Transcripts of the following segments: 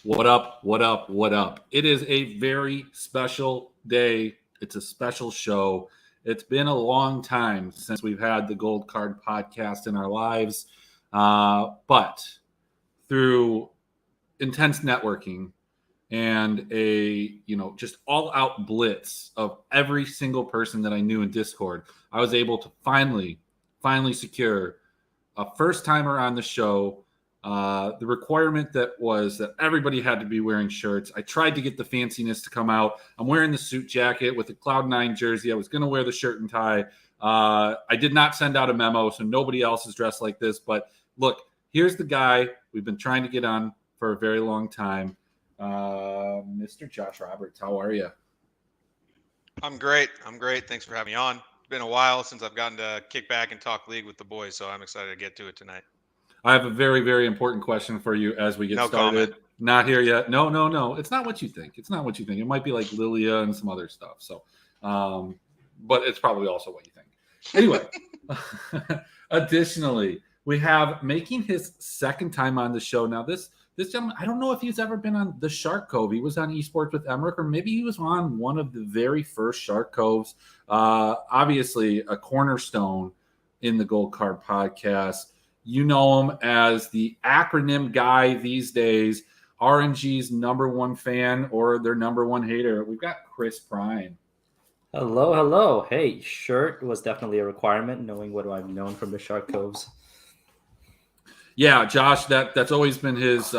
What up? What up? What up? It is a very special day. It's a special show. It's been a long time since we've had the Gold Card podcast in our lives. But through intense networking and just all out blitz of every single person that I knew in Discord, I was able to finally secure a first timer on the show. The requirement that everybody had to be wearing shirts. I tried to get the fanciness to come out. I'm wearing the suit jacket with the Cloud9 jersey. I was going to wear the shirt and tie. I did not send out a memo, so nobody else is dressed like this. But look, here's the guy we've been trying to get on for a very long time. Mr. Josh Roberts, how are you? I'm great. Thanks for having me on. It's been a while since I've gotten to kick back and talk league with the boys, so I'm excited to get to it tonight. I have a very, very important question for you as we get started. Comment. Not here yet. No. It's not what you think. It might be like Lilia and some other stuff. So, but it's probably also what you think. Anyway, additionally, we have making his second time on the show. Now, this gentleman, I don't know if he's ever been on the Shark Cove. He was on Esports with Emmerich, or maybe he was on one of the very first Shark Coves. Obviously, a cornerstone in the Gold Card podcast. You know him as the acronym guy these days, RNG's number one fan or their number one hater. We've got Chris Prime. Hello. Hey, shirt was definitely a requirement, knowing what I've known from the Shark Coves. Yeah, Josh, that's always been that's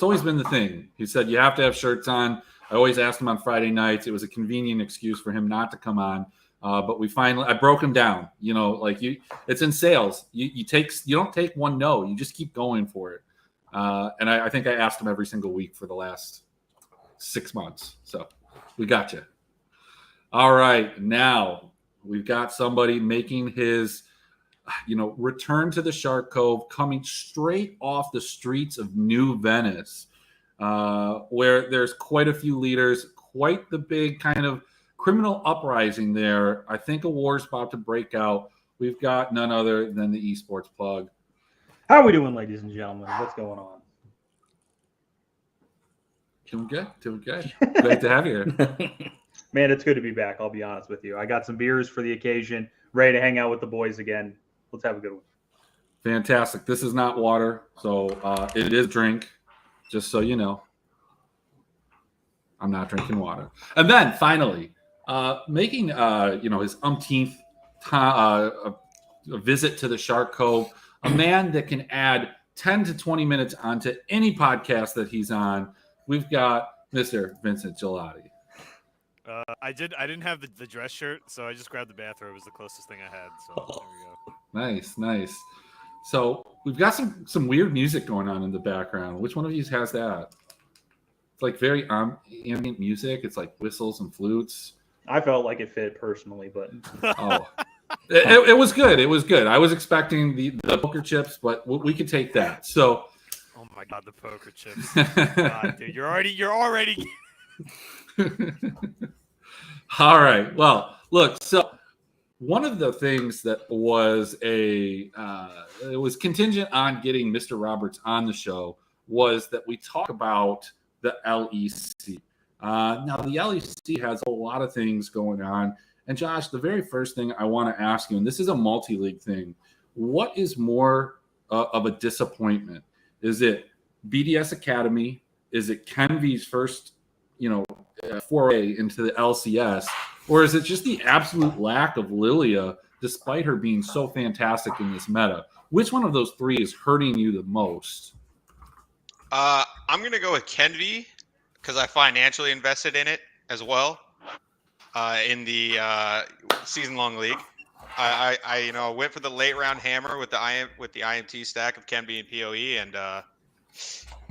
always been the thing. He said you have to have shirts on. I always asked him on Friday nights. It was a convenient excuse for him not to come on. But I broke him down. It's in sales. You don't take one no. You just keep going for it. And I think I asked him every single week for the last 6 months. So we got you. All right, now we've got somebody making his, return to the Shark Cove, coming straight off the streets of New Venice, where there's quite a few leaders, quite the big kind of criminal uprising there. I think a war's about to break out. We've got none other than the esports plug. How are we doing, ladies and gentlemen? What's going on? Doing good. Great to have you here. Man, it's good to be back. I'll be honest with you. I got some beers for the occasion, ready to hang out with the boys again. Let's have a good one. Fantastic. This is not water, so it is drink, just so you know. I'm not drinking water. And then finally, making his umpteenth a visit to the Shark Cove, a man that can add 10 to 20 minutes onto any podcast that he's on. We've got Mr. Vincent Gelati. I didn't have the dress shirt, so I just grabbed the bathrobe. It was the closest thing I had. So there we go. Nice. So we've got some weird music going on in the background. Which one of you has that? It's like very ambient music. It's like whistles and flutes. I felt like it fit personally, but it was good. It was good. I was expecting the poker chips, but we could take that. So, oh my God, the poker chips! God, dude, you're already. All right. Well, look. So one of the things that was it was contingent on getting Mr. Roberts on the show was that we talk about the LEC. Now, the LEC has a lot of things going on. And, Josh, the very first thing I want to ask you, and this is a multi-league thing, what is more of a disappointment? Is it BDS Academy? Is it Kenvy's first, foray into the LCS? Or is it just the absolute lack of Lilia, despite her being so fantastic in this meta? Which one of those three is hurting you the most? I'm going to go with Kenvy because I financially invested in it as well in the season-long league. I went for the late round hammer with the IMT stack of Kenvy and PoE, and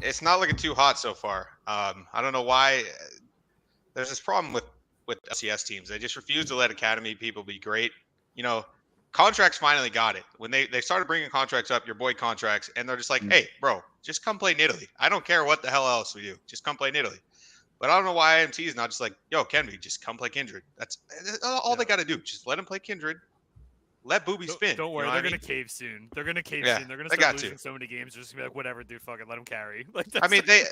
it's not looking too hot so far. I don't know why. There's this problem with LCS teams. They just refuse to let Academy people be great. Contracts finally got it. When they started bringing contracts up, your boy Contracts, and they're just like, hey, bro, just come play Nidalee. I don't care what the hell else we do. Just come play Nidalee. But I don't know why IMT is not just like, yo, Kenvy, just come play Kindred. That's all they got to do. Just let him play Kindred. let Booby spin. Don't worry, you know they're what I gonna mean? cave soon. They're gonna cave Yeah, soon. They're gonna they start got losing to. so many games. They're just gonna be like, whatever, dude, fuck it, let them carry. Like, I mean, they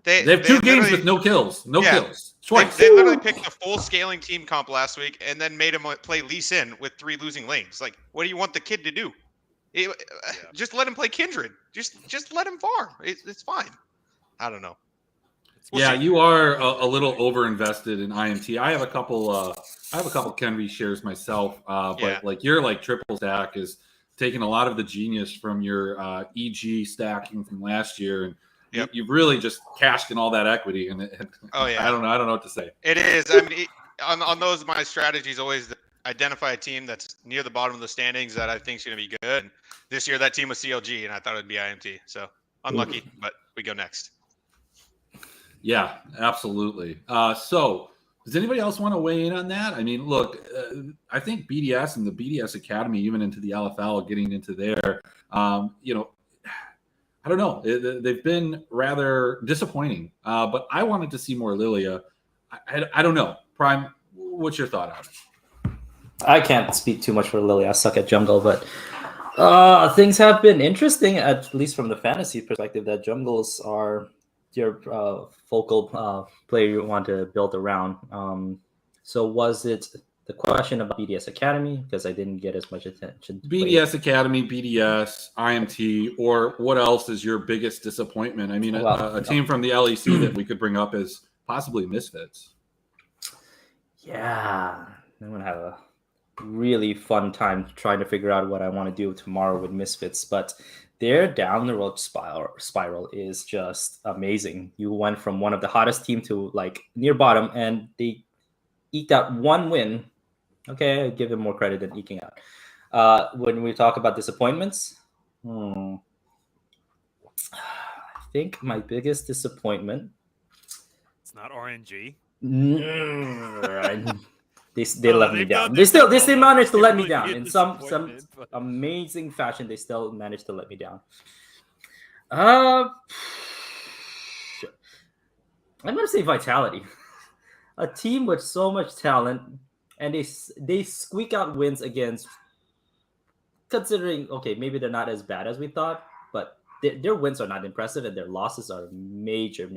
They have two games literally- with no kills. No Yeah. kills. Twice. They literally picked a full scaling team comp last week and then made him play Lee Sin with 3 losing lanes. Like, what do you want the kid to do? Just let him play Kindred. Just let him farm. It's fine. I don't know. We'll Yeah, see. you are a little overinvested in IMT. I have a couple Kenry shares myself, but Yeah. like your like triple stack is taking a lot of the genius from your EG stacking from last year, and Yep. you've really just cashed in all that equity. And Oh, yeah. I don't know what to say. It is. I mean, on those, my strategy is always to identify a team that's near the bottom of the standings that I think is going to be good. And this year, that team was CLG, and I thought it'd be IMT. So unlucky, but we go next. Yeah, absolutely. So, does anybody else want to weigh in on that? I mean, look, I think BDS and the BDS Academy, even into the LFL, getting into there, I don't know. They've been rather disappointing. But I wanted to see more Lilia. I don't know. Prime, what's your thought on it? I can't speak too much for Lily. I suck at jungle, but things have been interesting, at least from the fantasy perspective, that jungles are your focal player you want to build around. So was it the question about BDS Academy? Because I didn't get as much attention. BDS Academy, BDS, IMT, or what else is your biggest disappointment? I mean, a team from the LEC that we could bring up is possibly Misfits. Yeah, I'm going to have a really fun time trying to figure out what I want to do tomorrow with Misfits, but their down the road spiral is just amazing. You went from one of the hottest team to like near bottom, and they eked out one win. Okay, I give them more credit than eking out. When we talk about disappointments, I think my biggest disappointment. it's not RNG. They let me down. They still managed to let me down in some amazing fashion. They still managed to let me down. I'm gonna say Vitality, a team with so much talent, and they squeak out wins against. Considering maybe they're not as bad as we thought, but their wins are not impressive, and their losses are major.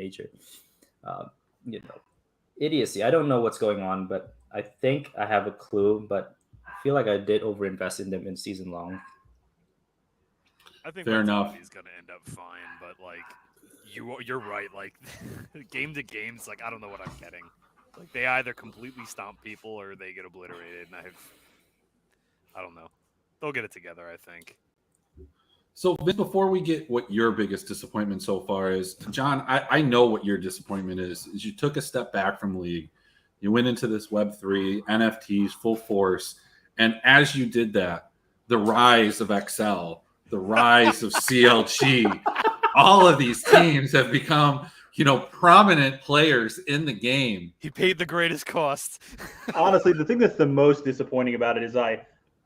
Idiocy. I don't know what's going on, but I think I have a clue, but I feel like I did overinvest in them in season long. I think Fair enough. is going to end up fine, but like you're right. Like game to games, like I don't know what I'm getting. Like they either completely stomp people or they get obliterated, and I don't know. They'll get it together, I think. So, Vince, before we get what your biggest disappointment so far is, John, I know what your disappointment is you took a step back from League. You went into this Web3, NFTs, full force. And as you did that, the rise of XL, the rise of CLG, all of these teams have become, prominent players in the game. He paid the greatest cost. Honestly, the thing that's the most disappointing about it is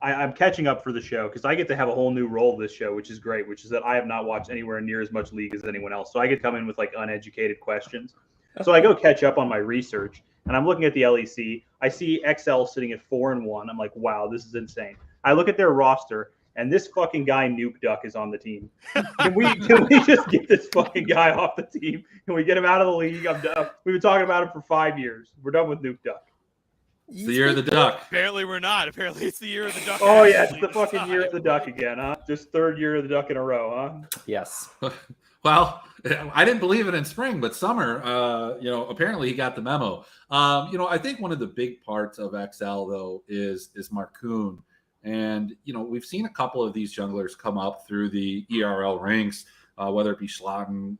I'm catching up for the show because I get to have a whole new role this show, which is great, which is that I have not watched anywhere near as much League as anyone else. So I get to come in with like uneducated questions. So I go catch up on my research, and I'm looking at the LEC. I see XL sitting at 4-1. I'm like, wow, this is insane. I look at their roster, and this fucking guy Nuke Duck is on the team. Can we just get this fucking guy off the team? Can we get him out of the league? I'm done. We've been talking about him for 5 years. We're done with Nuke Duck. It's the year of the duck. Apparently we're not. Apparently it's the year of the duck. Oh, yeah, it's the fucking year of the duck again, huh? Just third year of the duck in a row, huh? Yes. Well, I didn't believe it in spring, but summer, apparently he got the memo. I think one of the big parts of XL, though, is Marcoon. And, we've seen a couple of these junglers come up through the ERL ranks, whether it be Schlatten,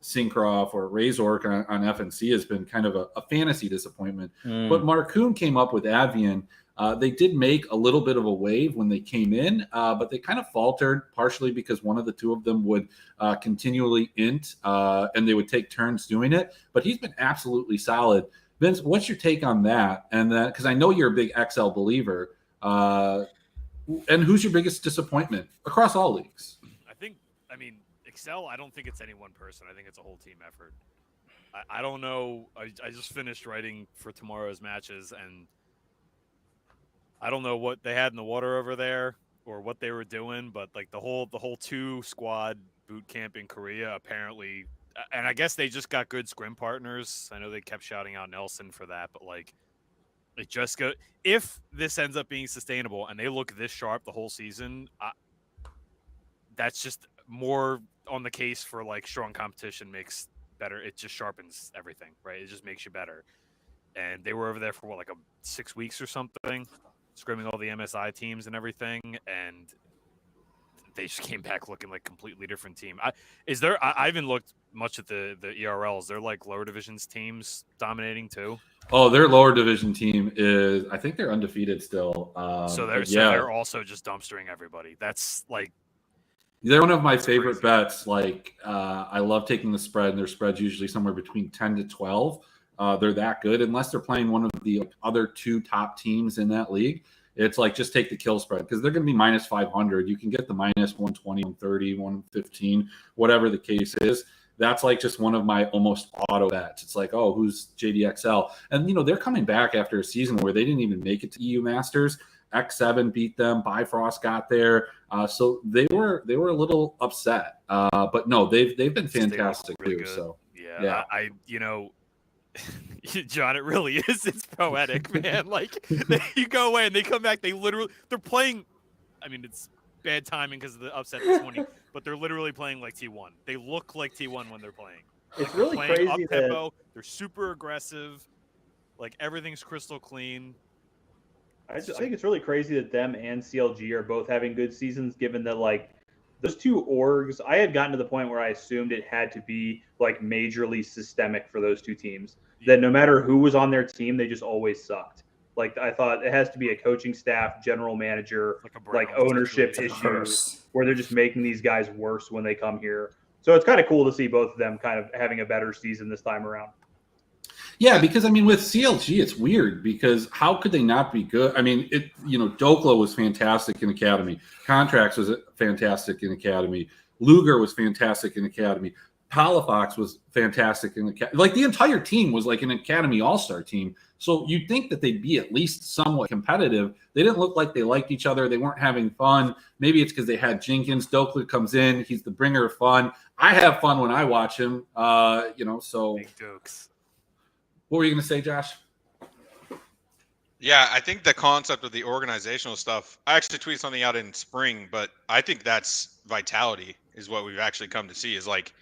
Syncroft, or Razork on FNC has been kind of a fantasy disappointment. But Marcoon came up with Avian. They did make a little bit of a wave when they came in, but they kind of faltered, partially because one of the two of them would continually int, and they would take turns doing it. But he's been absolutely solid. Vince, what's your take on that? And that, because I know you're a big XL believer, and who's your biggest disappointment across all leagues? Excel, I don't think it's any one person. I think it's a whole team effort. I don't know. I just finished writing for tomorrow's matches, and I don't know what they had in the water over there or what they were doing, but like the whole 2-squad boot camp in Korea apparently, and I guess they just got good scrim partners. I know they kept shouting out Nelson for that, but like it just go if this ends up being sustainable and they look this sharp the whole season, that's just more on the case for like strong competition makes better. It just sharpens everything, right? It just makes you better. And they were over there for what, like 6 weeks or something, scrimming all the MSI teams and everything, and they just came back looking like a completely different team. I haven't looked much at the ERLs. They're like lower divisions teams dominating too. Oh, their lower division team is, I think they're undefeated still. So they're also just dumpstering everybody. That's like, they're one of my favorite bets. Like, I love taking the spread, and their spread's usually somewhere between 10 to 12. They're that good, unless they're playing one of the other two top teams in that league. It's like just take the kill spread because they're going to be minus 500. You can get the minus 120, 130, 115, whatever the case is. That's like just one of my almost auto bets. It's like, oh, who's JDXL? And, they're coming back after a season where they didn't even make it to EU Masters. X7 beat them. Bifrost got there. So they were a little upset. But no, they've been fantastic really too. Good. So yeah. I John, it really is. It's poetic, man. Like you go away and they come back. They're playing. I mean, it's bad timing because of the upset this morning, but they're literally playing like T1. They look like T1 when they're playing. It's really crazy. Up tempo. They're super aggressive. Like everything's crystal clean. I think it's really crazy that them and CLG are both having good seasons, given that like those two orgs, I had gotten to the point where I assumed it had to be like majorly systemic for those two teams. That no matter who was on their team, they just always sucked. Like I thought it has to be a coaching staff, general manager, like ownership issues where they're just making these guys worse when they come here. So it's kind of cool to see both of them kind of having a better season this time around. Yeah, because I mean, with CLG, it's weird because how could they not be good? I mean, Dokla was fantastic in Academy. Contracts was fantastic in Academy. Luger was fantastic in Academy. Palafox was fantastic in the like the entire team was like an Academy All-Star team. So you'd think that they'd be at least somewhat competitive. They didn't look like they liked each other. They weren't having fun. Maybe it's because they had Jenkins. Dokla comes in. He's the bringer of fun. I have fun when I watch him. So Big jokes. What were you going to say, Josh? Yeah, I think the concept of the organizational stuff, I actually tweeted something out in spring, but I think that's vitality is what we've actually come to see is like,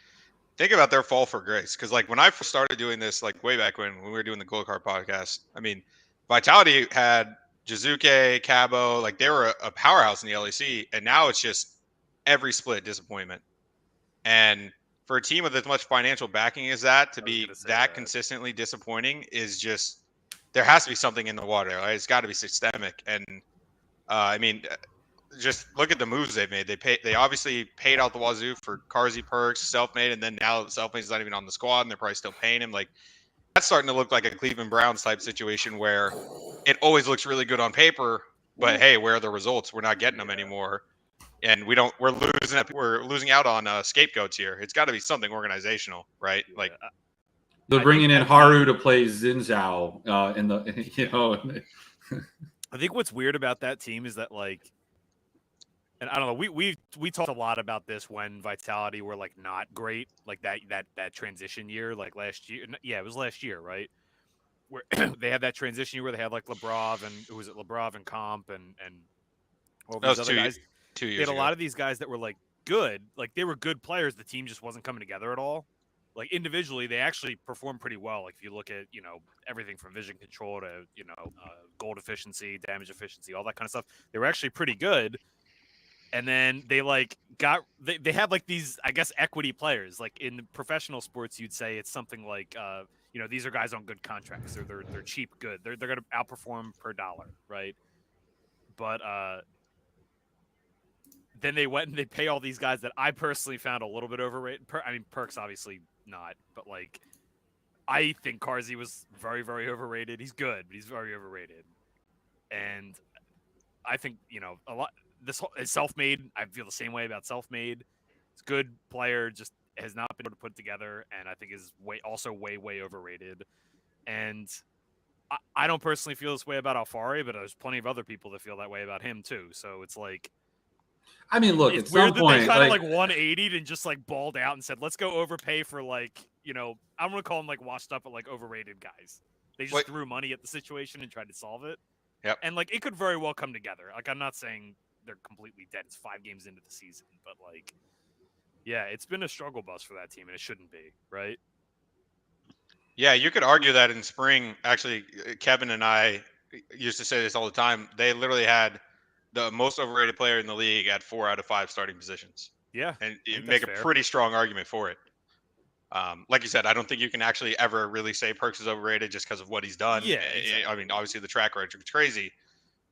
think about their fall for grace. Because like when I first started doing this, like way back when we were doing the Gold Card podcast, I mean, Vitality had Jizuke, Cabo, like they were a powerhouse in the LEC, and now it's just every split disappointment. And for a team with as much financial backing as that to be that consistently disappointing is just, there has to be something in the water. Right? It's got to be systemic. And I mean, just look at the moves they've made. They obviously paid out the wazoo for Carzy Perks, Selfmade, and then now Selfmade's not even on the squad, and they're probably still paying him. Like that's starting to look like a Cleveland Browns type situation where it always looks really good on paper, but hey, where are the results? We're not getting them anymore, and we're losing out on scapegoats here. It's got to be something organizational, right? Like they're bringing in Haru to play Xin Zhao I think what's weird about that team is that like. And I don't know. We talked a lot about this when Vitality were like not great, like that transition year, like last year. Yeah, it was last year, right? Where they had that transition year where they had like Lebrov and Comp and all these other guys. 2 years. They had a lot of these guys that were like good, like they were good players. The team just wasn't coming together at all. Like individually, they actually performed pretty well. Like if you look at everything from vision control to gold efficiency, damage efficiency, all that kind of stuff, they were actually pretty good. And then they they have like these, I guess, equity players. Like in professional sports, you'd say it's something like, these are guys on good contracts. They're cheap good. They're going to outperform per dollar, right? But then they went and they pay all these guys that I personally found a little bit overrated. Perks obviously not, but like I think Carzy was very, very overrated. He's good, but he's very overrated. And I think a lot. This is Selfmade. I feel the same way about Selfmade. It's a good player, just has not been able to put together, and I think is way overrated. And I don't personally feel this way about Alfari, but there's plenty of other people that feel that way about him too. So it's like, I mean, look, it's at weird some that they point, kind of like, like 180'd and just like balled out and said, let's go overpay for like, I'm gonna call them like washed up but like overrated guys. They just threw money at the situation and tried to solve it. Yep. And like it could very well come together. Like I'm not saying they're completely dead. It's 5 games into the season, but like, yeah, it's been a struggle bus for that team, and it shouldn't be, right? Yeah, you could argue that in spring. Actually, Kevin and I used to say this all the time. They literally had the most overrated player in the league at 4 out of 5 starting positions. Yeah, and you think make a that's fair. pretty strong argument for it. Like you said, I don't think you can actually ever really say Perks is overrated just because of what he's done. Yeah, exactly. I mean, obviously the track record is crazy,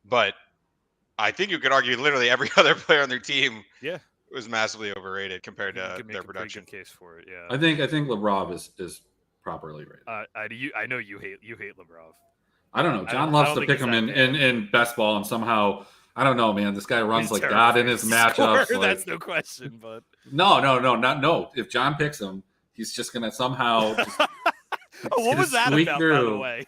but I think you could argue literally every other player on their team was massively overrated compared You to could make their a pretty production. good case for it. Yeah, I think Lavrov is properly rated. I know you hate Lavrov. I don't know. John I loves don't to think pick he's him that bad. in best ball, and somehow I don't know, man. This guy runs He's like God in terrific. his matchups. Sure, like, that's no question. But no. If John picks him, he's just gonna somehow. Just, what was that squeak about, through. by the way?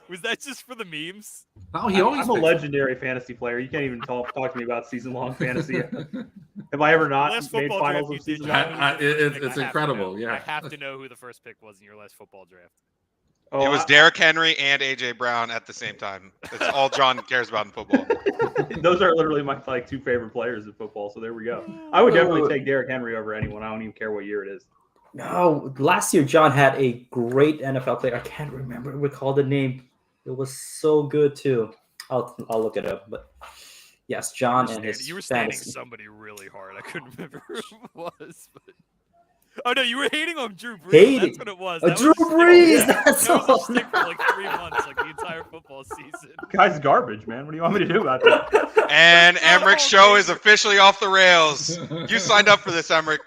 Was that just for the memes? No, he always. I'm a picks legendary fantasy player. You can't even talk to me about season-long fantasy. Have I ever not Last made football finals draft of you did, season-long? John, who was the first pick? It's I have to incredible. know. Yeah, I have to know who the first pick was in your last football draft. Oh, It was Derrick Henry and AJ Brown at the same time. That's all John cares about in football. Those are literally my 2 favorite players in football. So there we go. I would definitely take Derrick Henry over anyone. I don't even care what year it is. No, last year John had a great NFL player. I can't recall the name. It was so good too. I'll look it up. But yes, John and his you were standing fantasy. somebody really hard. I couldn't remember who it was. But... Oh no, you were hating on Drew Brees. Hating. That's what it was. That Drew was Brees. That was a shtick for like 3 months, like the entire football season. Guy's garbage, man. What do you want me to do about that? And Emmerich's show is officially off the rails. You signed up for this, Emmerich.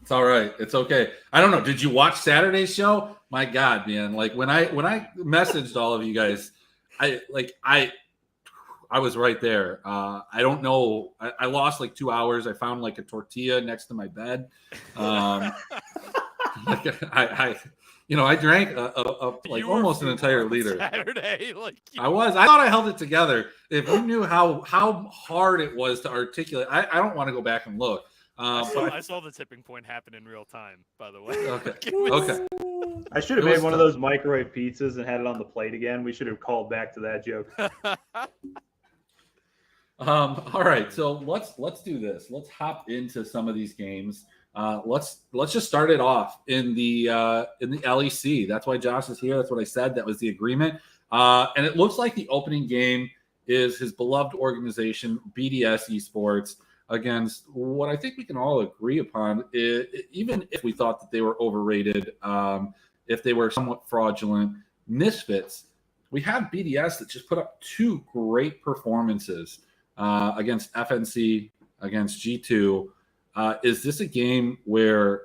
it's all right. It's okay. I don't know. Did you watch Saturday's show? My God, man! Like when I messaged all of you guys, I was right there. I don't know. I lost like 2 hours. I found like a tortilla next to my bed. I drank like almost an entire liter. Saturday, I thought I held it together. If you knew how hard it was to articulate, I don't want to go back and look. I saw the tipping point happen in real time, by the way. Okay. Okay. I should have made one of those microwave pizzas and had it on the plate again. We should have called back to that joke. All right, so let's do this. Let's hop into some of these games. Let's just start it off in the LEC. That's why Josh is here. That's what I said. That was the agreement. And it looks like the opening game is his beloved organization, BDS Esports, against what I think we can all agree upon. Even if we thought that they were overrated, if they were somewhat fraudulent, Misfits. We have BDS that just put up 2 great performances against FNC, against G2. Is this a game where,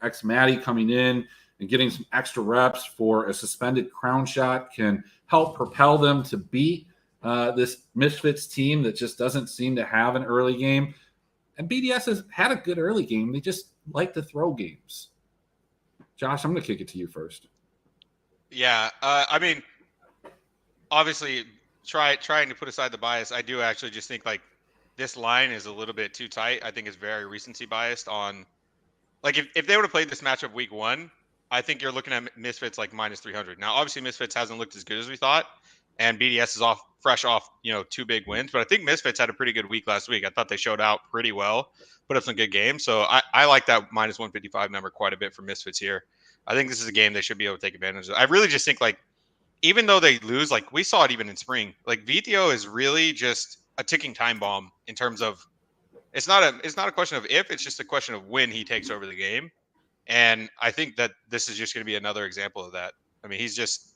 X Matty coming in and getting some extra reps for a suspended crown shot can help propel them to beat this Misfits team that just doesn't seem to have an early game? And BDS has had a good early game. They just like to throw games. Josh, I'm going to kick it to you first. Yeah, I mean, obviously, trying to put aside the bias, I do actually just think like this line is a little bit too tight. I think it's very recency biased on, like if they would have played this matchup week 1, I think you're looking at Misfits like minus 300. Now, obviously, Misfits hasn't looked as good as we thought, and BDS is fresh off 2 big wins. But I think Misfits had a pretty good week last week. I thought they showed out pretty well, put up some good games. So I like that minus 155 number quite a bit for Misfits here. I think this is a game they should be able to take advantage of. I really just think like, even though they lose, like we saw it even in spring, like VTO is really just a ticking time bomb in terms of it's not a question of if, it's just a question of when he takes over the game. And I think that this is just going to be another example of that. I mean, he's just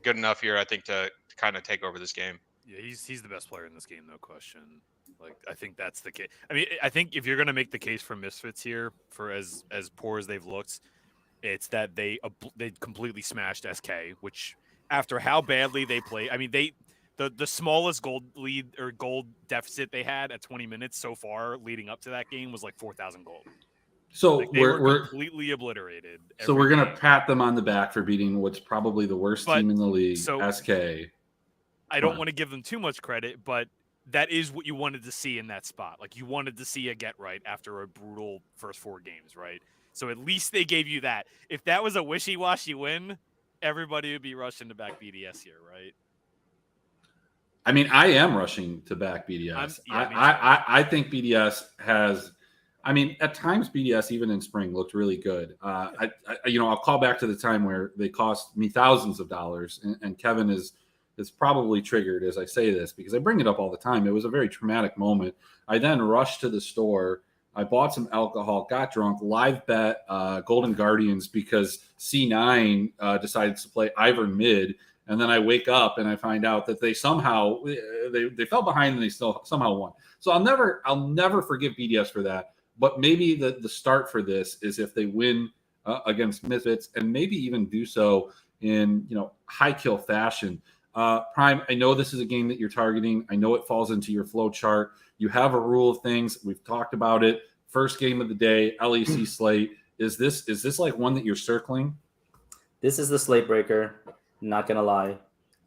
good enough here, I think, to kind of take over this game. Yeah, he's the best player in this game, no question. Like, I think that's the case. I mean, I think if you're going to make the case for Misfits here, for as poor as they've looked, it's that they completely smashed SK, which after how badly they played, I mean, the smallest gold lead or gold deficit they had at 20 minutes so far leading up to that game was like 4,000 gold. So Like, they were completely obliterated. So we're every gonna game. pat them on the back for beating what's probably the worst But- team in the league, so- SK. I don't want to give them too much credit, but that is what you wanted to see in that spot. Like, you wanted to see a get right after a brutal first 4 games, right? So at least they gave you that. If that was a wishy-washy win, everybody would be rushing to back BDS here, right? I mean, I am rushing to back BDS. Yeah, me too. I think BDS has. I mean, at times BDS even in spring looked really good. I'll call back to the time where they cost me thousands of dollars, and Kevin is probably triggered as I say this because I bring it up all the time. It was a very traumatic moment. I then rushed to the store. I bought some alcohol, got drunk, live bet Golden Guardians because C9 decided to play Ivern mid. And then I wake up and I find out that they somehow they fell behind and they still somehow won. So I'll never forgive BDS for that. But maybe the start for this is if they win against Misfits and maybe even do so in high kill fashion. Prime, I know this is a game that you're targeting. I know it falls into your flow chart. You have a rule of things. We've talked about it. First game of the day, LEC slate. Is this like one that you're circling? This is the slate breaker. Not gonna lie,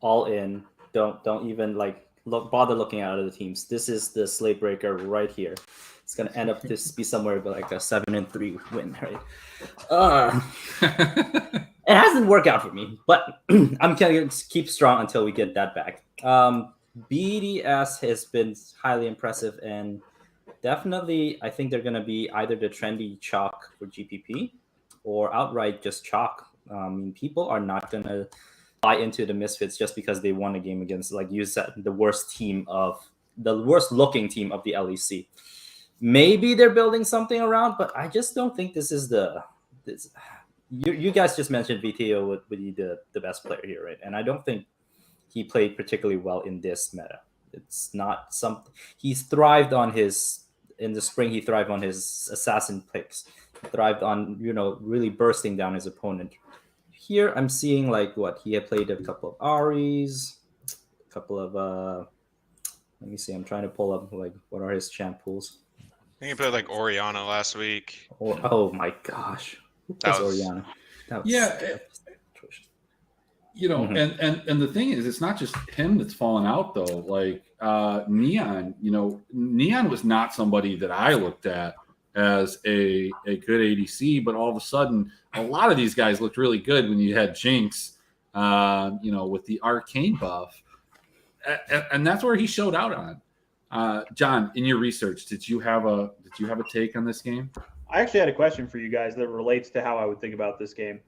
all in. Don't even bother looking at other teams. This is the slate breaker right here. It's gonna end up to be somewhere like a 7-3 win, right? It hasn't worked out for me, but I'm gonna keep strong until we get that back. BDS has been highly impressive, and definitely I think they're gonna be either the trendy chalk for GPP or outright just chalk. People are not gonna buy into the Misfits just because they won a game against, like you said, the worst looking team of the LEC. Maybe they're building something around, but I just don't think this is you guys just mentioned VTO would be the best player here, right? And I don't think he played particularly well in this meta. It's not something he's thrived on in the spring. He thrived on his assassin picks. He thrived on really bursting down his opponent. Here I'm seeing he had played a couple of Aries, a couple of let me see. I'm trying to pull up what are his champ pools. I think he played Oriana last week. Oh my gosh, That was Oriana. That was atrocious. And the thing is, it's not just him that's fallen out though. Neon, Neon was not somebody that I looked at as a good ADC, but all of a sudden, a lot of these guys looked really good when you had Jinx, with the arcane buff, and that's where he showed out on. John, in your research, did you have a take on this game? I actually had a question for you guys that relates to how I would think about this game.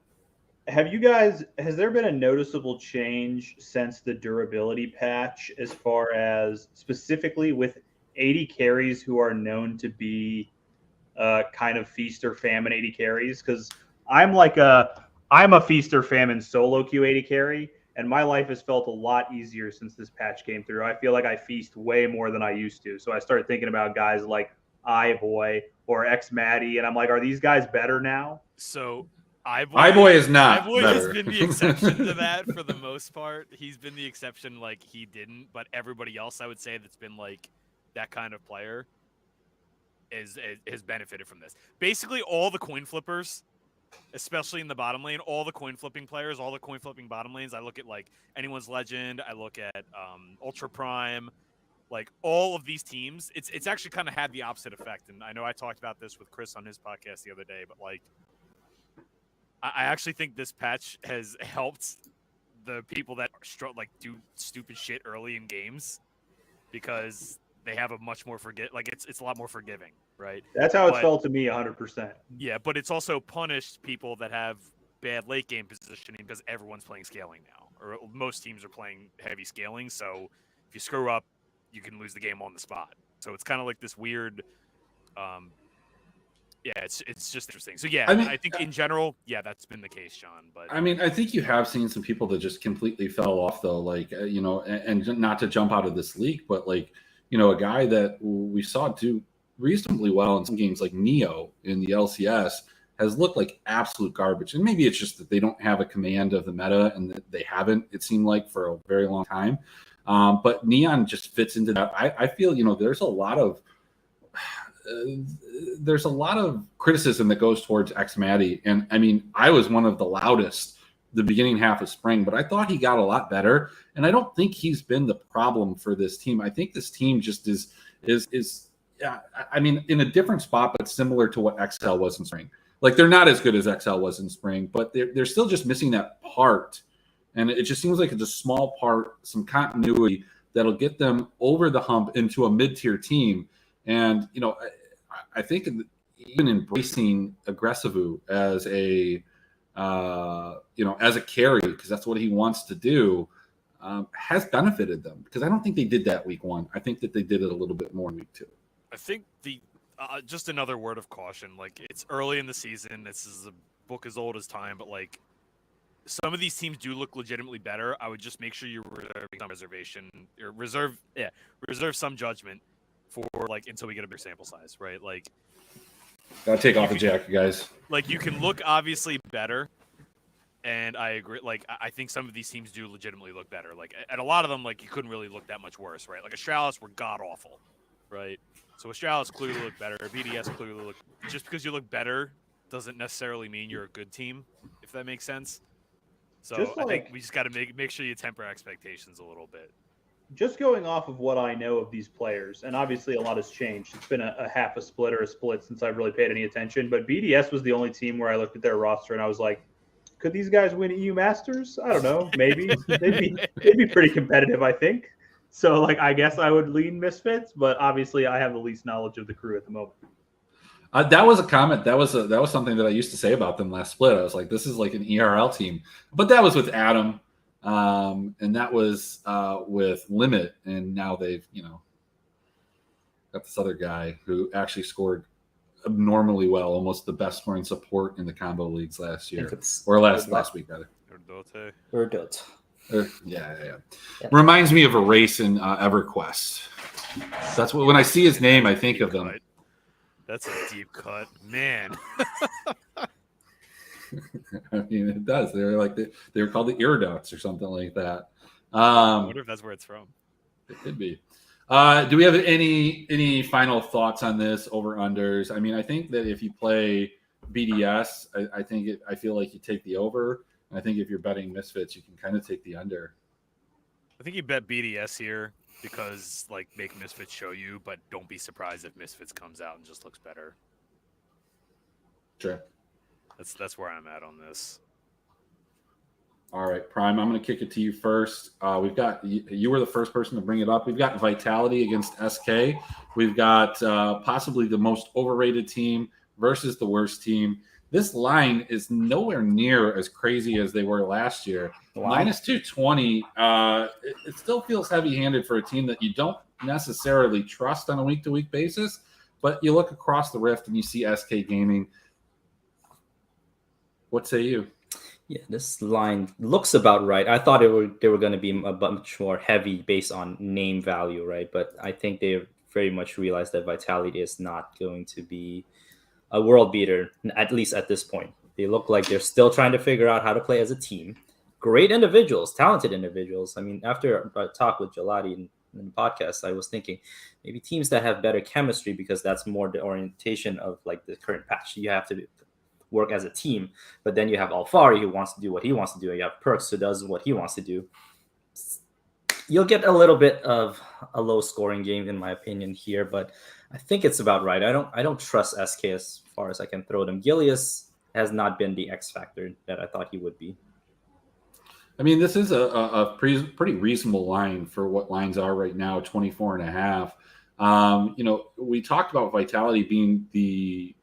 Has there been a noticeable change since the durability patch as far as specifically with 80 carries who are known to be kind of feast or famine 80 carries? Because I'm a feast or famine solo queue 80 carry, and my life has felt a lot easier since this patch came through. I feel like I feast way more than I used to. So I started thinking about guys like iBoy or X-Maddie, and I'm like, are these guys better now? So iBoy is not iBoy better. has been the exception to that for the most part. He's been the exception, he didn't, but everybody else I would say that's been that kind of player has benefited from this. Basically, all the coin flippers, especially in the bottom lane, all the coin flipping players, all the coin flipping bottom lanes. I look at Anyone's Legend. I look at Ultra Prime. All of these teams, it's actually kind of had the opposite effect. And I know I talked about this with Chris on his podcast the other day, but I actually think this patch has helped the people that do stupid shit early in games because they have a much more it's a lot more forgiving, right? That's how it's felt to me 100%. Yeah, but it's also punished people that have bad late game positioning because everyone's playing scaling now, or most teams are playing heavy scaling. So if you screw up, you can lose the game on the spot. So it's kind of this weird. It's just interesting. So yeah, I think in general, that's been the case, John. But I think you have seen some people that just completely fell off though, and not to jump out of this league, but a guy that we saw do reasonably well in some games like Neo in the LCS has looked like absolute garbage. And maybe it's just that they don't have a command of the meta and that they haven't, it seemed like, for a very long time. But Neon just fits into that. I feel, there's a lot of there's a lot of criticism that goes towards X-Matty. And I mean, I was one of the loudest the beginning half of spring, but I thought he got a lot better. And I don't think he's been the problem for this team. I think this team just is I mean, in a different spot, but similar to what XL was in spring. Like, they're not as good as XL was in spring, but they're still just missing that part. And it just seems like it's a small part, some continuity that'll get them over the hump into a mid-tier team. And, you know, I think even embracing Aggressivu as a, as a carry, because that's what he wants to do, has benefited them. Because I don't think they did that week 1. I think that they did it a little bit more in week 2. I think just another word of caution. Like, it's early in the season. This is a book as old as time, but like, some of these teams do look legitimately better. I would just make sure you're reserve some judgment for like until we get a bigger sample size, right? Like, gotta take off the jacket, guys. Like, you can look obviously better, and I agree. Like, I think some of these teams do legitimately look better. Like, and a lot of them, like, you couldn't really look that much worse, right? Like, Astralis were god awful, right? So Astralis clearly look better. BDS clearly look. Just because you look better doesn't necessarily mean you're a good team, if that makes sense. So I think we just got to make sure you temper expectations a little bit. Just going off of what I know of these players, and obviously a lot has changed. It's been a half a split or a split since I've really paid any attention. But BDS was the only team where I looked at their roster and I was like, could these guys win EU Masters? I don't know. Maybe. they'd be pretty competitive, I think. So, like, I guess I would lean Misfits, but obviously I have the least knowledge of the crew at the moment. That was a comment. That was something that I used to say about them last split. I was like, this is like an ERL team. But that was with Adam. And that was with Limit. And now they've, got this other guy who actually scored abnormally well, almost the best scoring support in the combo leagues last year. Or last week, rather. Erdot. Yeah. Reminds me of a race in EverQuest. That's what, when I see his name, I think of them. That's a deep cut, man. I mean, it does. They're like they were called the Iridots or something like that. I wonder if that's where it's from. It could be. Do we have any final thoughts on this over unders? I mean, I think that if you play BDS, I feel like you take the over. And I think if you're betting Misfits, you can kind of take the under. I think you bet BDS here because, like, make Misfits show you, but don't be surprised if Misfits comes out and just looks better. Sure. That's where I'm at on this. All right, Prime, I'm going to kick it to you first. We've got you were the first person to bring it up. We've got Vitality against SK. We've got possibly the most overrated team versus the worst team. This line is nowhere near as crazy as they were last year. Wow. Minus 220. It still feels heavy-handed for a team that you don't necessarily trust on a week-to-week basis, but you look across the rift and you see SK Gaming. What say you? Yeah, this line looks about right. I thought they were going to be a much more heavy based on name value, right? But I think they very much realized that Vitality is not going to be a world beater, at least at this point. They look like they're still trying to figure out how to play as a team. Great individuals, talented individuals. I mean, after I talked with Gelati in the podcast, I was thinking maybe teams that have better chemistry, because that's more the orientation of like the current patch. You have to work as a team, but then you have Alfari who wants to do what he wants to do. You have Perks who does what he wants to do. You'll get a little bit of a low scoring game in my opinion here, but I think it's about right. I don't trust SK as far as I can throw them. Gilius has not been the X factor that I thought he would be. I mean, this is a pretty reasonable line for what lines are right now, 24.5. We talked about Vitality being the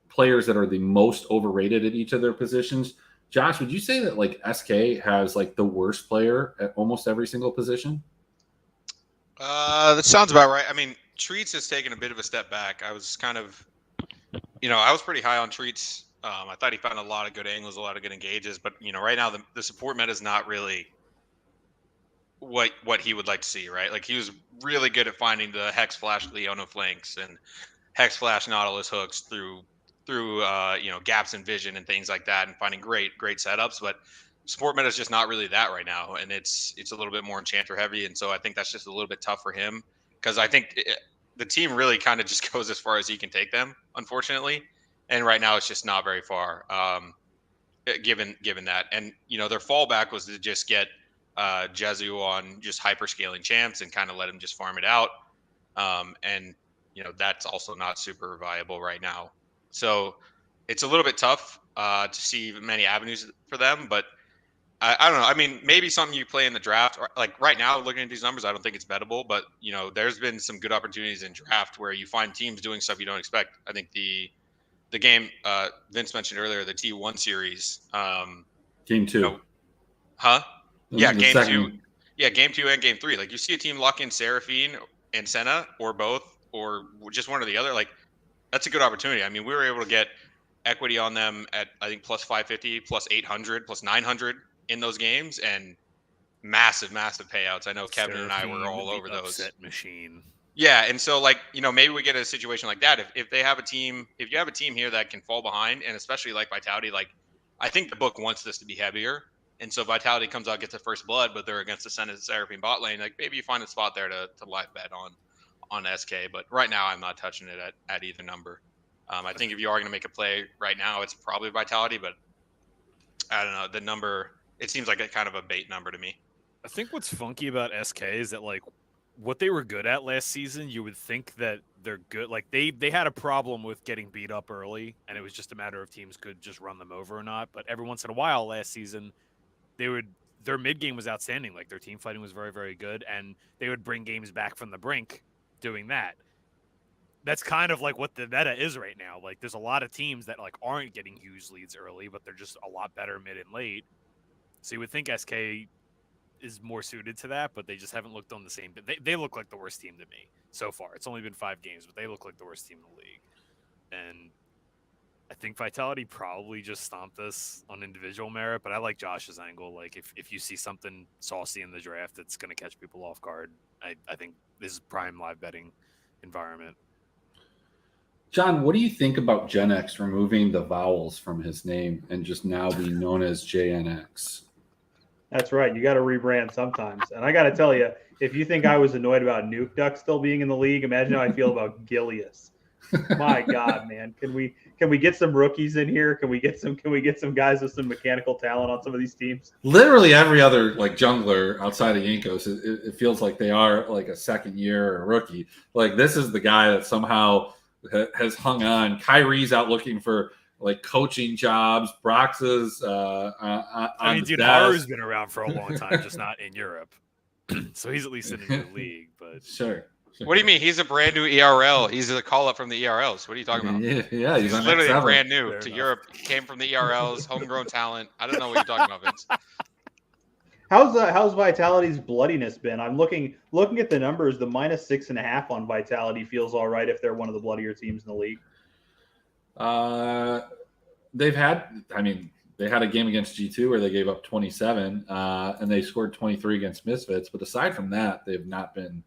players that are the most overrated at each of their positions. Josh, would you say that like SK has like the worst player at almost every single position? That sounds about right. I mean, Treats has taken a bit of a step back. I was kind of, I was pretty high on Treats. I thought he found a lot of good angles, a lot of good engages, but right now the support meta is not really what he would like to see, right? Like, he was really good at finding the Hex Flash Leona flanks and Hex Flash Nautilus hooks through gaps in vision and things like that, and finding great setups. But support meta is just not really that right now, and it's a little bit more enchanter heavy, and so I think that's just a little bit tough for him, because I think the team really kind of just goes as far as he can take them, unfortunately. And right now, it's just not very far. Given that, and their fallback was to just get Jezu on just hyperscaling champs and kind of let him just farm it out. And that's also not super viable right now. So it's a little bit tough to see many avenues for them, but I don't know. I mean, maybe something you play in the draft. Like right now, looking at these numbers, I don't think it's bettable. But there's been some good opportunities in draft where you find teams doing stuff you don't expect. I think the game Vince mentioned earlier, the T1 series. Game 2. Yeah, The game second 2. one. Yeah, game 2 and game 3. Like you see a team lock in Seraphine and Senna, or both, or just one or the other. Like that's a good opportunity. I mean, we were able to get equity on them at I think plus 550, plus 800, plus 900 in those games, and massive payouts. I know Kevin and I were all over those. Upset machine. Yeah, and so maybe we get a situation like that if they have a team, if you have a team here that can fall behind, and especially like Vitality, like I think the book wants this to be heavier, and so Vitality comes out, gets a first blood, but they're against the Senate Seraphine bot lane. Like maybe you find a spot there to live bet on SK, but right now I'm not touching it at either number. I think if you are going to make a play right now, it's probably Vitality, but I don't know, the number. It seems like a kind of a bait number to me. I think what's funky about SK is that like what they were good at last season, you would think that they're good. Like they had a problem with getting beat up early, and it was just a matter of teams could just run them over or not. But every once in a while last season, their mid game was outstanding. Like their team fighting was very, very good, and they would bring games back from the brink doing that. That's kind of like what the meta is right now. Like there's a lot of teams that like aren't getting huge leads early, but they're just a lot better mid and late. So you would think SK is more suited to that, but they just haven't looked on the same. They look like the worst team to me so far. It's only been 5 games, but they look like the worst team in the league. And I think Vitality probably just stomped this on individual merit, but I like Josh's angle. Like if you see something saucy in the draft that's going to catch people off guard, I think this is prime live betting environment. John, what do you think about Gen X removing the vowels from his name and just now being known as JNX? That's right. You got to rebrand sometimes. And I got to tell you, if you think I was annoyed about Nuke Duck still being in the league, imagine how I feel about Gilius. My God, man. Can we get some rookies in here? Can we get some guys with some mechanical talent on some of these teams? Literally every other like jungler outside of Yankos, it feels like they are like a second year or rookie. Like this is the guy that somehow has hung on. Kyrie's out looking for like coaching jobs. Brox is I mean, dude, Haru's been around for a long time, just not in Europe. So he's at least in a new league. But sure. What do you mean? He's a brand new ERL. He's a call up from the ERLs. What are you talking about? Yeah, he's on literally X7. brand new Fair to enough. Europe. He came from the ERLs, homegrown talent. I don't know what you're talking about, Vince. How's Vitality's bloodiness been? I'm looking at the numbers. The -6.5 on Vitality feels all right if they're one of the bloodier teams in the league. They had a game against G2 where they gave up 27 and they scored 23 against Misfits. But aside from that, they've not been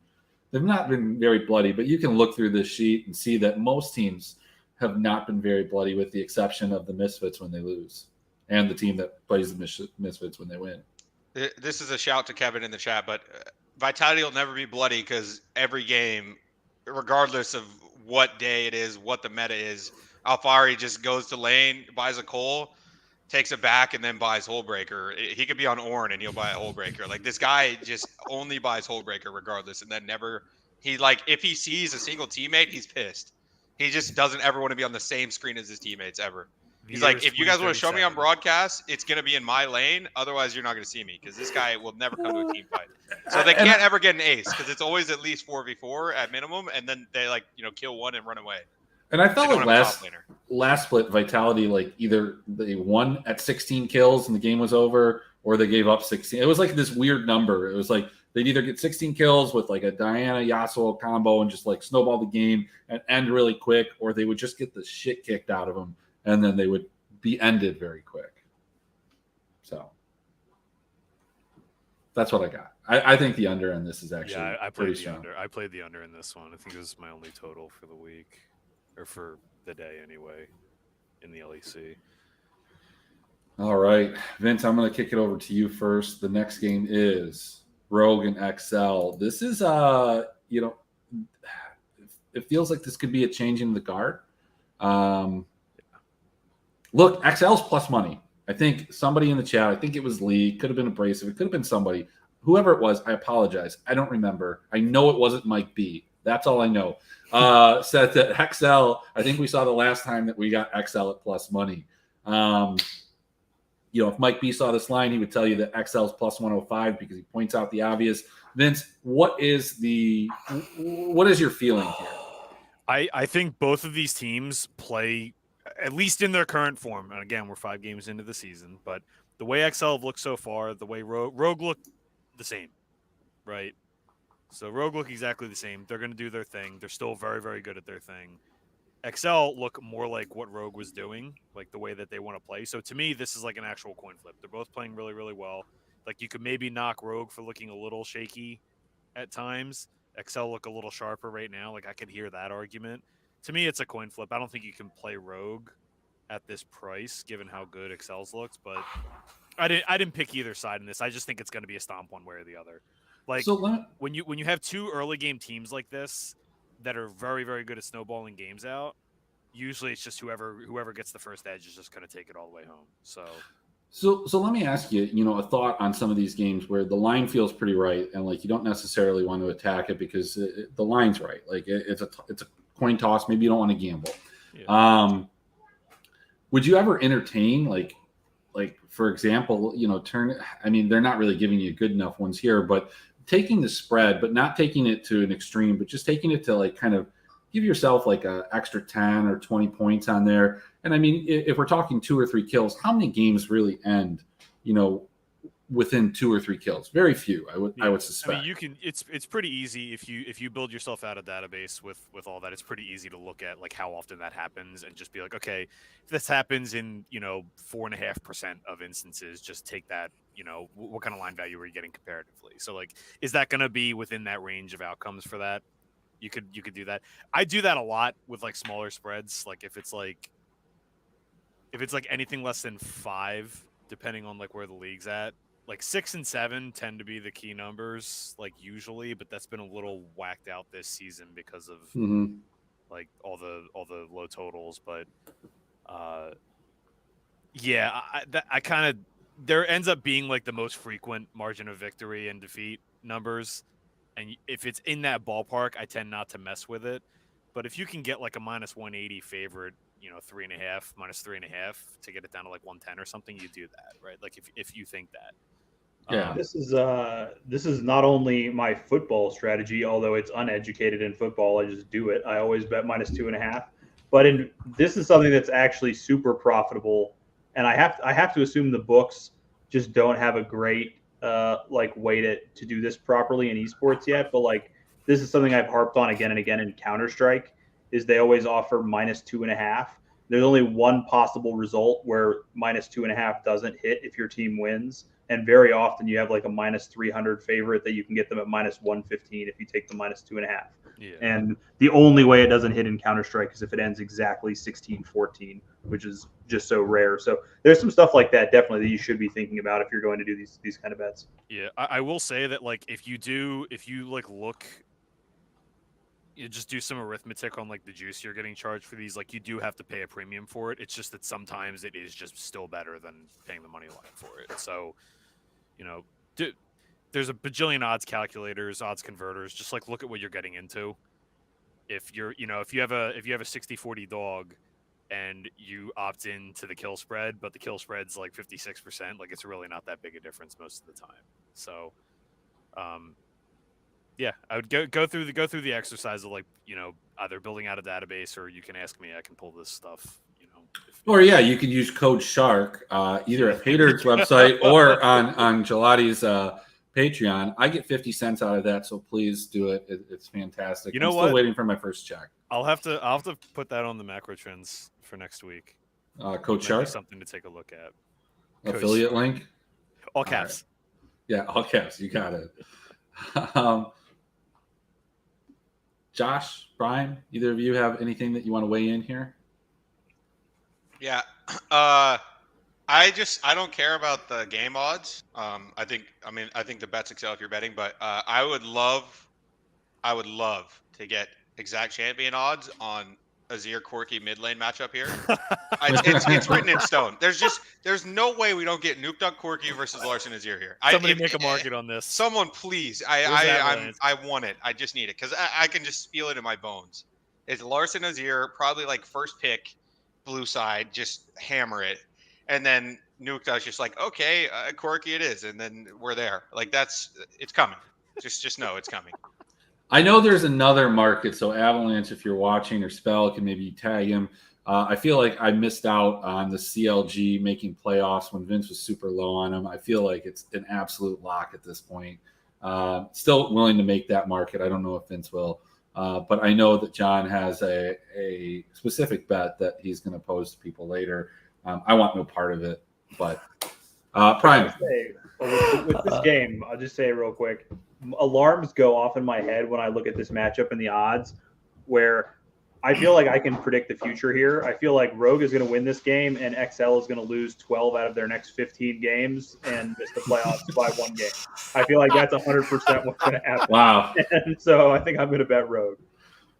very bloody. But you can look through this sheet and see that most teams have not been very bloody, with the exception of the Misfits when they lose, and the team that plays the Misfits when they win. This is a shout to Kevin in the chat, but Vitality will never be bloody because every game, regardless of what day it is, what the meta is, Alfari just goes to lane, buys a Cole, takes it back, and then buys Hullbreaker. He could be on Ornn and he'll buy a Hullbreaker. Like this guy just only buys Hullbreaker regardless, and then never if he sees a single teammate, he's pissed. He just doesn't ever want to be on the same screen as his teammates ever. He's like, if you guys want to show me on broadcast, it's going to be in my lane. Otherwise, you're not going to see me because this guy will never come to a team fight. So they can't ever get an ace because it's always at least 4v4 at minimum, and then they kill one and run away. And I felt like last split, Vitality, like either they won at 16 kills and the game was over, or they gave up 16. It was like this weird number. It was like they'd either get 16 kills with like a Diana Yasuo combo and just like snowball the game and end really quick, or they would just get the shit kicked out of them and then they would be ended very quick. So that's what I got. I think the under on this is actually I pretty played the strong. under. I played the under in this one. I think it was my only total for the week, or for the day anyway, in the LEC. All right, Vince, I'm going to kick it over to you first. The next game is Rogue and XL. This is it feels like this could be a change in the guard. Look, XL's plus money. I think somebody in the chat, I think it was Lee, could have been Abrasive, it could have been somebody. Whoever it was, I apologize. I don't remember. I know it wasn't Mike B. That's all I know. Said that XL, I think we saw the last time that we got XL at plus money. If Mike B saw this line, he would tell you that XL is plus 105 because he points out the obvious. Vince, what is your feeling here? I think both of these teams play, at least in their current form, and again, we're 5 games into the season, but the way XL have looked so far, the way Rogue looked the same, right? So Rogue look exactly the same. They're going to do their thing. They're still very, very good at their thing. XL look more like what Rogue was doing, like the way that they want to play. So to me, this is like an actual coin flip. They're both playing really, really well. Like you could maybe knock Rogue for looking a little shaky at times. XL look a little sharper right now. Like I could hear that argument. To me, it's a coin flip. I don't think you can play Rogue at this price, given how good XL's looks. But I didn't pick either side in this. I just think it's going to be a stomp one way or the other. Like when you have 2 early game teams like this that are very, very good at snowballing games out, usually it's just whoever gets the first edge is just going to take it all the way home. So let me ask you, a thought on some of these games where the line feels pretty right, and like you don't necessarily want to attack it because the line's right. Like it's a coin toss. Maybe you don't want to gamble. Yeah. Would you ever entertain like for example, they're not really giving you good enough ones here, but taking the spread, but not taking it to an extreme, but just taking it to like kind of give yourself like a extra 10 or 20 points on there. And I mean, if we're talking 2 or 3 kills, how many games really end, within 2 or 3 kills? Very few, I would suspect. I mean, you can. It's pretty easy if you build yourself out a database with all that. It's pretty easy to look at like how often that happens and just be like, okay, if this happens in 4.5% of instances, just take that. What kind of line value are you getting comparatively? So like, is that going to be within that range of outcomes for that? You could do that. I do that a lot with like smaller spreads. Like if it's like anything less than 5, depending on like where the league's at. Like 6 and 7 tend to be the key numbers, like usually, but that's been a little whacked out this season because of like all the low totals. But yeah, I kind of there ends up being like the most frequent margin of victory and defeat numbers, and if it's in that ballpark, I tend not to mess with it. But if you can get like a minus 180 favorite, 3.5, minus 3.5 to get it down to like 110 or something, you do that, right? Like if you think that. Yeah. This is not only my football strategy, although it's uneducated in football. I just do it. I always bet minus 2.5. But this is something that's actually super profitable, and I have to assume the books just don't have a great way to do this properly in esports yet. But like this is something I've harped on again and again in Counter-Strike. Is they always offer minus 2.5. There's only one possible result where minus 2.5 doesn't hit if your team wins. And very often you have like a minus 300 favorite that you can get them at minus 115 if you take the minus 2.5. Yeah. And the only way it doesn't hit in Counter-Strike is if it ends exactly 16-14, which is just so rare. So there's some stuff like that definitely that you should be thinking about if you're going to do these kind of bets. Yeah, I will say that like if you like look, you just do some arithmetic on like the juice you're getting charged for these, like you do have to pay a premium for it. It's just that sometimes it is just still better than paying the money line for it. So, there's a bajillion odds calculators, odds converters. Just like look at what you're getting into. If you're, if you have a 60-40 dog and you opt in to the kill spread, but the kill spread's like 56%, like it's really not that big a difference most of the time. So, yeah, I would go through the exercise of like, either building out a database or you can ask me, I can pull this stuff, Or yeah, you could use code Shark either at Paydirt's website or on Gelati's Patreon. I get 50 cents out of that, so please do it. It's fantastic. I'm still waiting for my first check. I'll have to put that on the macro trends for next week. Code Shark, something to take a look at. Affiliate link, all caps. Right. Yeah, all caps. You got it. Josh, Brian, either of you have anything that you want to weigh in here? Yeah. I don't care about the game odds. I think the bet's excel if you're betting, but I would love to get exact champion odds on Azir Corki mid lane matchup here. It's written in stone. There's no way we don't get Nuke Dunk Corki versus Larson Azir here. Somebody make a market on this. Someone please. Where's Avalanche? I want it. I just need it because I can just feel it in my bones. It's Larson Azir, probably like first pick, blue side, just hammer it, and then Nuke Dunk's just like, okay, Corki it is, and then we're there. Like it's coming. Just know it's coming. I know there's another market, so Avalanche, if you're watching, or Spell can maybe tag him. I feel like I missed out on the CLG making playoffs when Vince was super low on him. I feel like it's an absolute lock at this point. Still willing to make that market. I don't know if Vince will, but I know that John has a specific bet that he's going to pose to people later. I want no part of it, but Prime. With this game, I'll just say real quick, alarms go off in my head when I look at this matchup and the odds, where I feel like I can predict the future here. I feel like Rogue is going to win this game and XL is going to lose 12 out of their next 15 games and miss the playoffs by one game. I feel like that's 100% what's going to happen. Wow. And so I think I'm going to bet Rogue.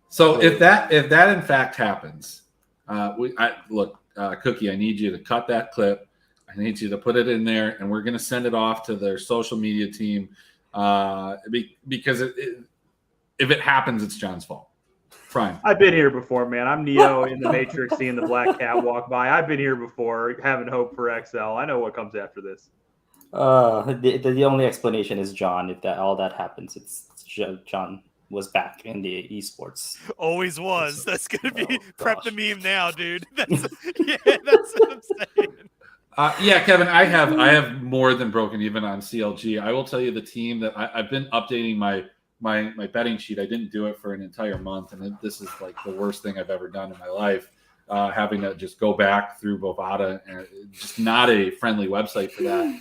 So if that in fact happens, Cookie, I need you to cut that clip. I need you to put it in there, and we're going to send it off to their social media team because if it happens, it's John's fault. Prime. I've been here before, man. I'm Neo in the Matrix seeing the black cat walk by. I've been here before having hope for XL. I know what comes after this. The only explanation is John. If all that happens, it's John was back in the esports. Always was. That's gonna be prep the meme now, dude. That's what I'm saying. Yeah, Kevin, I have more than broken even on CLG. I will tell you the team that I've been updating my betting sheet. I didn't do it for an entire month, and this is like the worst thing I've ever done in my life. Having to just go back through Bovada, and just not a friendly website for that.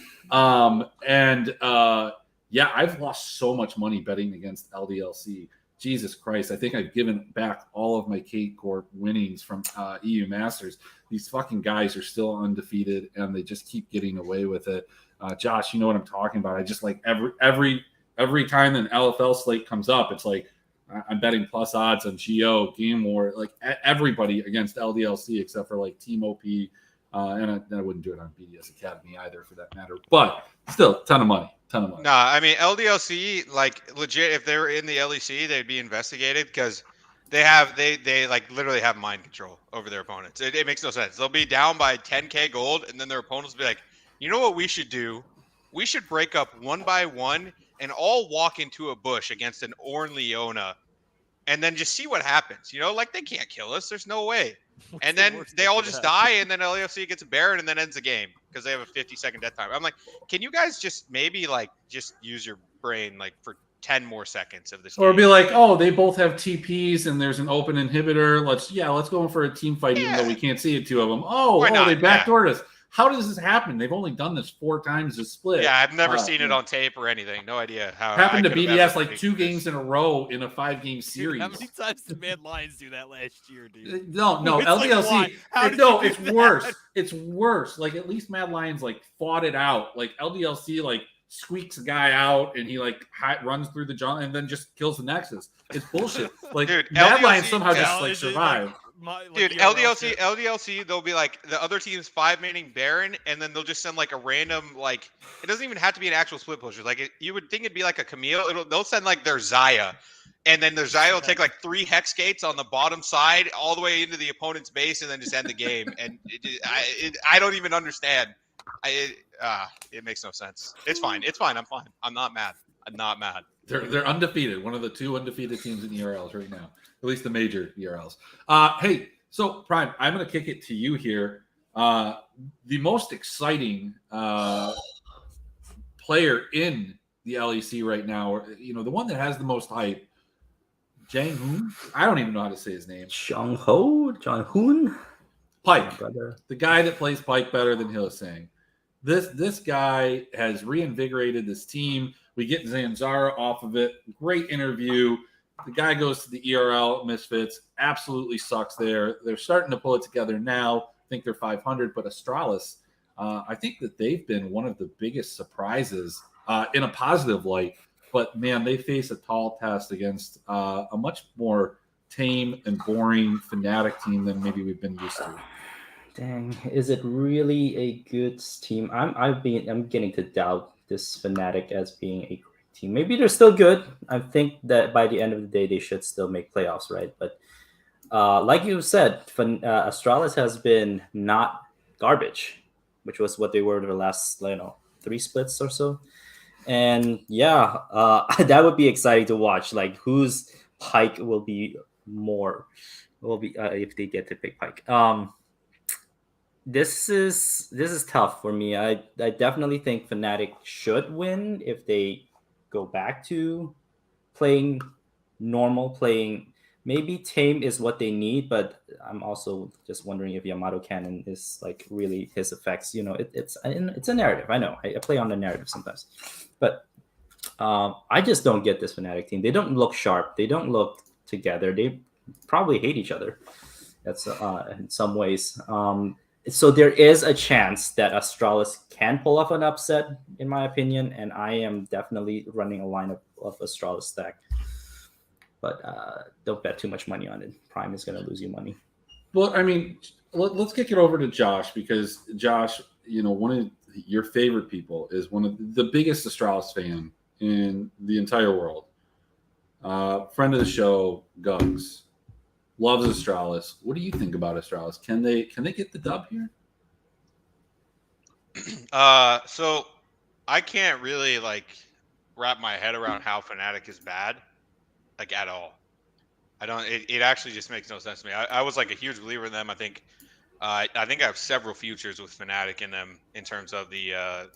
Yeah, I've lost so much money betting against LDLC. Jesus Christ, I think I've given back all of my Kate Corp winnings from EU Masters. These fucking guys are still undefeated, and they just keep getting away with it. Josh, you know what I'm talking about. I just like every time an LFL slate comes up, it's like I'm betting plus odds on GO, Game War, like everybody against LDLC except for like Team OP, and I wouldn't do it on BDS Academy either for that matter. But still, ton of money. No, I mean LDLC, like legit. If they were in the LEC, they'd be investigated because they like literally have mind control over their opponents. It makes no sense. They'll be down by 10k gold, and then their opponents will be like, you know what we should do? We should break up one by one and all walk into a bush against an Orn Leona, and then just see what happens. You know, like they can't kill us. There's no way. And then they all just die, and then LAFC gets a Baron, and then ends the game because they have a 50-second death time. I'm like, can you guys just maybe like just use your brain like for 10 more seconds of this? Or game? be like, oh, they both have TPs, and there's an open inhibitor. Let's go in for a team fight, even though we can't see it, two of them. They backdoored us. How does this happen? They've only done this 4 times to split. Yeah, I've never seen it on tape or anything. No idea how. Happened to BDS like 2 games in a row in a 5-game series. Dude, how many times did Mad Lions do that last year, dude? No, It's LDLC. like, It's worse. It's worse. Like at least Mad Lions like fought it out. Like LDLC like squeaks a guy out and he like runs through the jungle and then just kills the Nexus. It's bullshit. Like dude, Mad LDLC, Lions somehow just like survive. Dude, LDLC, they'll be like the other team's 5-manning Baron, and then they'll just send like a random like it doesn't even have to be an actual split pusher. Like you would think it'd be like a Camille. They'll send like their Xayah, and then their Xayah will take like 3 Hex Gates on the bottom side all the way into the opponent's base, and then just end the game. And I don't even understand. It makes no sense. It's fine. I'm fine. I'm not mad. They're undefeated. One of the 2 undefeated teams in ERLs right now. At least the major ERLs. Hey, so Prime, I'm going to kick it to you here. The most exciting player in the LEC right now, the one that has the most hype, Jang Hoon. I don't even know how to say his name. John Hoon? Pike. The guy that plays Pike better than Hillsang. This guy has reinvigorated this team. We get Zanzara off of it. Great interview. The guy goes to the ERL Misfits. Absolutely sucks there. They're starting to pull it together now. I think they're 500, but Astralis, I think that they've been one of the biggest surprises in a positive light. But, man, they face a tall test against a much more tame and boring Fnatic team than maybe we've been used to. Dang, is it really a good team? I'm getting to doubt this Fnatic as being a great team. Maybe they're still good. I think that by the end of the day, they should still make playoffs, right? But like you said, Astralis has been not garbage, which was what they were the last, 3 splits or so. And yeah, that would be exciting to watch. Like whose Pike will be if they get to pick Pike. This is tough for me. I definitely think Fnatic should win if they go back to playing normal, playing maybe tame is what they need, but I'm also just wondering if Yamato Cannon is like really his effects. It's a narrative. I know I play on the narrative sometimes, but I just don't get this Fnatic team. They don't look sharp. They don't look together. They probably hate each other. That's in some ways. So there is a chance that Astralis can pull off an upset, in my opinion, and I am definitely running a lineup of Astralis stack. But don't bet too much money on it. Prime is going to lose you money. Well, I mean, let's kick it over to Josh because Josh, one of your favorite people is one of the biggest Astralis fan in the entire world. Friend of the show, Gugs. Loves Astralis. What do you think about Astralis? Can they get the dub here? So I can't really wrap my head around how Fnatic is bad, at all. I don't. It actually just makes no sense to me. I was a huge believer in them. I think I have several futures with Fnatic in them in terms of the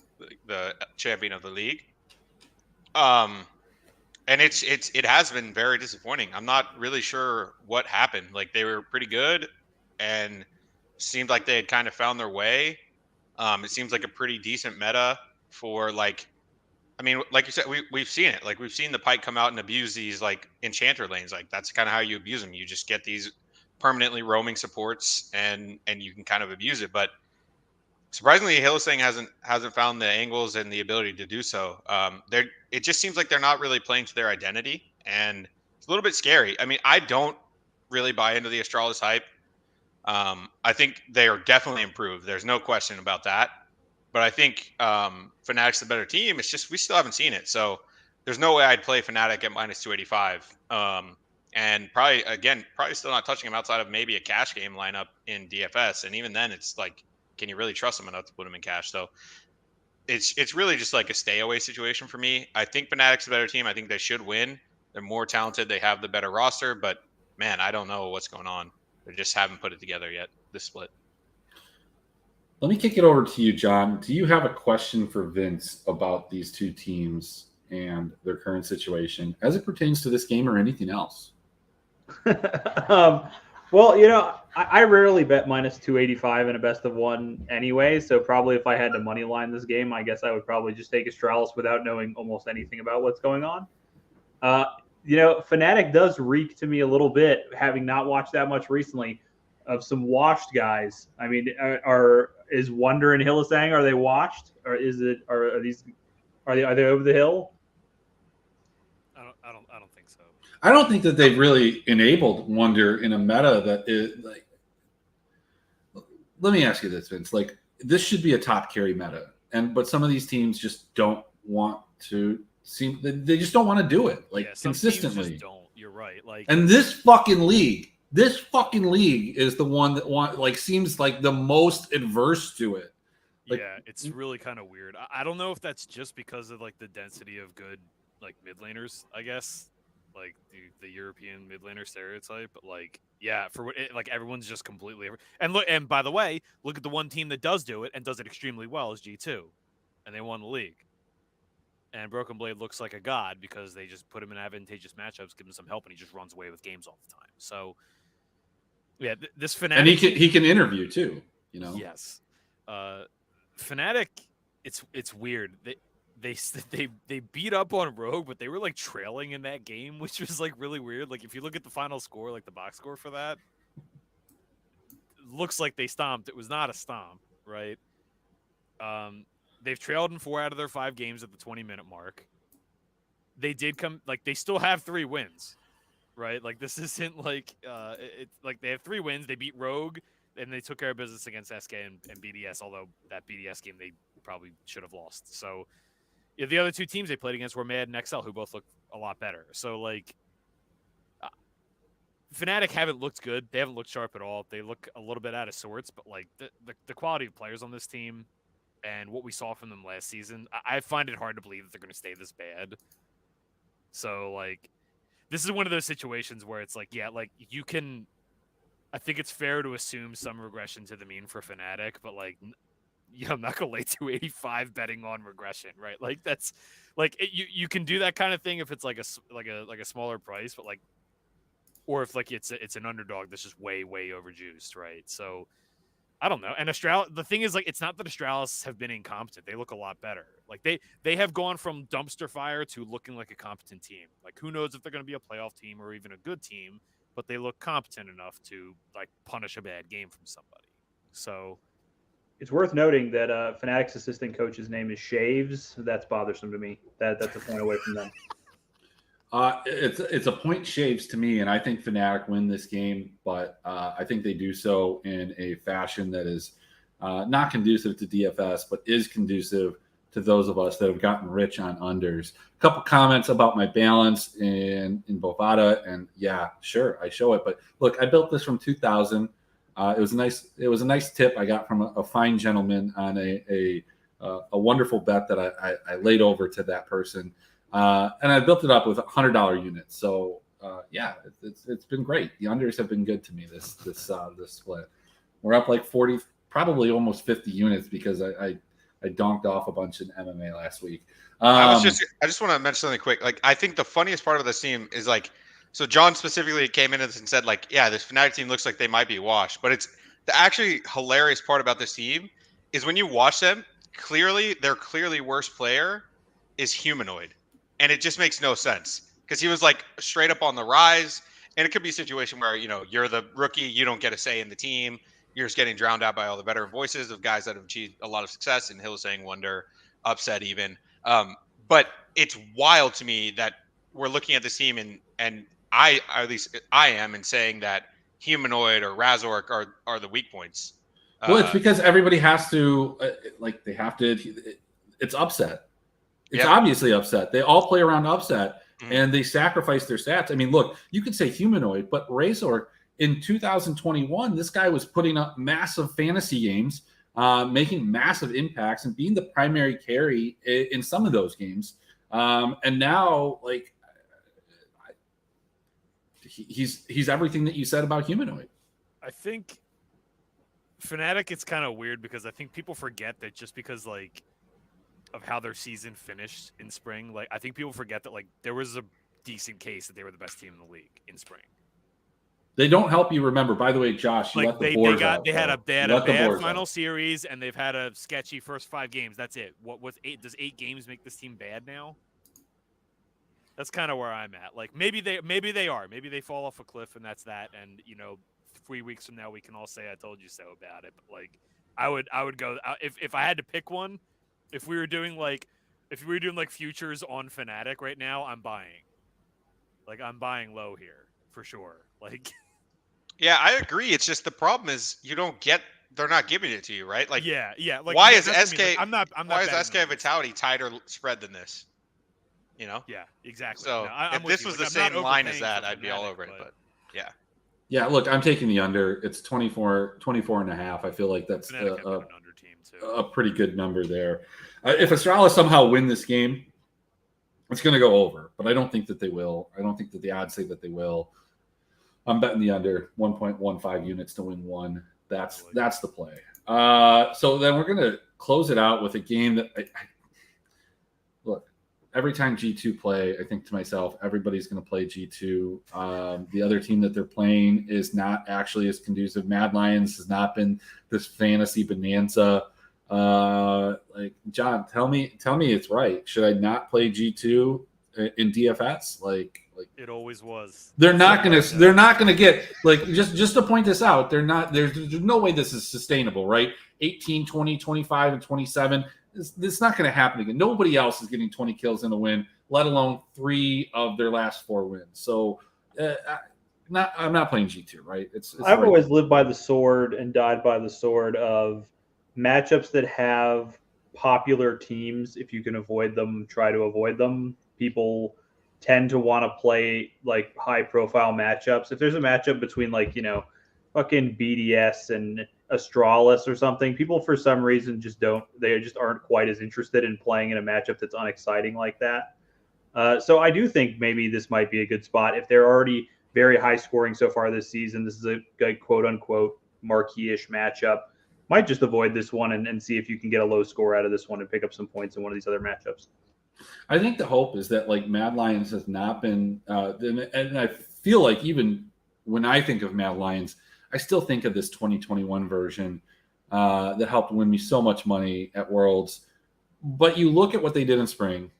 champion of the league. And it has been very disappointing. I'm not really sure what happened. They were pretty good and seemed like they had kind of found their way. It seems like a pretty decent meta for like you said, we've seen it. We've seen the Pike come out and abuse these enchanter lanes. That's kind of how you abuse them. You just get these permanently roaming supports and you can kind of abuse it. But surprisingly, Hylissang hasn't found the angles and the ability to do so. It just seems like they're not really playing to their identity, and it's a little bit scary. I mean, I don't really buy into the Astralis hype. I think they are definitely improved. There's no question about that. But I think Fnatic's the better team. It's just we still haven't seen it. So there's no way I'd play Fnatic at minus 285. And probably still not touching him outside of maybe a cash game lineup in DFS. And even then, it's can you really trust them enough to put them in cash? So it's really just a stay away situation for me. I think Fnatic's a better team. I think they should win. They're more talented. They have the better roster. But man, I don't know what's going on. They just haven't put it together yet. This split. Let me kick it over to you, John. Do you have a question for Vince about these two teams and their current situation as it pertains to this game or anything else? Well, I rarely bet minus 285 in a best of one anyway. So probably if I had to money line this game, I guess I would probably just take Astralis without knowing almost anything about what's going on. Fnatic does reek to me a little bit, having not watched that much recently, of some washed guys. I mean, is Wonder and Hylissang, are they washed, or are they over the hill? I don't think so. I don't think that they've really enabled Wonder in a meta that is Let me ask you this, Vince. This should be a top carry meta, but some of these teams just don't want to seem. They just don't want to do it consistently. Just don't. You're right. And this fucking league is the one that seems like the most adverse to it. Yeah, it's really kind of weird. I don't know if that's just because of the density of good mid laners, I guess, the European mid laner stereotype. But for what everyone's just completely. And by the way, look at the one team that does do it and does it extremely well is G2, and they won the league. And Broken Blade looks like a god because they just put him in advantageous matchups, give him some help, and he just runs away with games all the time. So, yeah, this Fnatic... And he can interview, too, Yes. Fnatic, it's weird. They beat up on Rogue, but they were, trailing in that game, which was, really weird. If you look at the final score, the box score for that, it looks like they stomped. It was not a stomp, right? They've trailed in 4 out of their 5 games at the 20-minute mark. They did come, they still have 3 wins, right? Like this isn't like it's like they have 3 wins. They beat Rogue and they took care of business against SK and BDS. Although that BDS game they probably should have lost. So yeah, the other 2 teams they played against were Mad and XL, who both look a lot better. So like. Fnatic haven't looked good. They haven't looked sharp at all. They look a little bit out of sorts, but like the quality of players on this team and what we saw from them last season, I find it hard to believe that they're going to stay this bad. So like, this is one of those situations where it's like, yeah, like you can. I think it's fair to assume some regression to the mean for Fnatic, but like, yeah, I'm not gonna lay 285 betting on regression, right? Like that's like you can do that kind of thing if it's like a smaller price, but like. Or if like it's an underdog that's just way overjuiced, right? So I don't know. And the thing is like it's not that Astralis have been incompetent; they look a lot better. Like they have gone from dumpster fire to looking like a competent team. Like who knows if they're going to be a playoff team or even a good team, but they look competent enough to like punish a bad game from somebody. So it's worth noting that Fnatic's assistant coach's name is Shaves. That's bothersome to me. That's a point away from them. It's a point shaves to me, and I think Fnatic win this game, but I think they do so in a fashion that is not conducive to DFS, but is conducive to those of us that have gotten rich on unders. A couple comments about my balance in Bovada, and yeah, sure, I show it. But look, I built this from 2000. It was a nice tip I got from a fine gentleman on a wonderful bet that I laid over to that person. And I built it up with $100 units. So yeah, it's been great. The unders have been good to me this split. We're up like 40, probably almost 50 units because I donked off a bunch in MMA last week. I just want to mention something quick. Like I think the funniest part of this team is like, so John specifically came in and said like, yeah, this Fnatic team looks like they might be washed, but it's the actually hilarious part about this team is when you watch them, their clearly worst player is Humanoid. And it just makes no sense because he was like straight up on the rise. And it could be a situation where, you're the rookie, you don't get a say in the team. You're just getting drowned out by all the veteran voices of guys that have achieved a lot of success and Hillsang Wonder, Upset even. But it's wild to me that we're looking at this team and I am and saying that Humanoid or Razork are the weak points. Well, it's because everybody has to, it's Upset. It's obviously Upset. They all play around Upset, and they sacrifice their stats. I mean, look, you could say Humanoid, but Razor in 2021, this guy was putting up massive fantasy games, making massive impacts, and being the primary carry in some of those games. And now, like, he's everything that you said about Humanoid. I think Fnatic, it's kind of weird because I think people forget that just because like of how their season finished in spring, like I think people forget that like there was a decent case that they were the best team in the league in spring. They don't help you remember. By the way, Josh, you let the boards out. They had a bad final series, and they've had a sketchy first 5 games. That's it. What was 8? Does 8 games make this team bad now? That's kind of where I'm at. Like maybe they are. Maybe they fall off a cliff, and that's that. And 3 weeks from now, we can all say I told you so about it. But like, I would go if I had to pick one. If we were doing like futures on Fnatic right now, I'm buying. Like I'm buying low here for sure. Like, yeah, I agree. It's just the problem is they're not giving it to you, right? Like, yeah. Like, why is SK? Like, I'm not. Why is SK Vitality tighter spread than this? Yeah, exactly. So no, if this was the same line as that, I'd be all over it. But yeah. Yeah, look, I'm taking the under. It's 24 and a half. I feel like that's a pretty good number there. If Astralis somehow win this game, it's going to go over, but I don't think that they will. I don't think that the odds say that they will. I'm betting the under 1.15 units to win 1. That's the play. So then we're going to close it out with a game that look, every time G2 play, I think to myself, everybody's going to play G2. The other team that they're playing is not actually as conducive. Mad Lions has not been this fantasy bonanza. Like John, tell me it's right. Should I not play G2 in DFS? Like it always was. They're not gonna get like just to point this out. There's no way this is sustainable, right? 18, 20, 25, and 27. This is not going to happen again. Nobody else is getting 20 kills in a win, let alone 3 of their last 4 wins. So I'm not playing G2, right? It's I've right. always lived by the sword and died by the sword of matchups that have popular teams. If you can avoid them, try to avoid them. People tend to want to play like high profile matchups. If there's a matchup between like, fucking BDS and Astralis or something, people for some reason they just aren't quite as interested in playing in a matchup that's unexciting like that. So I do think maybe this might be a good spot if they're already very high scoring so far this season. This is a quote unquote marquee-ish matchup. Might just avoid this one and see if you can get a low score out of this one and pick up some points in one of these other matchups. I think the hope is that like Mad Lions has not been, and I feel like even when I think of Mad Lions, I still think of this 2021 version that helped win me so much money at Worlds. But you look at what they did in spring,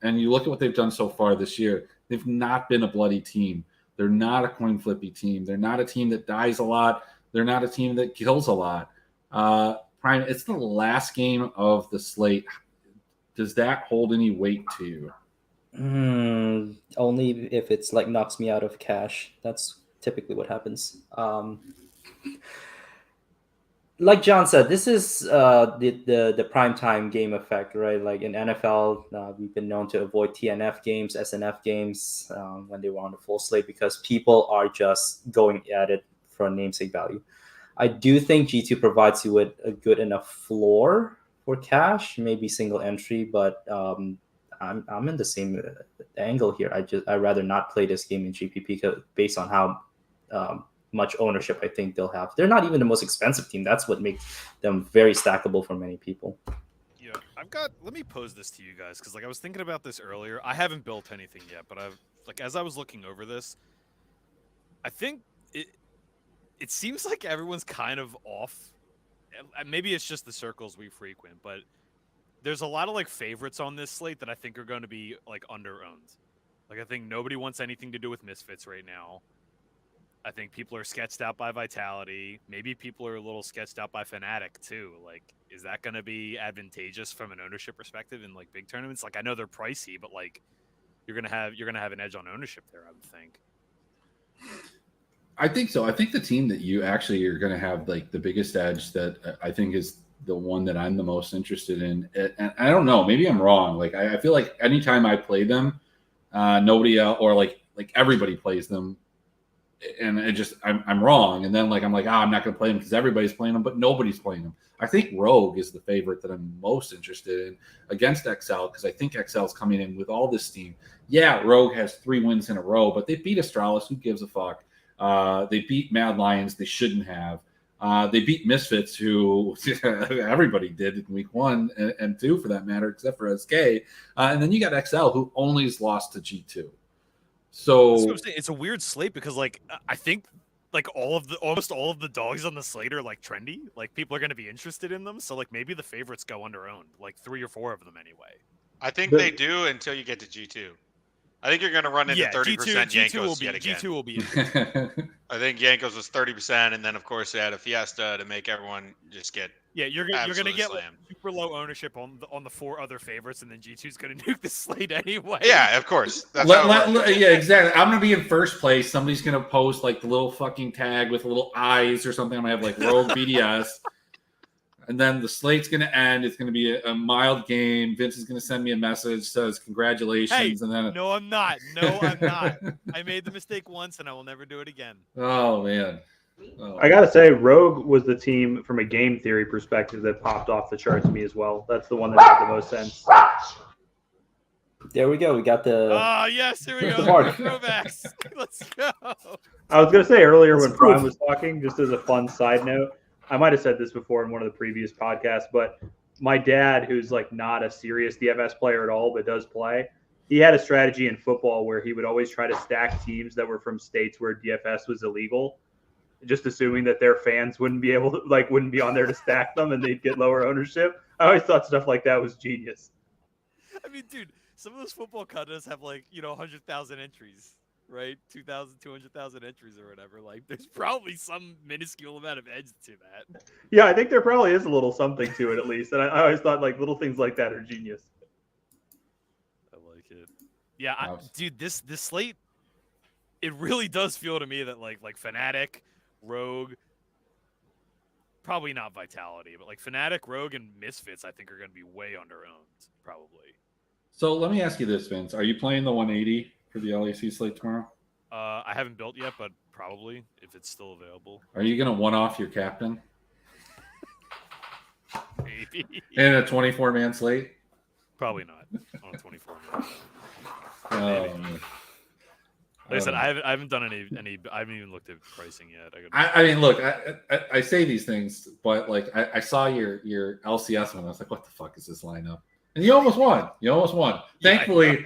and you look at what they've done so far this year. They've not been a bloody team. They're not a coin flippy team. They're not a team that dies a lot. They're not a team that kills a lot. Prime, it's the last game of the slate. Does that hold any weight to you? Only if it's like knocks me out of cash. That's typically what happens. Like John said, this is the primetime game effect, right? Like in NFL, we've been known to avoid TNF games, SNF games when they were on the full slate because people are just going at it for namesake value. I do think G2 provides you with a good enough floor for cash, maybe single entry, but I'm in the same angle here. I'd rather not play this game in GPP based on how much ownership I think they'll have. They're not even the most expensive team. That's what makes them very stackable for many people. Yeah, let me pose this to you guys because like I was thinking about this earlier. I haven't built anything yet, but as I was looking over this, I think it seems like everyone's kind of off. Maybe it's just the circles we frequent, but there's a lot of like favorites on this slate that I think are going to be like under-owned. Like I think nobody wants anything to do with Misfits right now. I think people are sketched out by Vitality. Maybe people are a little sketched out by Fnatic too. Like, is that going to be advantageous from an ownership perspective in like big tournaments? Like, I know they're pricey, but like, you're gonna have an edge on ownership there. I would think. I think so. I think the team that you actually are going to have like the biggest edge that I think is the one that I'm the most interested in. And I don't know, maybe I'm wrong. Like I feel like anytime I play them, nobody else or like everybody plays them, and I'm wrong. And then like I'm like, I'm not going to play them because everybody's playing them, but nobody's playing them. I think Rogue is the favorite that I'm most interested in against XL because I think XL is coming in with all this steam. Yeah, Rogue has 3 wins in a row, but they beat Astralis. Who gives a fuck? They beat Mad Lions. They shouldn't have. They beat Misfits, who everybody did in week 1 and 2 for that matter, except for SK. And then you got XL, who only has lost to G2. So that's what I'm saying. It's a weird slate because like I think like almost all of the dogs on the slate are like trendy. Like people are going to be interested in them. So like maybe the favorites go under-owned, like 3 or 4 of them anyway. I think they do until you get to G2. I think you're going to run into 30% Yankos yet again. G2 will be. I think Yankos was 30%, and then of course they had a Fiesta to make everyone just get. Yeah, you're going to get slammed. Super low ownership on the 4 other favorites, and then G2's going to nuke the slate anyway. Yeah, of course. That's yeah, exactly. I'm going to be in first place. Somebody's going to post like the little fucking tag with little eyes or something. I'm going to have like Rogue BDS. And then the slate's going to end. It's going to be a mild game. Vince is going to send me a message, says congratulations. Hey, and then no, I'm not. No, I'm not. I made the mistake once, and I will never do it again. Oh, man. Oh. I got to say, Rogue was the team from a game theory perspective that popped off the charts to me as well. That's the one that made the most sense. There we go. We got the. Yes, here we go. Throwbacks. Let's go. I was going to say earlier when Prime was talking, just as a fun side note, I might have said this before in one of the previous podcasts, but my dad, who's like not a serious DFS player at all, but does play, he had a strategy in football where he would always try to stack teams that were from states where DFS was illegal, just assuming that their fans wouldn't be on there to stack them and they'd get lower ownership. I always thought stuff like that was genius. I mean, dude, some of those football contests have 100,000 entries. Right, 200,000 entries or whatever. Like, there's probably some minuscule amount of edge to that. Yeah, I think there probably is a little something to it at least, and I always thought like little things like that are genius. I like it. Yeah, dude, this slate, it really does feel to me that like Fnatic, Rogue, probably not Vitality, but like Fnatic, Rogue, and Misfits, I think are going to be way under-owned, probably. So let me ask you this, Vince. Are you playing the 180 for the LAC slate tomorrow? I haven't built yet, but probably if it's still available. Are you going to one-off your captain Maybe. in a 24-man slate? Probably not on a 24-man. Um, Like I said, I haven't done any. I haven't even looked at pricing yet. I mean, look, I say these things, but like I saw your LCS one. I was like, what the fuck is this lineup? And you almost won. Thankfully,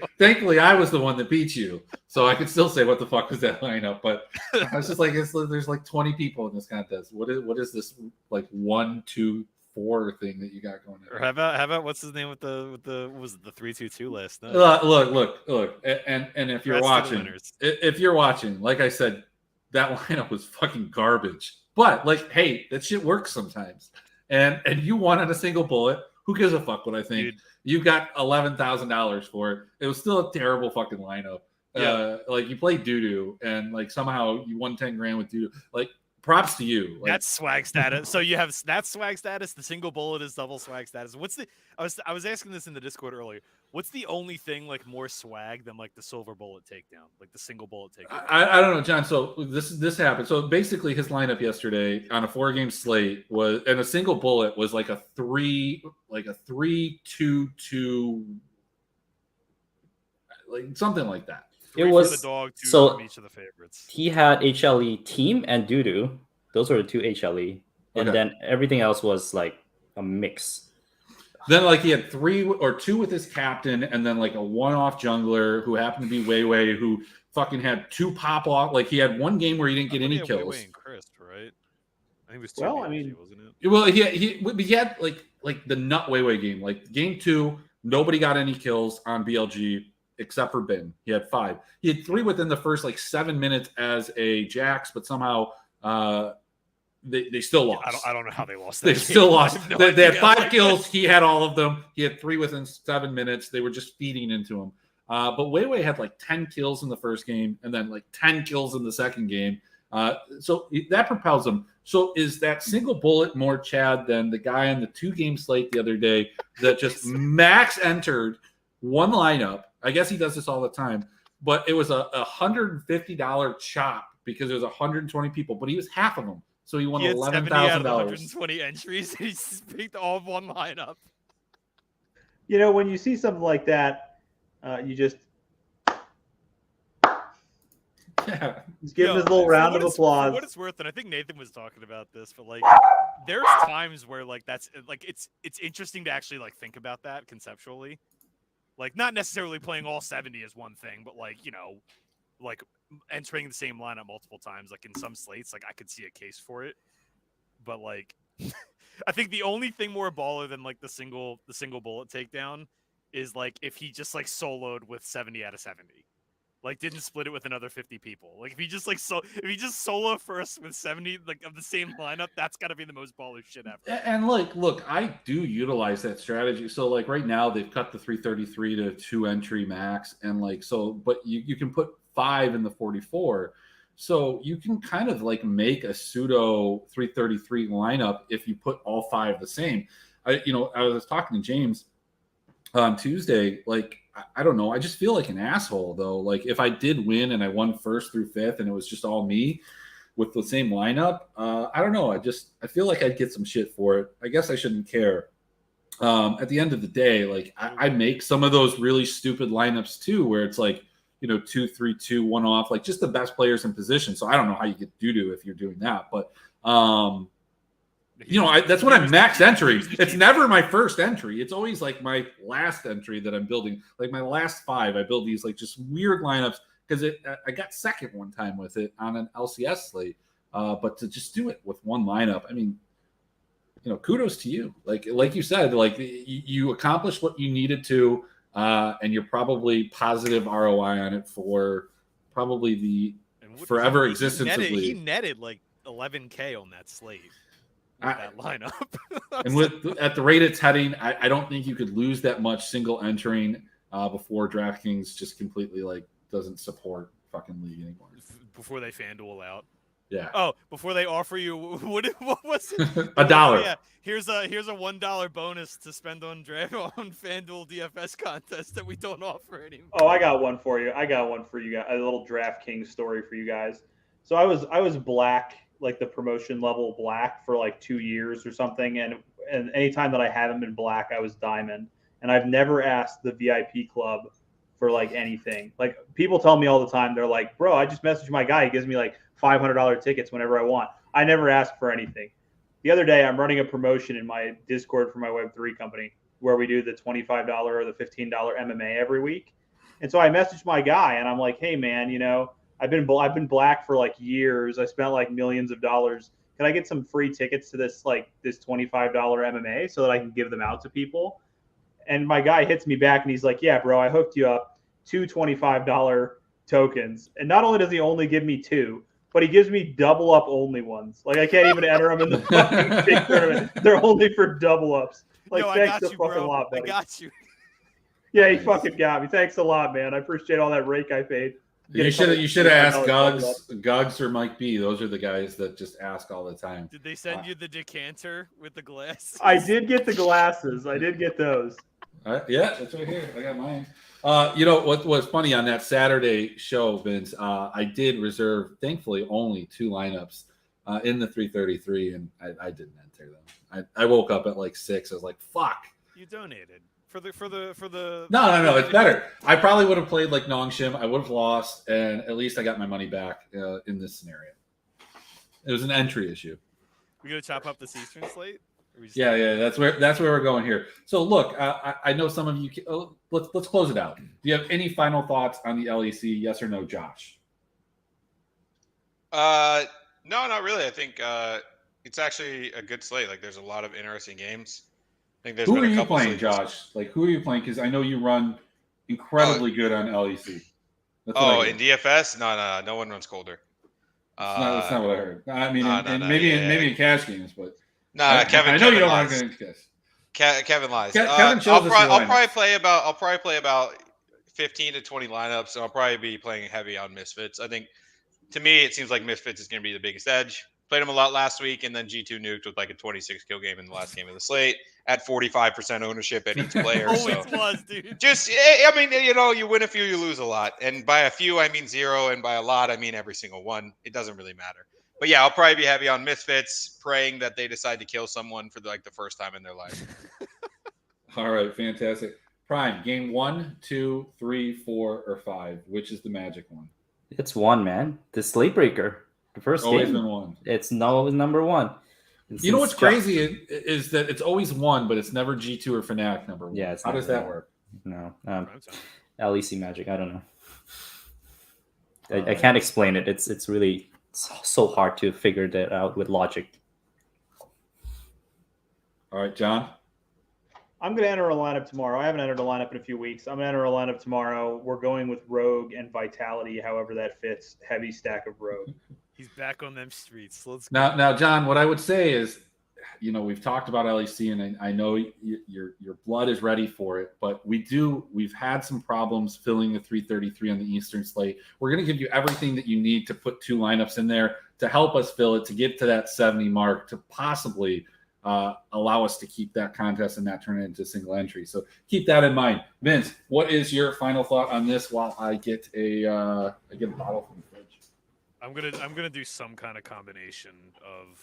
I was the one that beat you, so I could still say what the fuck was that lineup. But I was just like, there's like 20 people in this contest. What is this like 1, 2, 4 thing that you got going on? Or how about what's his name with the what was it, the 3-2-2 last night? Look, and if you're watching, like I said, that lineup was fucking garbage. But like, hey, that shit works sometimes. And you won on a single bullet. Who gives a fuck what I think? Dude. You got $11,000 for it. It was still a terrible fucking lineup. Yeah. Like you played doo-doo and like somehow you won 10 grand with doo-doo. Like props to you. Like, that's swag status. So you have that swag status. The single bullet is double swag status. What's the? I was asking this in the Discord earlier. What's the only thing like more swag than like the silver bullet takedown, like the single bullet takedown? I don't know, John. So this happened. So basically, his lineup yesterday on a 4-game slate was, and a single bullet was like a 3-2-2, like something like that. Three It for was the dog, 2 so from each of the favorites. he had HLE team and Doodoo. Those were the 2 HLE, and Okay. then everything else was like a mix. Then like he had 3 or 2 with his captain, and then like a one-off jungler who happened to be Weiwei, who fucking had 2 pop off. Like he had one game where he didn't get any kills. Weiwei and Chris, right? I think it was 2. Well, I mean, wasn't it? Well, he had like the nut Weiwei game. Like game 2, nobody got any kills on BLG except for Ben. He had 5. He had 3 within the first like 7 minutes as a Jax, but somehow they still lost. I don't know how they lost. They That still game. lost. I have no They had idea. 5 kills. He had all of them. He had 3 within 7 minutes. They were just feeding into him. But Weiwei had like 10 kills in the first game and then like 10 kills in the second game. So that propels him. So is that single bullet more Chad than the guy on the 2-game slate the other day that just max entered one lineup? I guess he does this all the time, but it was a $150 chop because there was 120 people, but he was half of them. So he won He had 70 out of $11,000. 120 entries. He picked all of one lineup. You know, when you see something like that, you just Yeah. give him his little round of applause. For what it's worth, and I think Nathan was talking about this, but like, there's times where like that's like it's interesting to actually like think about that conceptually. Like, not necessarily playing all 70 is one thing, but like, you know, like entering the same lineup multiple times, like in some slates, like I could see a case for it. But like, I think the only thing more baller than like the single bullet takedown is like if he just like soloed with 70 out of 70. Like didn't split it with another 50 people. Like if he just solo first with 70 like of the same lineup, that's got to be the most baller shit ever. And like, look, I do utilize that strategy. So like right now they've cut the 333 to 2 entry max, and like so, but you can put 5 in the 44. So you can kind of like make a pseudo 333 lineup if you put all 5 the same. I was talking to James on Tuesday, like I don't know. I just feel like an asshole though. Like if I did win and I won 1st through 5th and it was just all me with the same lineup, I don't know. I feel like I'd get some shit for it. I guess I shouldn't care. At the end of the day, like I make some of those really stupid lineups too, where it's like, 2-3-2, 1 off, like just the best players in position. So I don't know how you get doo-doo if you're doing that, but that's what I'm max entering. It's never my first entry. It's always like my last entry that I'm building. Like my last 5, I build these like just weird lineups because I got second one time with it on an LCS slate. But to just do it with one lineup, I mean, kudos to you. Like you said, like you accomplished what you needed to, and you're probably positive ROI on it for probably the forever existence of league. He netted like 11K on that slate. That lineup. And at the rate it's heading, I don't think you could lose that much single entering before DraftKings just completely like doesn't support fucking league anymore. Before they FanDuel out. Yeah. Oh, before they offer you what was it? $1. Yeah, here's a $1 bonus to spend on FanDuel DFS contest that we don't offer anymore. Oh, I got one for you. I got one for you guys. A little DraftKings story for you guys. So I was black, like the promotion level black for like 2 years or something, and anytime that I haven't been black, I was diamond, and I've never asked the VIP club for like anything. Like people tell me all the time, they're like, "Bro, I just messaged my guy. He gives me like $500 tickets whenever I want." I never ask for anything. The other day, I'm running a promotion in my Discord for my Web3 company where we do the $25 or the $15 MMA every week. And so I messaged my guy and I'm like, "Hey man, I've been black for like years. I spent like millions of dollars. Can I get some free tickets to this $25 MMA so that I can give them out to people?" And my guy hits me back and he's like, "Yeah, bro, I hooked you up 2 $25 tokens." And not only does he only give me 2, but he gives me double up only ones. Like I can't even enter them in the fucking big tournament. They're only for double ups. Like, Yo, thanks I got a you, fucking bro. lot, buddy. I got you. Yeah, he fucking got me. Thanks a lot, man. I appreciate all that rake I paid. You should have asked Gugs or Mike B. Those are the guys that just ask all the time. Did they send you the decanter with the glass? I did get the glasses. I did get those. Yeah, that's right here. I got mine. What was funny on that Saturday show, Vince? I did reserve, thankfully, only 2 lineups in the 333, and I didn't enter them. I woke up at like 6. I was like, "Fuck." You donated for the. No. It's better. I probably would have played like Nongshim. I would have lost, and at least I got my money back in this scenario. It was an entry issue. We gonna chop up this Eastern slate? Yeah. That's where we're going here. So look, I know some of you. Let's close it out. Do you have any final thoughts on the LEC? Yes or no, Josh? No, not really. I think it's actually a good slate. Like, there's a lot of interesting games. I think there's Who been are a you couple playing, slates. Josh? Like, who are you playing? Because I know you run incredibly good on LEC. In DFS? No one runs colder. That's not what I heard. I mean, maybe in cash games, but Kevin. I know you don't lies. run good in cash. Kevin lies. Kevin shows us I'll probably play about 15 to 20 lineups, so I'll probably be playing heavy on Misfits. I think, to me, it seems like Misfits is going to be the biggest edge. Played him a lot last week, and then G2 nuked with like a 26 kill game in the last game of the slate at 45% ownership at each player. Always was, dude. I mean, you win a few, you lose a lot. And by a few, I mean 0, and by a lot, I mean every single one. It doesn't really matter. But yeah, I'll probably be heavy on Misfits, praying that they decide to kill someone for the first time in their life. All right, fantastic. Prime, game 1, 2, 3, 4, or 5. Which is the magic one? It's 1, man. The Slate Breaker. The first always game. Been 1. It's number 1. You know what's crazy is that it's always 1, but it's never G2 or Fnatic number 1. Yeah, how does that work? No, LEC magic. I don't know. I can't explain it. It's really so hard to figure that out with logic. All right, John. I'm going to enter a lineup tomorrow. I haven't entered a lineup in a few weeks. I'm going to enter a lineup tomorrow. We're going with Rogue and Vitality, however that fits. Heavy stack of Rogue. He's back on them streets. Let's go. Now, John, what I would say is, we've talked about LEC, and I know your blood is ready for it, but we've had some problems filling the 333 on the Eastern slate. We're going to give you everything that you need to put 2 lineups in there to help us fill it, to get to that 70 mark, to possibly allow us to keep that contest and not turn it into single entry. So keep that in mind. Vince, what is your final thought on this while I get a bottle from the fridge? I'm gonna do some kind of combination of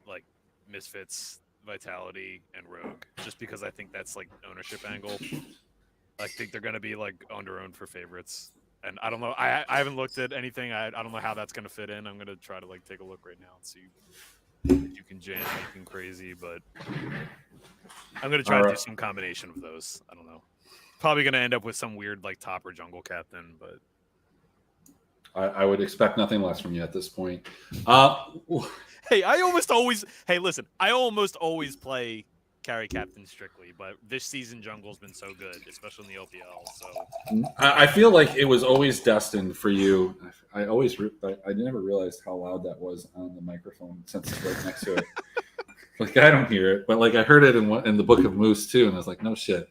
like Misfits, Vitality, and Rogue, just because I think that's like ownership angle. I think they're gonna be like under-owned for favorites, and I don't know. I haven't looked at anything. I don't know how that's gonna fit in. I'm gonna try to take a look right now and see if you can jam anything crazy, but I'm gonna try to do some combination of those. I don't know. Probably gonna end up with some weird top or jungle captain, but I would expect nothing less from you at this point. Hey, I almost always play carry captain strictly, but this season jungle's been so good, especially in the OPL. So I feel like it was always destined for you. I never realized how loud that was on the microphone since it's right next to it. I don't hear it, but I heard it in the Book of Moose too, and I was like, no shit.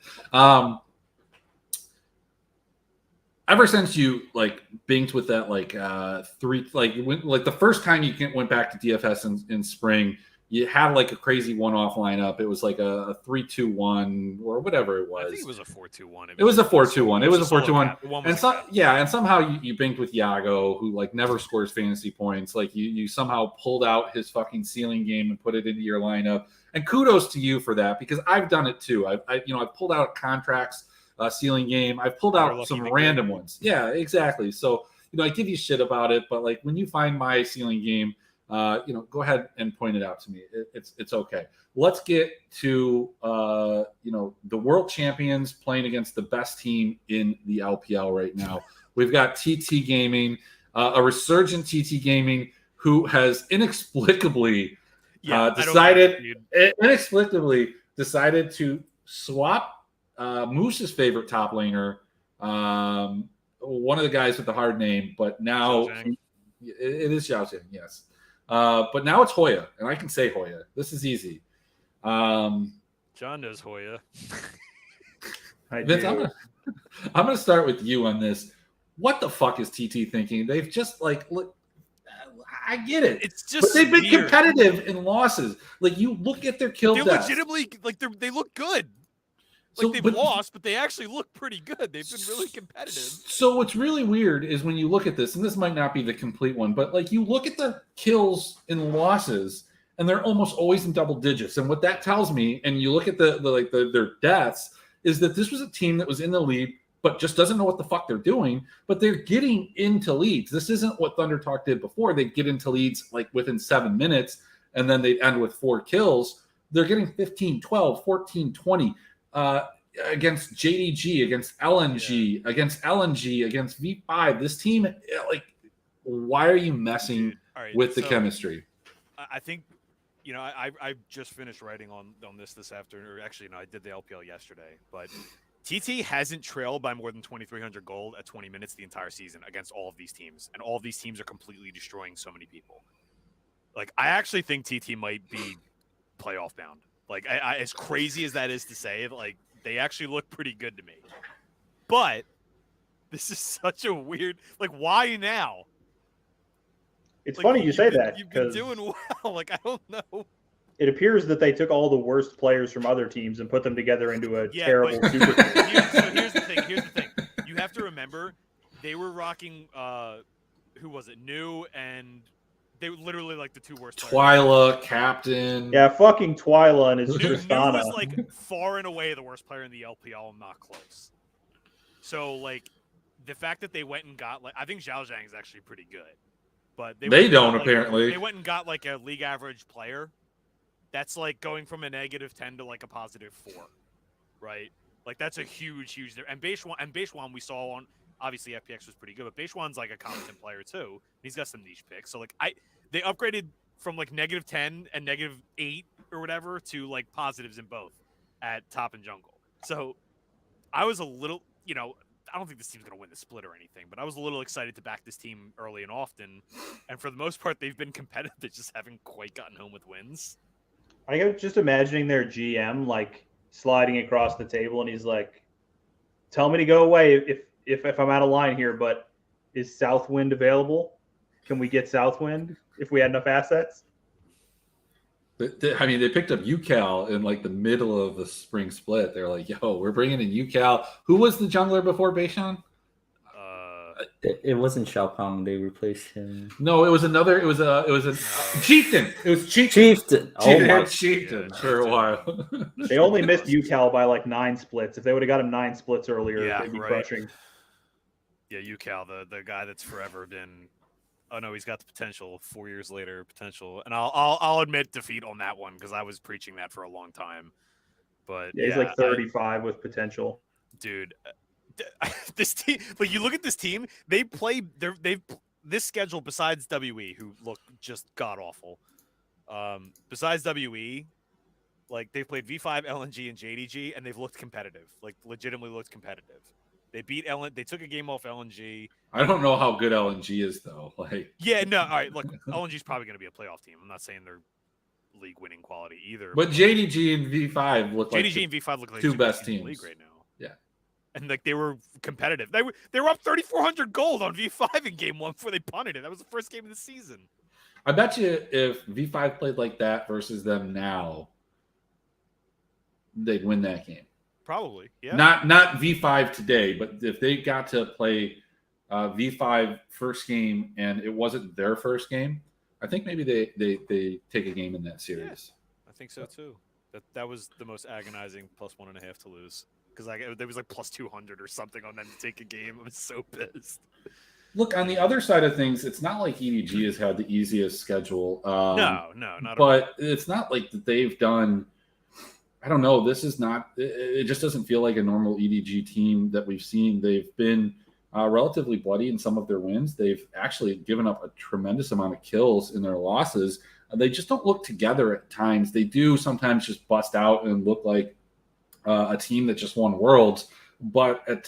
ever since you like binked with that the first time you went back to DFS in spring, you had like a crazy one-off lineup. It was like a 3-2-1 or whatever it was. I think it was a 4-2-1. It was a 4-2-1. It was a 4-2-1. And somehow you binked with Yago, who like never scores fantasy points. Like you somehow pulled out his fucking ceiling game and put it into your lineup. And kudos to you for that, because I've done it too. I've pulled out contracts, ceiling game. I've pulled out some random ones. Yeah, exactly. So I give you shit about it, but like when you find my ceiling game, go ahead and point it out to me. It's okay. Let's get to the world champions playing against the best team in the LPL right now. We've got TT Gaming, a resurgent TT Gaming who has inexplicably decided to swap Moose's favorite top laner, one of the guys with the hard name, but now it is Xiao Zhang, yes. But now it's Hoya, and I can say Hoya. This is easy. John knows Hoya. Vince, I'm gonna start with you on this. What the fuck is TT thinking? They've just look. I get it. It's just but they've been weird. Competitive in losses. Like you look at their kill deaths. Legitimately they look good. They've lost, but they actually look pretty good. They've been really competitive. So what's really weird is when you look at this, and this might not be the complete one, but like you look at the kills and losses, and they're almost always in double digits. And what that tells me, and you look at their deaths, is that this was a team that was in the lead, but just doesn't know what the fuck they're doing. But they're getting into leads. This isn't what Thunder Talk did before. They'd get into leads like within 7 minutes, and then they'd end with 4 kills. They're getting 15, 12, 14, 20. Against JDG, against LNG, against LNG, against V5. This team, why are you messing with the chemistry? I think, I just finished writing on this afternoon. Or actually, no, I did the LPL yesterday. But TT hasn't trailed by more than 2,300 gold at 20 minutes the entire season against all of these teams. And all of these teams are completely destroying so many people. Like, I actually think TT might be playoff bound. Like, I as crazy as that is to say, like, they actually look pretty good to me. But this is such a weird, why now? It's funny you say that. You've been doing well. I don't know. It appears that they took all the worst players from other teams and put them together into a terrible super team. So here's the thing. You have to remember, they were rocking, who was it? New and... They were literally the 2 worst players. Twyla, Captain. Yeah, fucking Twyla and his New Tristana. was far and away the worst player in the LPL and not close. So the fact that they went and got I think Xiao Zhang is actually pretty good. But they don't apparently. They went and got a league average player. That's going from a -10 to a +4. Right? That's a huge and Beishuan we saw on obviously FPX was pretty good, but Beishuan's a competent player too. He's got some niche picks. So they upgraded from -10 and -8 or whatever to positives in both at top and jungle. So I was a little, I don't think this team's going to win the split or anything, but I was a little excited to back this team early and often. And for the most part, they've been competitive. They just haven't quite gotten home with wins. I'm just imagining their GM sliding across the table, and he's like, "Tell me to go away if I'm out of line here, but is Southwind available? Can we get Southwind if we had enough assets?" They picked up UCal in the middle of the spring split. They're like, "Yo, we're bringing in UCal." Who was the jungler before Beishan? It wasn't Xiaopeng. They replaced him. No, it was another. It was a Chieftain. It was Chieftain. Chieftain for a while. They only missed UCal by 9 splits. If they would have got him 9 splits earlier, they'd be crushing. Yeah, UCal, the guy that's forever been. Oh no, he's got the potential. 4 years later, potential, and I'll admit defeat on that one because I was preaching that for a long time. But yeah, he's 35 with potential, dude. This team, you look at this team. They've this schedule besides WE, who look just god awful. Besides WE, they've played V5, LNG, and JDG, and they've looked competitive. Legitimately looked competitive. They beat They took a game off LNG. I don't know how good LNG is though. Yeah, no. All right, look, LNG's probably going to be a playoff team. I'm not saying they're league winning quality either. But JDG and V5 look JDG and V5 look like 2 best teams in the league right now. Yeah. And like they were competitive. They were up 3,400 gold on V5 in game 1 before they punted it. That was the first game of the season. I bet you if V5 played like that versus them now, they'd win that game. Probably, yeah. Not V5 today, but if they got to play V5 first game and it wasn't their first game, I think maybe they take a game in that series. Yeah, I think so too. That was the most agonizing +1.5 to lose. Because there was like +200 or something on them to take a game. I was so pissed. Look, on the other side of things, it's not like EDG has had the easiest schedule. No, not at all. But it's not like that they've done. I don't know. This is not. It just doesn't feel like a normal EDG team that we've seen. They've been relatively bloody in some of their wins. They've actually given up a tremendous amount of kills in their losses. They just don't look together at times. They do sometimes just bust out and look like a team that just won Worlds, but at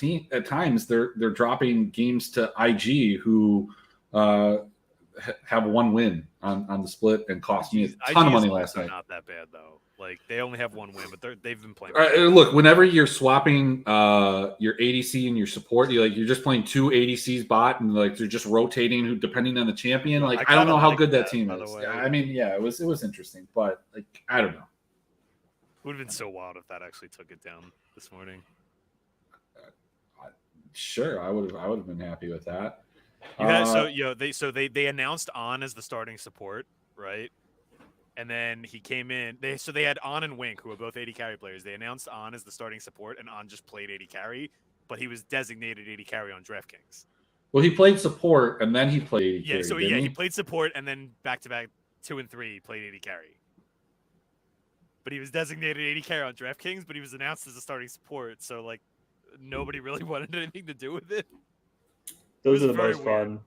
times they're dropping games to IG, who have one win on the split and cost me a ton of money last night. Not that bad though. Like they only have one win, but they've been playing. Look, whenever you're swapping your ADC and your support, you're just playing two ADCs bot, and like they're just rotating depending on the champion. Like I don't know how good that team is. I mean, yeah, it was interesting, but like I don't know. It would have been so wild if that actually took it down this morning. Sure, I would have been happy with that. They announced On as the starting support, right? And then he came in. They had On and Wink, who are both AD carry players. They announced On as the starting support, and On just played AD carry, but he was designated AD carry on DraftKings. Well, he played support, and then he played AD carry. He played support, and then back-to-back 2 and 3 he played AD carry. But he was designated AD carry on DraftKings, but he was announced as a starting support, so like nobody really wanted anything to do with it. Those are the most fun.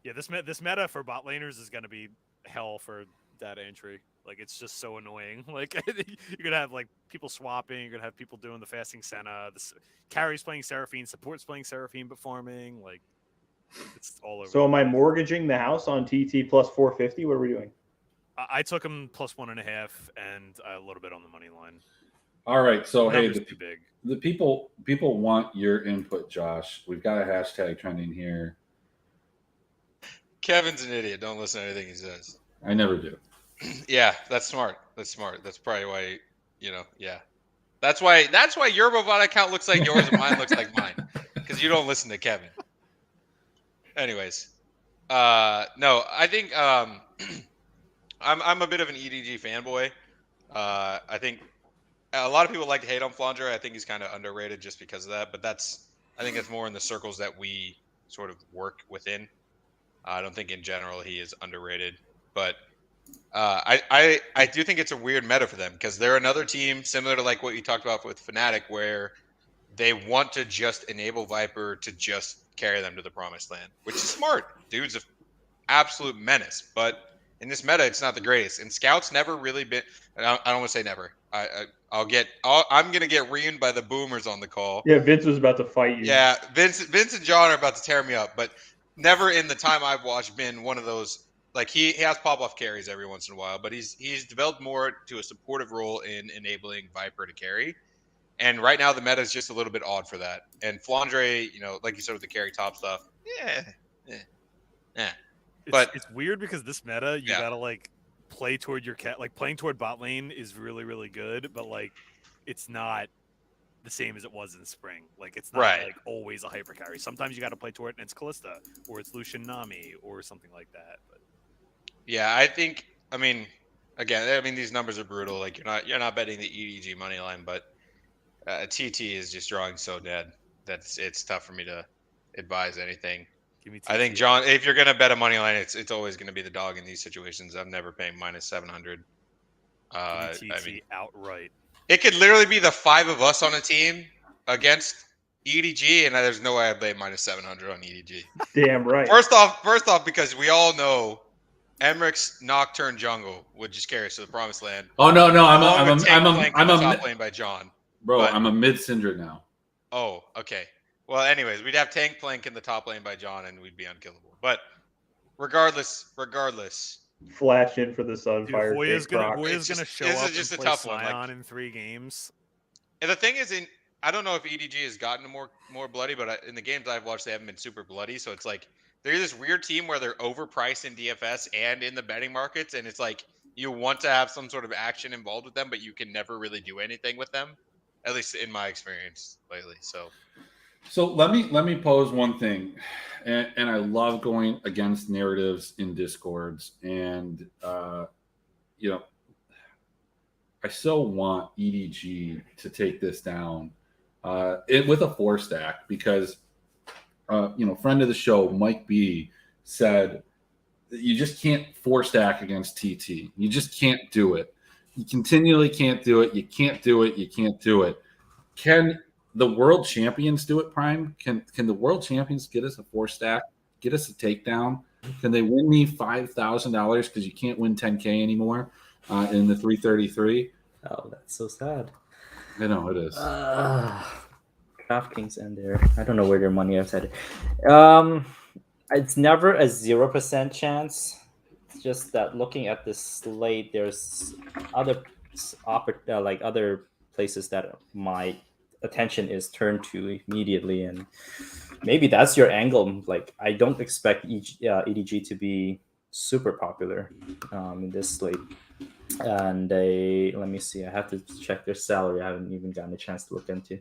Yeah, this meta for bot laners is going to be hell for data entry. Like it's just so annoying. Like you're gonna have like people swapping. You're gonna have people doing the fasting Senna. The carries playing Seraphine, supports playing Seraphine, but farming. Like it's all over. So am I mortgaging the house on TT plus 450? What are we doing? I took him +1.5 and a little bit on the money line. All right, so hey, the people want your input, Josh. We've got a hashtag trending here. Kevin's an idiot. Don't listen to anything he says. I never do. Yeah, that's smart. That's probably why, yeah. That's why your robot account looks like yours and mine looks like mine. Because you don't listen to Kevin. Anyways. No, I think I'm a bit of an EDG fanboy. I think a lot of people like to hate on Flandre. I think he's kind of underrated just because of that. But I think it's more in the circles that we sort of work within. I don't think in general he is underrated. But I do think it's a weird meta for them because they're another team similar to like what you talked about with Fnatic, where they want to just enable Viper to just carry them to the promised land, which is smart. Dude's an absolute menace. But in this meta, it's not the greatest. And Scout's never really been. I don't want to say never. I'm gonna get reamed by the boomers on the call. Yeah, Vince was about to fight you. Yeah, Vince and John are about to tear me up, but never in the time I've watched been one of those. Like he has pop-off carries every once in a while, but he's developed more to a supportive role in enabling Viper to carry. And right now the meta is just a little bit odd for that. And Flandre, like you said with the carry top stuff, But it's weird because this meta, you gotta like play toward your cat. Like playing toward bot lane is really, really good, but like it's not the same as it was in spring. Like it's not like always a hyper carry. Sometimes you got to play toward it and it's Kalista or it's Lucian Nami or something like that. But yeah, I think. I mean, these numbers are brutal. Like you're not betting the EDG money line, but TT is just drawing so dead that it's tough for me to advise anything. I think John, if you're gonna bet a money line, it's always gonna be the dog in these situations. I'm never paying -700. TT outright. It could literally be the 5 of us on a team against EDG, and there's no way I'd play -700 on EDG. Damn right. First off, because we all know Emmerich's Nocturne jungle would just carry us to the promised land. Oh no, I'm a top lane by John. Bro, I'm a mid Syndra now. Oh, okay. Well, anyways, we'd have tank plank in the top lane by John, and we'd be unkillable. But regardless. Flash in for the Sunfire. Hoya's gonna show up just and a play tough one. Scion in 3 games. And the thing is, I don't know if EDG has gotten more bloody, but in the games I've watched, they haven't been super bloody. So it's like they're this weird team where they're overpriced in DFS and in the betting markets, and it's like you want to have some sort of action involved with them, but you can never really do anything with them. At least in my experience lately. So let me pose one thing, and I love going against narratives in discords, and you know, I so want EDG to take this down with a 4-stack because friend of the show Mike B said that you just can't 4-stack against TT. You just can't do it. You continually can't do it. You can't do it. You can't do it. Can the world champions do it, Prime? Can the world champions get us a 4-stack? Get us a takedown? Can they win me $5,000 because you can't win 10K anymore in the 333? Oh, that's so sad. I know it is. DraftKings and I don't know where their money is headed. It's never a 0% chance. It's just that looking at this slate, there's other other places that my attention is turned to immediately, and maybe that's your angle. Like, I don't expect EDG to be super popular in this slate. And let me see. I have to check their salary. I haven't even gotten a chance to look into.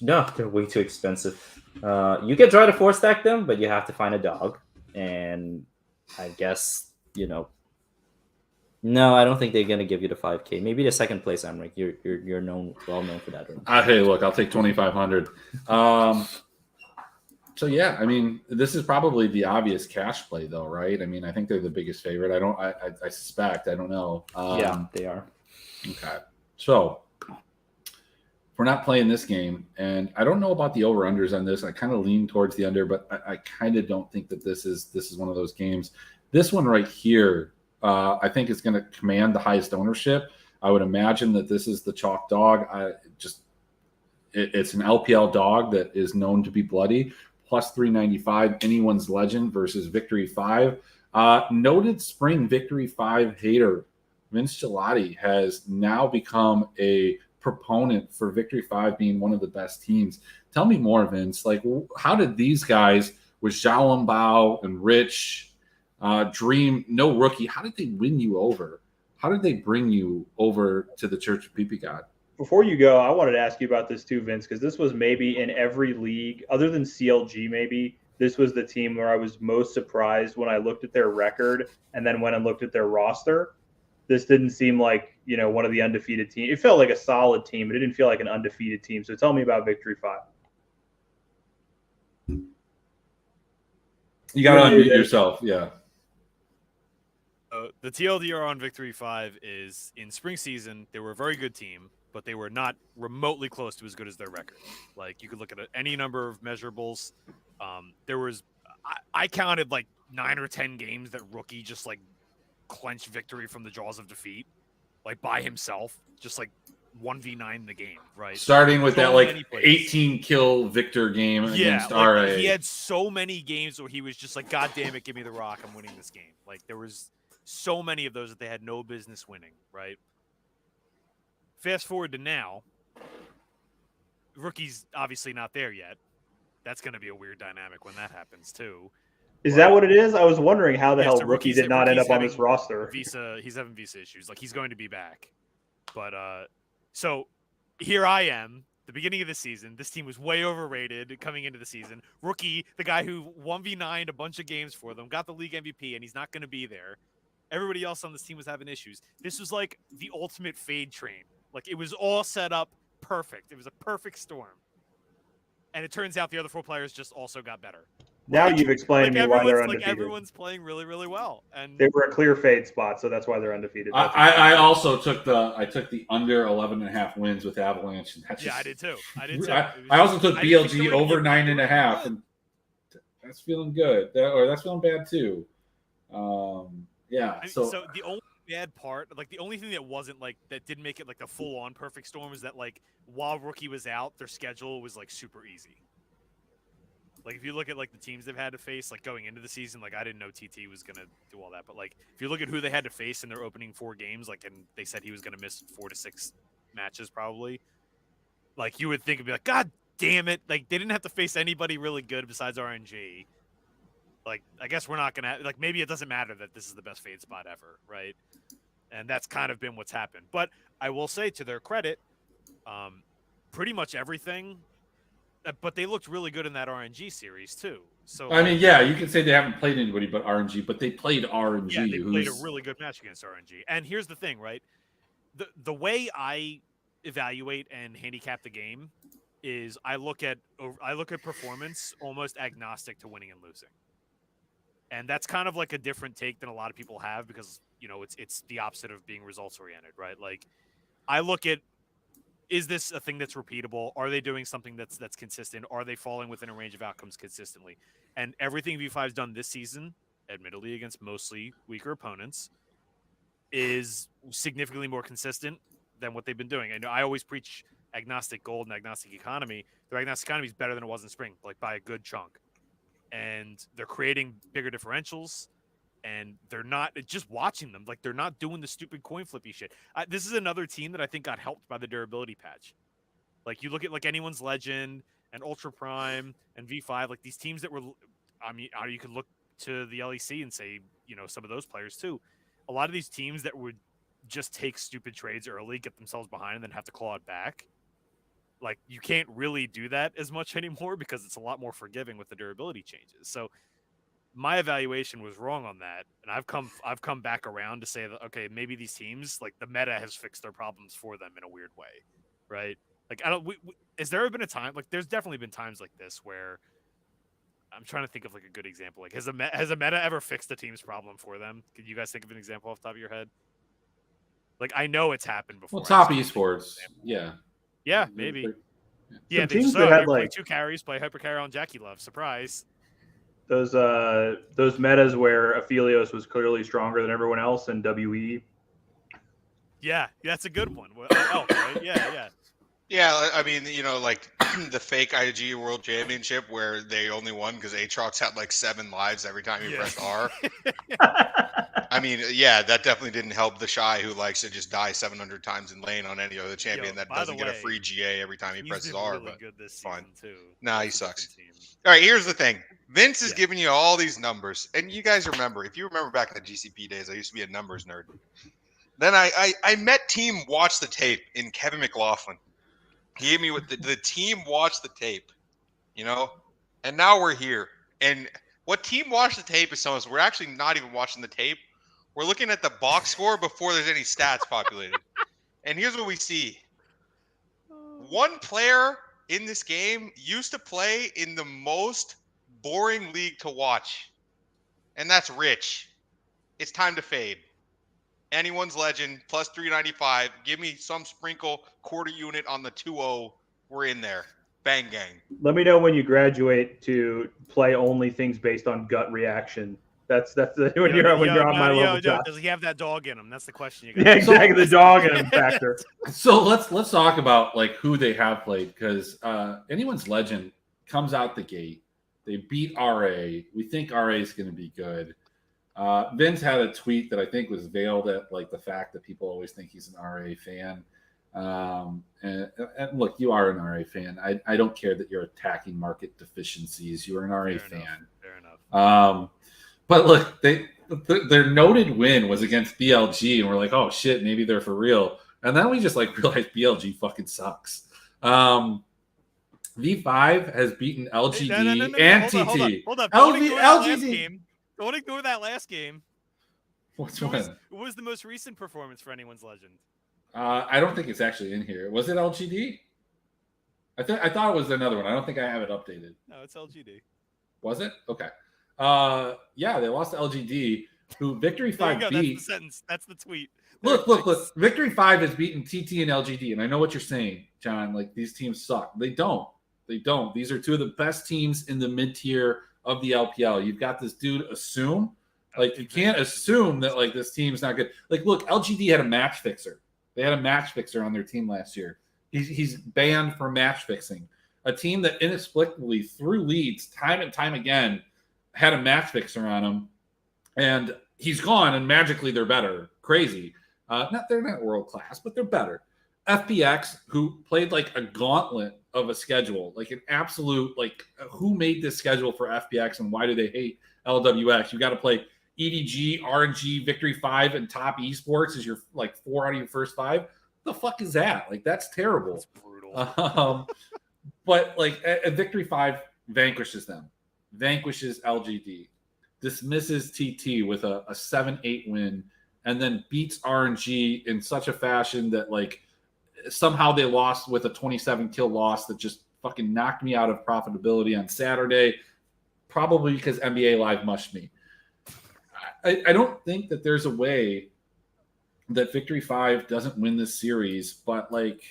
No, they're way too expensive. You can try to 4-stack them, but you have to find a dog. And I guess, no, I don't think they're gonna give you the 5K. Maybe the second place, Amrik. You're well known for that. Hey, look, I'll take 2,500. So yeah, I mean, this is probably the obvious cash play, though, right? I mean, I think they're the biggest favorite. I suspect. I don't know. Yeah, they are. Okay, so we're not playing this game, and I don't know about the over-unders on this. I kind of lean towards the under, but I kind of don't think that this is one of those games. This one right here, I think is going to command the highest ownership. I would imagine that this is the chalk dog. It's an LPL dog that is known to be bloody. Plus 395, anyone's legend versus Victory 5. Noted spring Victory 5 hater Vince Gelati has now become a proponent for Victory 5 being one of the best teams. Tell me more, Vince. Like, how did these guys with Xiao Bao and Rich, Dream, no rookie, how did they win you over? How did they bring you over to the Church of PP God? Before you go, I wanted to ask you about this too, Vince, because this was maybe in every league other than CLG, maybe this was the team where I was most surprised when I looked at their record and then went and looked at their roster. This didn't seem like, one of the undefeated teams. It felt like a solid team, but it didn't feel like an undefeated team. So tell me about Victory 5. You got to unmute yourself. Yeah. The TLDR on Victory 5 is in spring season, they were a very good team, but they were not remotely close to as good as their record. Like, you could look at any number of measurables. I counted like 9 or 10 games that Rookie just like clenched victory from the jaws of defeat, like by himself, just like 1v9 the game, right? Starting with that like 18 kill Victor game against RA. He had so many games where he was just like, God damn it, give me the rock, I'm winning this game. Like, there was so many of those that they had no business winning, right? Fast forward to now, Rookie's obviously not there yet. That's going to be a weird dynamic when that happens too. Is that what it is? I was wondering how the hell Rookie did not end up on this roster. He's having visa issues. Like, he's going to be back. But so here I am, the beginning of the season. This team was way overrated coming into the season. Rookie, the guy who 1v9'd a bunch of games for them, got the league MVP, and he's not going to be there. Everybody else on this team was having issues. This was like the ultimate fade train. Like, it was all set up perfect. It was a perfect storm. And it turns out the other 4 players just also got better. Now you've explained to me why they're undefeated. Everyone's playing really, really well. And they were a clear fade spot, so that's why they're undefeated. I also took the under 11.5 wins with Avalanche. And I did too. I also took BLG over 9.5, and that's feeling good. That's feeling bad too. So the only bad part, like the only thing that wasn't like that didn't make it like a full-on perfect storm was that like while Rookie was out, their schedule was like super easy. Like, if you look at like the teams they've had to face, like going into the season, like I didn't know TT was gonna do all that, but like if you look at who they had to face in their opening 4 games, like, and they said he was gonna miss 4 to 6 matches probably, Like you would think it'd be like, God damn it! Like they didn't have to face anybody really good besides RNG. Like I guess we're not gonna like maybe it doesn't matter that this is the best Fade spot ever, right? And that's kind of been what's happened. But I will say to their credit, pretty much everything. But they looked really good in that RNG series too. So I mean, yeah, you can say they haven't played anybody but RNG, but they played RNG. Yeah, they played a really good match against RNG. And here's the thing, right? The way I evaluate and handicap the game is I look at performance almost agnostic to winning and losing. And that's kind of like a different take than a lot of people have because, it's the opposite of being results oriented, right? Like I look at, is this a thing that's repeatable? Are they doing something that's consistent? Are they falling within a range of outcomes consistently? And everything V5's done this season, admittedly against mostly weaker opponents, is significantly more consistent than what they've been doing. I always preach agnostic gold and agnostic economy. Their agnostic economy is better than it was in spring, like by a good chunk. And they're creating bigger differentials. And they're not just watching them. Like they're not doing the stupid coin flippy shit. This is another team that I think got helped by the durability patch. Like you look at like Anyone's Legend and Ultra Prime and V5, like these teams that were, you could look to the LEC and say, some of those players too. A lot of these teams that would just take stupid trades early, get themselves behind, and then have to claw it back. Like you can't really do that as much anymore because it's a lot more forgiving with the durability changes. So my evaluation was wrong on that, and I've come back around to say that okay, maybe these teams like the meta has fixed their problems for them in a weird way, right? Like has there ever been a time like there's definitely been times like this where I'm trying to think of like a good example. Like has a meta ever fixed a team's problem for them? Can you guys think of an example off the top of your head? Like I know it's happened before. Well, top esports, yeah, maybe. Yeah, yeah they teams just that had play like 2 carries, play hyper carry on Jackie Love. Surprise. those metas where Aphelios was clearly stronger than everyone else and WE. Yeah, that's a good one. Elk, right? Yeah. Yeah, I mean, like the fake IG World Championship where they only won because Aatrox had like 7 lives every time he pressed R. I mean, yeah, that definitely didn't help the Shy who likes to just die 700 times in lane on any other champion that doesn't get a free GA every time he presses R. Really but good this fine. Too. Nah, he sucks. All right, here's the thing. Vince is giving you all these numbers, and you guys remember, if you remember back in the GCP days, I used to be a numbers nerd. Then I met Team Watch the Tape in Kevin McLaughlin. He gave me what the Team Watch the Tape, and now we're here. And what Team Watch the Tape is telling us, we're actually not even watching the tape. We're looking at the box score before there's any stats populated. And here's what we see. One player in this game used to play in the most boring league to watch, and that's Rich. It's time to fade. Anyone's Legend, plus 395. Give me some sprinkle quarter unit on the 2-0. We're in there. Bang gang. Let me know when you graduate to play only things based on gut reaction. That's when you're on my level. Does he have that dog in him? That's the question you got. Yeah, exactly. The dog in him factor. So let's talk about like who they have played because Anyone's Legend comes out the gate. They beat RA. We think RA is going to be good. Vince had a tweet that I think was veiled at like the fact that people always think he's an RA fan. And look, you are an RA fan. I don't care that you're attacking market deficiencies. You are an RA fan. Fair enough. But look, their noted win was against BLG, and we're like, oh shit, maybe they're for real. And then we just like realized BLG fucking sucks. V5 has beaten LGD and TT. Hold up. LGD. Don't ignore that last game. Which What one? was the most recent performance for Anyone's Legend? I don't think it's actually in here. Was it LGD? I thought it was another one. I don't think I have it updated. No, it's LGD. Was it? Okay. Yeah, they lost to LGD, who Victory 5 beat. That's the sentence. That's the tweet. Look. Victory 5 has beaten TT and LGD, and I know what you're saying, John. Like, these teams suck. They don't. These are two of the best teams in the mid-tier of the LPL. You've got this dude Assume. Like, you can't assume that, like, this team's not good. Like, look, LGD had a match fixer. They had a match fixer on their team last year. He's banned for match fixing. A team that inexplicably, through leads, time and time again, had a match fixer on him. And he's gone, and magically they're better. Crazy. They're not world class, but they're better. FPX, who played like a gauntlet of a schedule, like an absolute, like, who made this schedule for FPX and why do they hate LWX? You got to play EDG, RNG, Victory 5, and Top Esports is your like 4 out of your first 5. What the fuck is that? Like, that's terrible. That's brutal. But like a Victory 5 vanquishes them, vanquishes LGD, dismisses TT with a 7-8 win, and then beats RNG in such a fashion that like somehow they lost with a 27 kill loss that just fucking knocked me out of profitability on Saturday, probably because NBA Live mushed me. I don't think that there's a way that Victory 5 doesn't win this series, but like,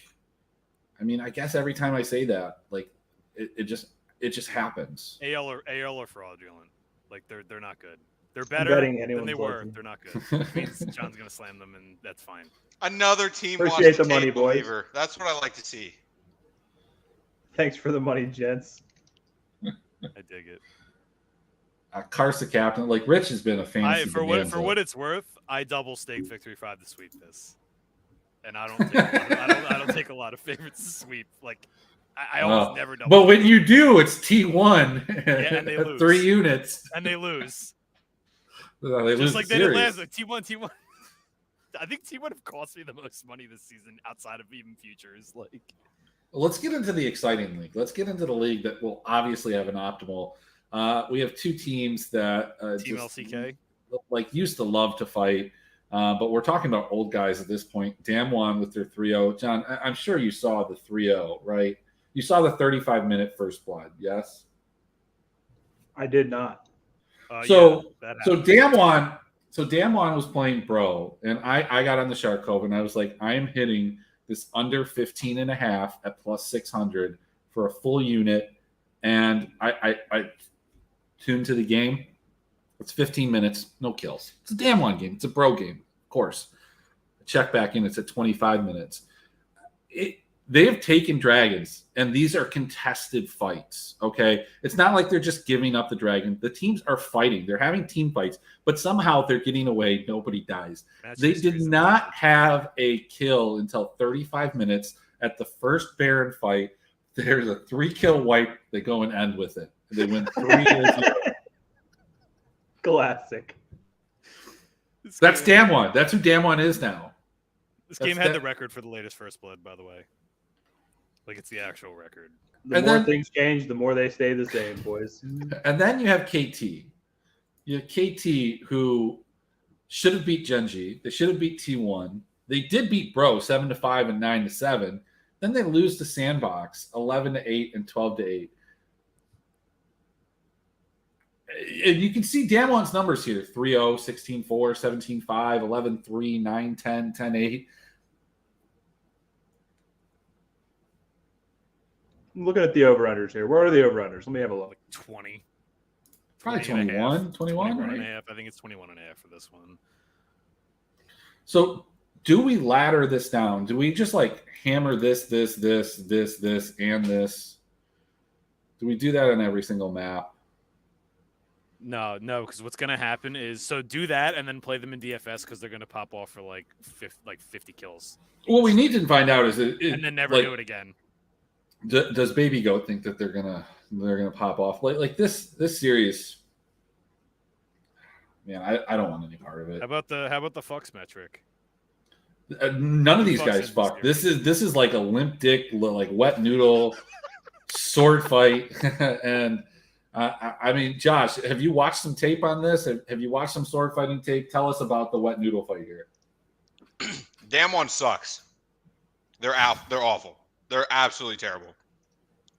I mean, I guess every time I say that, like, it just happens. AL are fraudulent. Like they're not good. They're I'm better betting than anyone's they were. legend. They're not good. Which means John's gonna slam them, and that's fine. Another team Appreciate watch the money, boys. believer. That's what I like to see. Thanks for the money, gents. I dig it. Carsa captain, like Rich has been a fantasy. For what it's worth, I double stake Victory 5 to sweep this, and I don't take a lot of favorites to sweep. Like I almost never double. But when you do, it's T1 yeah, and they lose 3 units, and they lose. They Just lose like the they did series. last. Like T1. I think T1 have cost me the most money this season outside of even futures. Like, Let's get into the exciting league. Let's get into the league that will obviously have an optimal. We have 2 teams that Team just, LCK like used to love to fight, but we're talking about old guys at this point. Damwon with their 3-0. John, I'm sure you saw the 3-0, right? You saw the 35-minute first blood, yes? I did not. So that so happened. Damwon was playing bro, and I got on the Shark Cove, and I was like, I am hitting this under 15.5 at plus 600 for a full unit, and I tuned to the game. It's 15 minutes, no kills. It's a Damwon game. It's a bro game, of course. Check back in. It's at 25 minutes. They have taken dragons, and these are contested fights, okay? It's not like they're just giving up the dragon. The teams are fighting. They're having team fights, but somehow they're getting away. Nobody dies. They did not have a kill until 35 minutes at the first Baron fight. There's a 3-kill wipe. They go and end with it. They win 3-0. Classic. That's Damwon. That's who Damwon is now. This game had the record for the latest first blood, by the way. Like, it's the actual record. The more things change, the more they stay the same, boys. And then you have KT. You have KT, who should have beat Genji. They should have beat T1. They did beat Bro 7-5 and 9-7. Then they lose to Sandbox 11-8 and 12-8. And you can see Damwon's numbers here: 3-0, 16-4, 17-5, 11-3, 9-10, 10-8. I'm looking at the over-unders here. Where are the over-unders? Let me have a look. Like 20. Probably 20 and a 21, half. 21, 21 right? and a half. I think it's 21 and a half for this one. So do we ladder this down? Do we just like hammer this, and this? Do we do that on every single map? No, because what's going to happen is, so do that and then play them in DFS because they're going to pop off for like 50 kills. What we need to find out is and then never do it again. Does Baby Goat think that they're gonna pop off like this series? Man, I don't want any part of it. How about the fucks metric? None of these guys fuck. This is like a limp dick, like wet noodle sword fight. And I mean, Josh, have you watched some tape on this? Have you watched some sword fighting tape? Tell us about the wet noodle fight here. Damwon sucks. They're awful. They're absolutely terrible.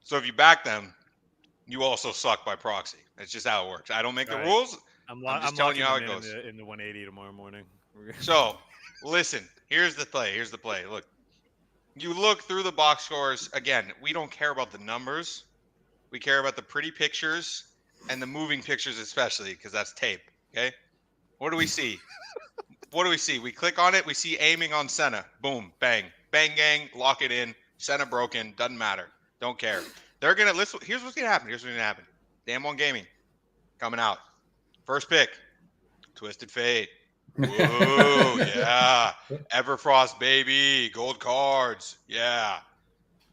So if you back them, you also suck by proxy. That's just how it works. I don't make the rules. I'm just telling you how it goes. In the 180 tomorrow morning. So, listen. Here's the play. Look, you look through the box scores. Again, we don't care about the numbers. We care about the pretty pictures and the moving pictures, especially because that's tape. Okay. What do we see? We click on it. We see aiming on Senna. Boom, bang, bang, gang. Lock it in. Senna broken. Doesn't matter. Don't care. They're gonna listen. Here's what's gonna happen. Damwon Gaming coming out. First pick. Twisted Fate. Whoa, yeah. Everfrost, baby. Gold cards. Yeah.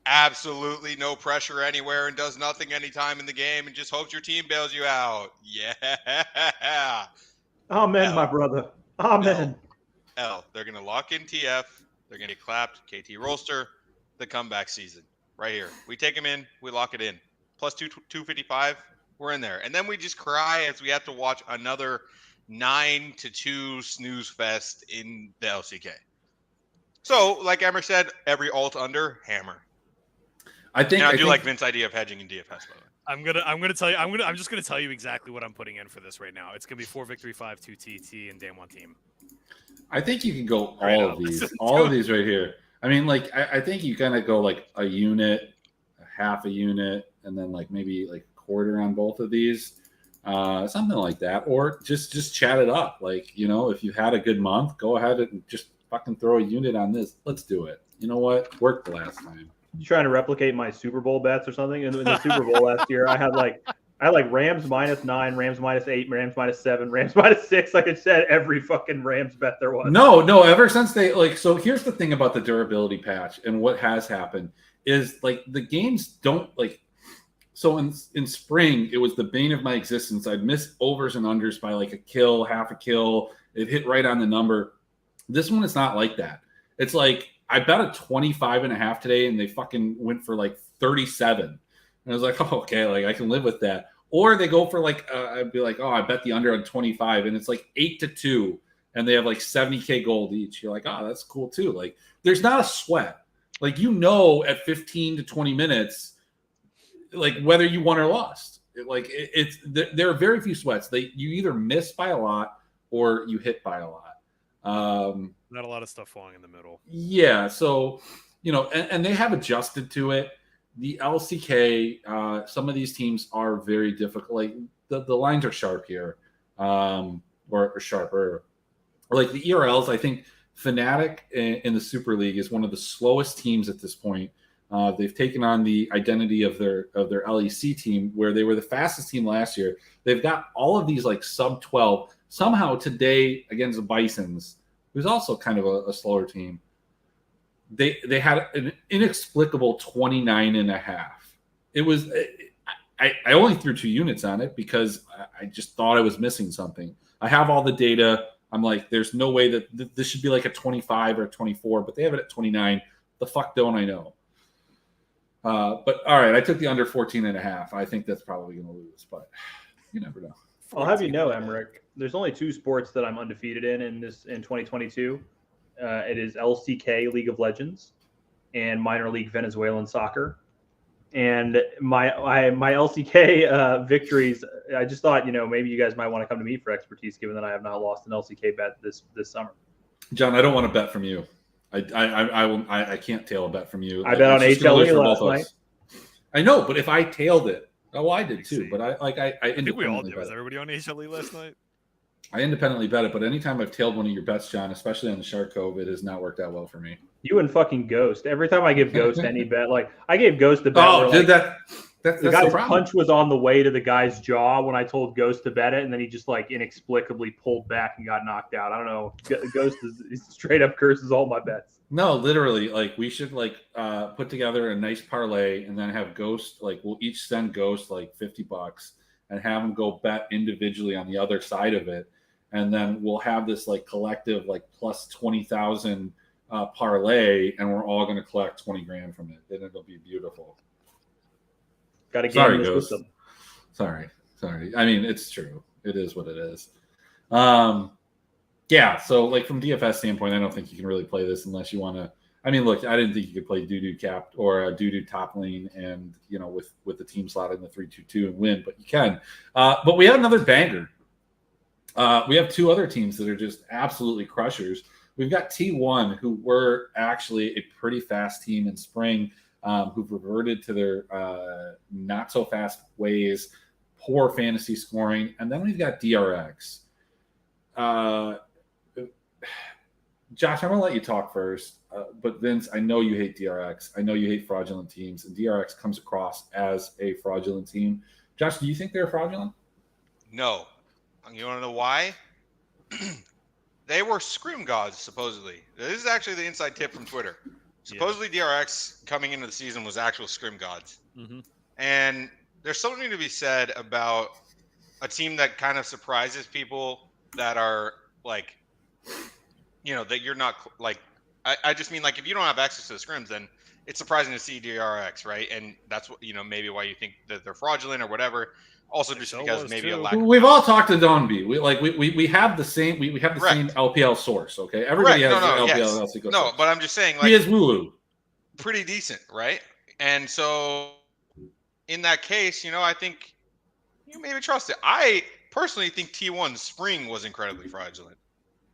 Absolutely no pressure anywhere and does nothing anytime in the game and just hopes your team bails you out. Yeah. Amen, my L. brother. Amen. L. They're going to lock in TF. They're going to get clapped. KT Rolster. The comeback season. Right here. We take them in. We lock it in. Plus 255. We're in there. And then we just cry as we have to watch another 9-2 snooze fest in the LCK. So, like Emmer said, every alt under, hammer. I think And I do like Vince's idea of hedging in DFS, by the way. I'm just gonna tell you exactly what I'm putting in for this right now. It's gonna be 4 victory, 5, 2 TT, and Day 1 team. I think you can go Right all up. of these, all of these right here. I mean, like I think you kind of go like a unit, a half a unit, and then like maybe like a quarter on both of these, something like that, or just chat it up. Like, you know, if you had a good month, go ahead and just fucking throw a unit on this. Let's do it. You know what? Worked the last time. You trying to replicate my Super Bowl bets or something? In the Super Bowl last year, I had like Rams -9, Rams -8, Rams -7, Rams -6. Like I said, every fucking Rams bet there was. No. Ever since they like, so here's the thing about the durability patch and what has happened is like the games don't like. So in spring, it was the bane of my existence. I'd miss overs and unders by like a kill, half a kill. It hit right on the number. This one is not like that. It's like I bet a 25.5 today, and they fucking went for like 37. And I was like, oh, okay, like I can live with that. Or they go for like, I'd be like, oh, I bet the under on 25, and it's like 8-2, and they have like 70K gold each. You're like, oh, that's cool too. Like, there's not a sweat. Like, you know, at 15 to 20 minutes, like whether you won or lost. There are very few sweats. You either miss by a lot or you hit by a lot. Not a lot of stuff falling in the middle. Yeah, so you know, and they have adjusted to it. The LCK, some of these teams are very difficult. Like the lines are sharp here, or sharper. Or like the ERLs, I think Fnatic in the Super League is one of the slowest teams at this point. They've taken on the identity of their LEC team, where they were the fastest team last year. They've got all of these like sub 12. Somehow today against the Bisons, who's also kind of a slower team, they had an inexplicable 29.5. It was I only threw 2 units on it because I just thought I was missing something. I have all the data. I'm like, there's no way that this should be like a 25 or 24, but they have it at 29. The fuck don't I know? But all right, I took the under 14.5. I think that's probably going to lose, but you never know. I'll have you know, Emmerich, there's only 2 sports that I'm undefeated in 2022. It is LCK, League of Legends, and minor league Venezuelan soccer. And my LCK victories, I just thought, you know, maybe you guys might want to come to me for expertise, given that I have not lost an LCK bet this summer. John, I don't want to bet from you. I can't tail a bet from you. I bet on HLE last night. I know, but if I tailed it, oh, I did too. But I think we all did. Was everybody on HLE last night? I independently bet it, but anytime I've tailed one of your bets, John, especially on the Shark Cove, it has not worked out well for me. You and fucking Ghost. Every time I give Ghost any bet, like I gave Ghost a bet. Oh, did like, that? That's the guy's punch was on the way to the guy's jaw when I told Ghost to bet it, and then he just like inexplicably pulled back and got knocked out. I don't know. Ghost is straight up curses all my bets. No, literally, like we should like put together a nice parlay and then have Ghost, like we'll each send Ghost like $50 and have him go bet individually on the other side of it, and then we'll have this like collective like plus 20,000 parlay, and we're all going to collect 20 grand from it. Then it'll be beautiful. Got to game this Ghost. with them. Sorry. I mean, it's true. It is what it is. Yeah. So, like from DFS standpoint, I don't think you can really play this unless you want to. I mean, look, I didn't think you could play Doo cap or a Doo top lane, and you know, with the team slot in the 3-2-2 and win, but you can. But we have another banger. We have 2 other teams that are just absolutely crushers. We've got T1, who were actually a pretty fast team in spring. Who've reverted to their not so fast ways, poor fantasy scoring. And then we've got DRX. Josh, I'm going to let you talk first. But Vince, I know you hate DRX. I know you hate fraudulent teams. And DRX comes across as a fraudulent team. Josh, do you think they're fraudulent? No. You want to know why? they were scrim gods, supposedly. This is actually the inside tip from Twitter. Supposedly DRX coming into the season was actual scrim gods. Mm-hmm. And there's something to be said about a team that kind of surprises people that are like, that you're not like, I just mean like if you don't have access to the scrims, then it's surprising to see DRX, right? And that's what, maybe why you think that they're fraudulent or whatever. Also, just because maybe a lack. We've all talked to Don B. We have the same same LPL source. Okay, everybody has LPL. Yes. No, but I'm just saying, like, he is Wulu. Pretty decent, right? And so, in that case, I think you maybe trust it. I personally think T1 Spring was incredibly fraudulent,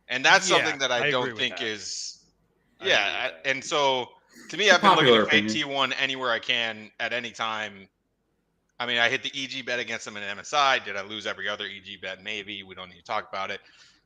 and that's something that I don't think is. Yeah, and so to me, I've been looking to fade T1 anywhere I can at any time. I mean, I hit the EG bet against them in MSI. Did I lose every other EG bet? Maybe. We don't need to talk about it.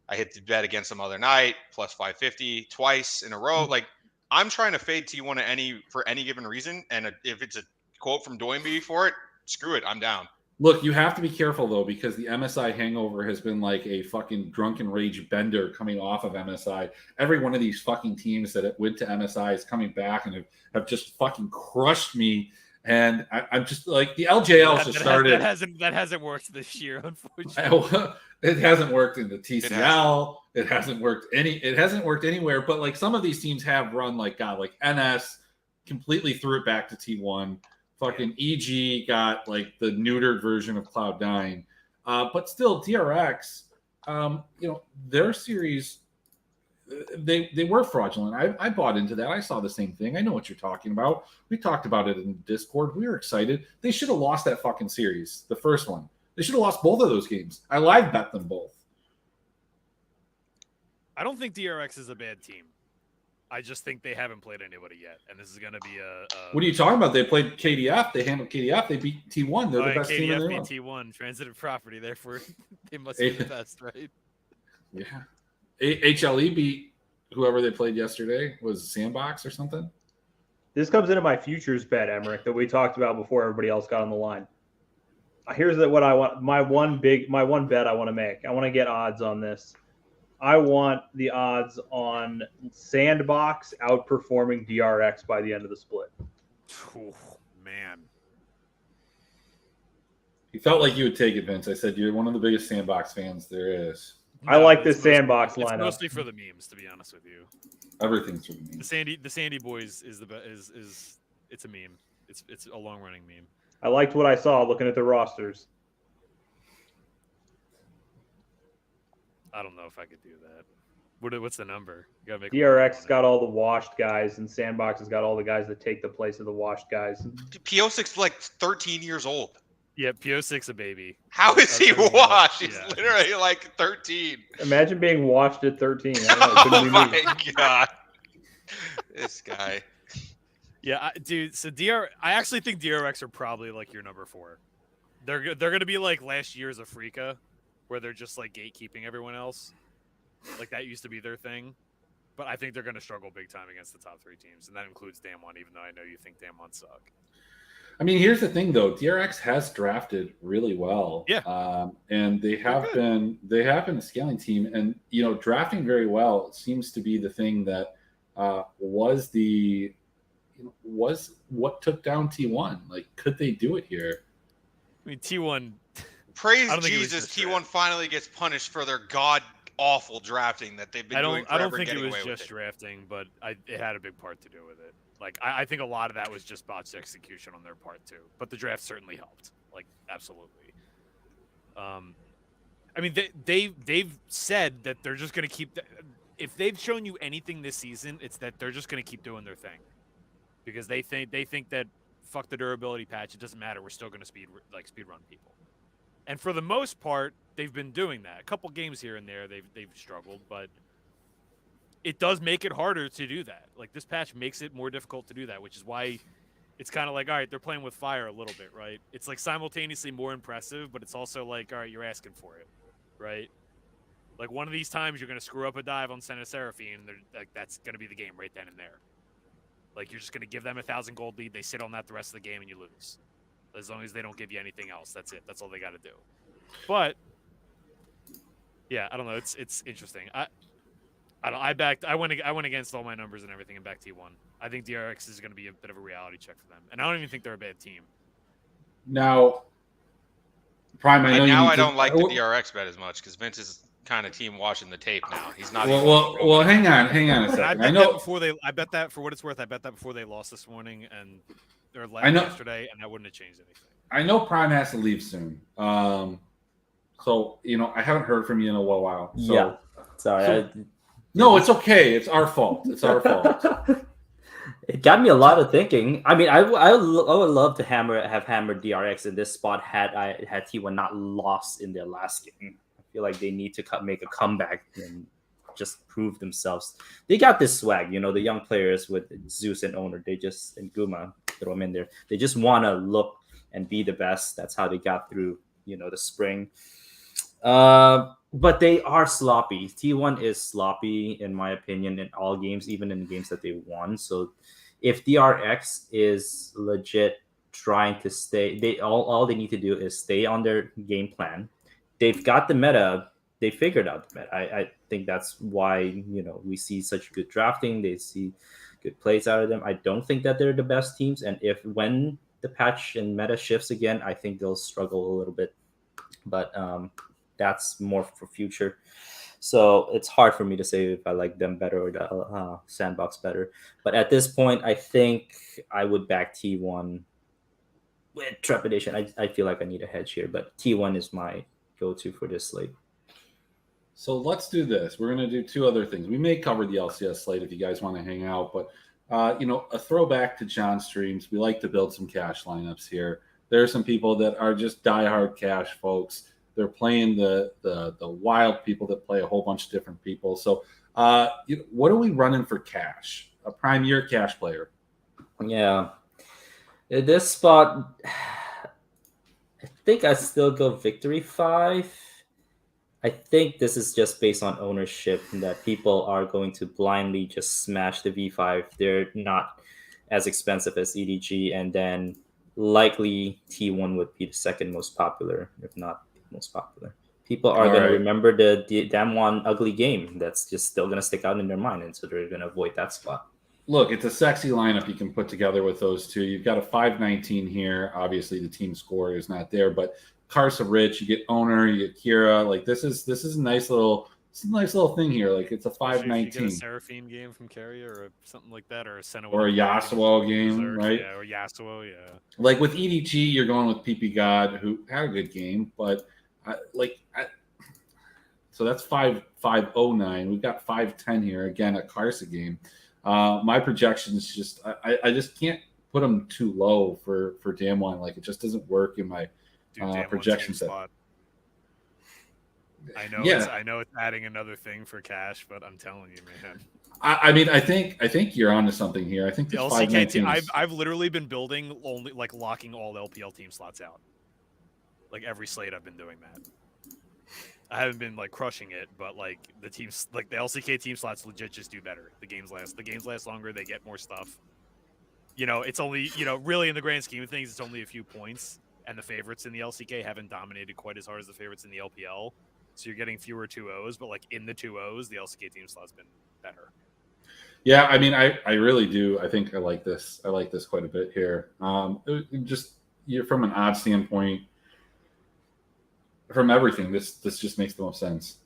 I hit the bet against them other night, plus 550 twice in a row. Like, I'm trying to fade T1 for any given reason, and if it's a quote from Doinby for it, screw it, I'm down. Look, you have to be careful though, because the MSI hangover has been like a fucking drunken rage bender coming off of MSI. Every one of these fucking teams that went to MSI is coming back and have just fucking crushed me. And I'm just like, the LJL just started. That hasn't worked this year, unfortunately. It hasn't worked in the TCL. It hasn't worked anywhere. But like some of these teams have run like NS completely threw it back to T1. Fucking EG got like the neutered version of Cloud9. But still, DRX, their series, they were fraudulent. I bought into that. I saw the same thing. I know what you're talking about. We talked about it in Discord. We were excited. They should have lost that fucking series, the first one. They should have lost both of those games. I live bet them both. I don't think DRX is a bad team. I just think they haven't played anybody yet, and this is going to be a. What are you talking about? They played KDF. They handled KDF. They beat T1. They're the best team in the world. T1 transitive property. Therefore, they must be the best, right? Yeah. HLE beat whoever they played yesterday. Was Sandbox or something? This comes into my futures bet, Emmerich, that we talked about before everybody else got on the line. Here's what I want. My one bet I want to make. I want to get odds on this. I want the odds on Sandbox outperforming DRX by the end of the split. Oh, man. You felt like you would take it, Vince. I said you're one of the biggest Sandbox fans there is. I like this Sandbox lineup. It's mostly for the memes, to be honest with you. Everything's for the memes. The Sandy Boys is it's a meme. It's a long running meme. I liked what I saw looking at the rosters. I don't know if I could do that. What's the number? You gotta make DRX got all the washed guys, and Sandbox has got all the guys that take the place of the washed guys. PO6 like 13 years old. Yeah, PO6 a baby. How is he washed? He's literally like 13. Imagine being washed at 13. Oh my god, this guy. Yeah, dude. So I actually think DRX are probably like your number 4. They're gonna be like last year's Afrika, where they're just like gatekeeping everyone else. Like that used to be their thing. But I think they're going to struggle big time against the top 3 teams. And that includes Damwon, even though I know you think Damwon suck. I mean, here's the thing, though. DRX has drafted really well. Yeah. And they have been a scaling team. And, drafting very well seems to be the thing that was what took down T1. Like, could they do it here? I mean, T1... Praise Jesus, T1 finally gets punished for their god-awful drafting that they've been doing forever. I don't think it was just drafting, but it had a big part to do with it. Like, I think a lot of that was just botched execution on their part, too. But the draft certainly helped. Like, absolutely. I mean, they've said that they're just going to keep... If they've shown you anything this season, it's that they're just going to keep doing their thing. Because they think that, fuck the durability patch, it doesn't matter, we're still going to speed run people. And for the most part, they've been doing that. A couple games here and there, they've struggled, but it does make it harder to do that. Like, this patch makes it more difficult to do that, which is why it's kind of like, all right, they're playing with fire a little bit, right? It's like simultaneously more impressive, but it's also like, all right, you're asking for it, right? Like, one of these times you're going to screw up a dive on Senna Seraphine, and like, that's going to be the game right then and there. Like, you're just going to give them 1,000 gold lead, they sit on that the rest of the game, and you lose. As long as they don't give you anything else, that's it. That's all they got to do. But yeah, I don't know. It's interesting. I went against all my numbers and everything and backed T1. I think DRX is going to be a bit of a reality check for them, and I don't even think they're a bad team. Now, Prime, I know you need I to. don't like the DRX bet as much because Vince is kind of team watching the tape now. He's not. even Well, hang on a second. I know before they. I bet that for what it's worth. I bet that before they lost this morning and or yesterday, and that wouldn't have changed anything. I know Prime has to leave soon. So I haven't heard from you in a while. So, yeah, sorry. No, it's okay. It's our fault. It's our fault. It got me a lot of thinking. I mean, I would love to have hammered DRX in this spot had T1 not lost in their last game. I feel like they need to make a comeback and just prove themselves. They got this swag, the young players with Zeus and Owner. They just and Guma throw them in there. They just want to look and be the best. That's how they got through, the spring. But they are sloppy. T1 is sloppy, in my opinion, in all games, even in the games that they won. So if DRX is legit trying to stay, all they need to do is stay on their game plan. They've got the meta. They figured out the meta. I think that's why, we see such good drafting. They see good plays out of them. I don't think that they're the best teams. And when the patch and meta shifts again, I think they'll struggle a little bit. But that's more for future. So it's hard for me to say if I like them better or the Sandbox better. But at this point, I think I would back T1 with trepidation. I feel like I need a hedge here, but T1 is my go-to for this slate. So let's do this. We're going to do two other things. We may cover the LCS slate if you guys want to hang out, but a throwback to John's streams. We like to build some cash lineups here. There are some people that are just diehard cash folks. They're playing the wild people that play a whole bunch of different people. So, what are we running for cash? A prime year cash player. Yeah, in this spot, I think I still go Victory 5. I think this is just based on ownership and that people are going to blindly just smash the V5. They're not as expensive as EDG, and then likely T1 would be the second most popular, if not most popular. People are going to remember the damn one ugly game that's just still going to stick out in their mind, and so they're going to avoid that spot. Look, it's a sexy lineup you can put together with those two. You've got a 519 here. Obviously, the team score is not there, but Carsa Rich, you get Owner, you get Kira. Like this is a nice little thing here. Like it's a 519. You get a Seraphine game from Carrier or something like that, or a Sentinel or a Yasuo game, right? Yeah, or Yasuo, yeah. Like with EDG, you're going with PP God, who had a good game, but so that's 509. We've got 510 here again, a Carsa game. My projections just I just can't put them too low for Damwon. Like it just doesn't work in my projection set. I know it's adding another thing for cash, but I'm telling you, man. I think you're onto something here. I think the LCK team. I've literally been building only like locking all LPL team slots out. Like every slate, I've been doing that. I haven't been like crushing it, but like the teams, like the LCK team slots, legit just do better. The games last longer. They get more stuff. It's only really in the grand scheme of things, it's only a few points, and the favorites in the LCK haven't dominated quite as hard as the favorites in the LPL. So you're getting fewer 2-0s, but like in the 2-0s, the LCK team slot's been better. Yeah, I mean, I really do. I think I like this. I like this quite a bit here. Just from an odds standpoint, from everything, this just makes the most sense.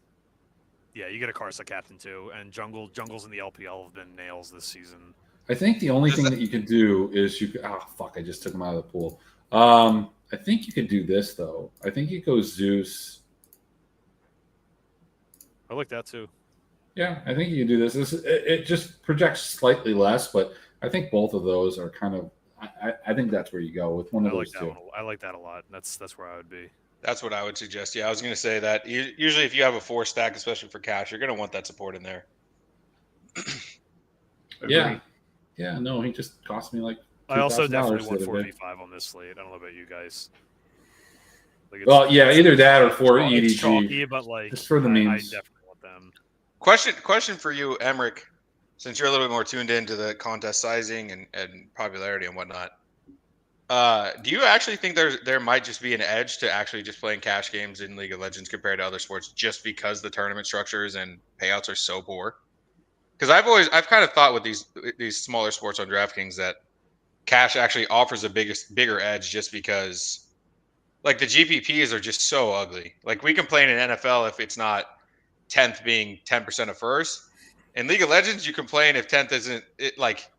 Yeah, you get a Karsa captain too, and jungles in the LPL have been nails this season. I think the only thing that you could do is I just took him out of the pool. I think you could do this though. I think you go Zeus. I like that too. Yeah, I think you can do this. It just projects slightly less, but I think both of those are kind of. I think that's where you go with one of those two. I like that a lot. That's where I would be. That's what I would suggest. Yeah, I was going to say that. Usually, if you have a 4 stack, especially for cash, you're going to want that support in there. Yeah. No, he just cost me like. I also definitely want 4v5 on this slate. I don't know about you guys. Either that or 4 EDG. It's chalky, but like just for the memes. I definitely want them. Question for you, Emmerich, since you're a little bit more tuned into the contest sizing and popularity and whatnot. Do you actually think there might just be an edge to actually just playing cash games in League of Legends compared to other sports just because the tournament structures and payouts are so poor? Because I've kind of thought with these smaller sports on DraftKings that cash actually offers a bigger edge just because like the GPPs are just so ugly. Like we complain in NFL if it's not 10th being 10% of first. In League of Legends, you complain if 10th isn't it like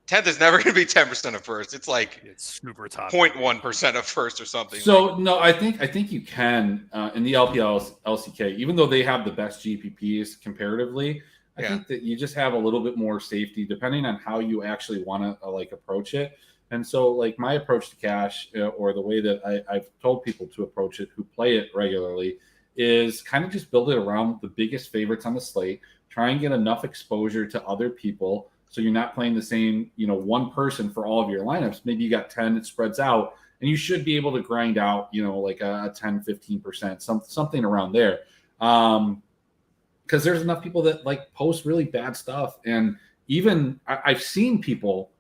10th is never going to be 10% of first. It's like It's super top. 0.1% of first or something. So no, I think you can in the LPL LCK, even though they have the best GPPs comparatively. I think that you just have a little bit more safety depending on how you actually want to like approach it. And so, like my approach to cash, or the way that I've told people to approach it who play it regularly, is kind of just build it around the biggest favorites on the slate. Try and get enough exposure to other people, so you're not playing the same, one person for all of your lineups. Maybe you got 10, it spreads out, and you should be able to grind out, like a 10, 15%, something around there. Because there's enough people that like post really bad stuff. And even I've seen people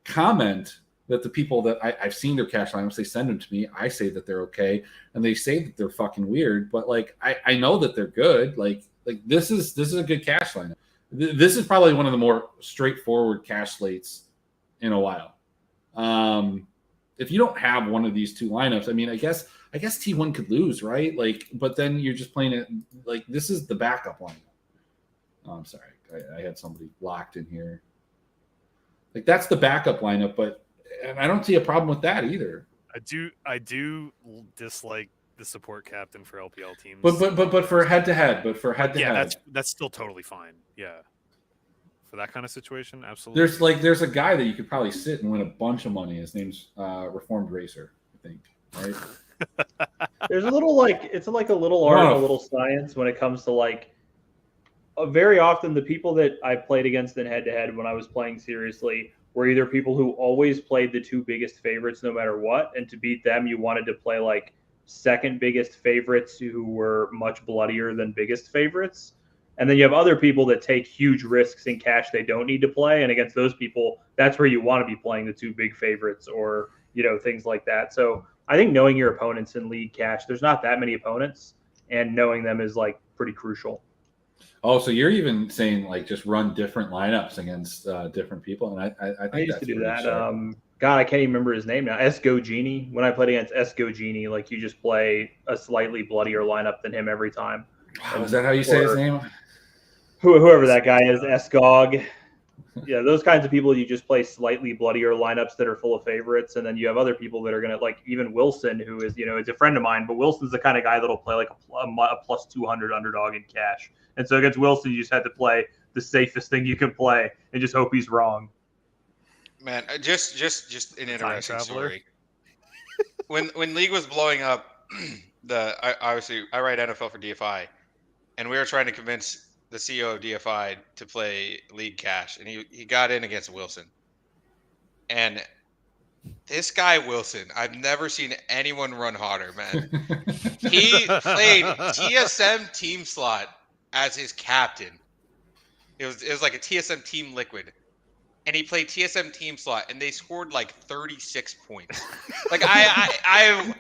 comment that the people that I've seen their cash lineups, they send them to me. I say that they're okay. And they say that they're fucking weird, but like, I know that they're good. Like this is a good cash lineup. This is probably one of the more straightforward cash slates in a while. If you don't have one of these two lineups, I mean, I guess T1 could lose, right? Like, but then you're just playing it like this is the backup lineup. Oh, I'm sorry. I had somebody locked in here. Like that's the backup lineup, but and I don't see a problem with that either. I do dislike the support captain for LPL teams. But for head to head, yeah, that's still totally fine. Yeah. For that kind of situation, absolutely. There's a guy that you could probably sit and win a bunch of money. His name's Reformed Racer, I think. Right? There's a little it's like a little art and a little science when it comes to like very often the people that I played against in head to head when I was playing seriously were either people who always played the two biggest favorites no matter what, and to beat them you wanted to play like second biggest favorites who were much bloodier than biggest favorites. And then you have other people that take huge risks in cash they don't need to play. And against those people, that's where you want to be playing the two big favorites or, things like that. So I think knowing your opponents in league cash, there's not that many opponents, and knowing them is like pretty crucial. Oh, so you're even saying like just run different lineups against different people. And I think I used to do that. God, I can't even remember his name now. Esco Genie. When I played against Esco Genie, like you just play a slightly bloodier lineup than him every time. Is that how you say his name? Whoever that guy is, Escog. Yeah, those kinds of people, you just play slightly bloodier lineups that are full of favorites. And then you have other people that are going to, like even Wilson, who is, is a friend of mine, but Wilson's the kind of guy that'll play like a plus 200 underdog in cash. And so against Wilson, you just had to play the safest thing you can play and just hope he's wrong. Man, just an interesting story. When League was blowing up, obviously I write NFL for DFI, and we were trying to convince the CEO of DFI to play League Cash, and he got in against Wilson. And this guy Wilson, I've never seen anyone run harder, man. He played TSM Team Slot as his captain. It was like a TSM Team Liquid. And he played TSM Team Slot, and they scored like 36 points. Like I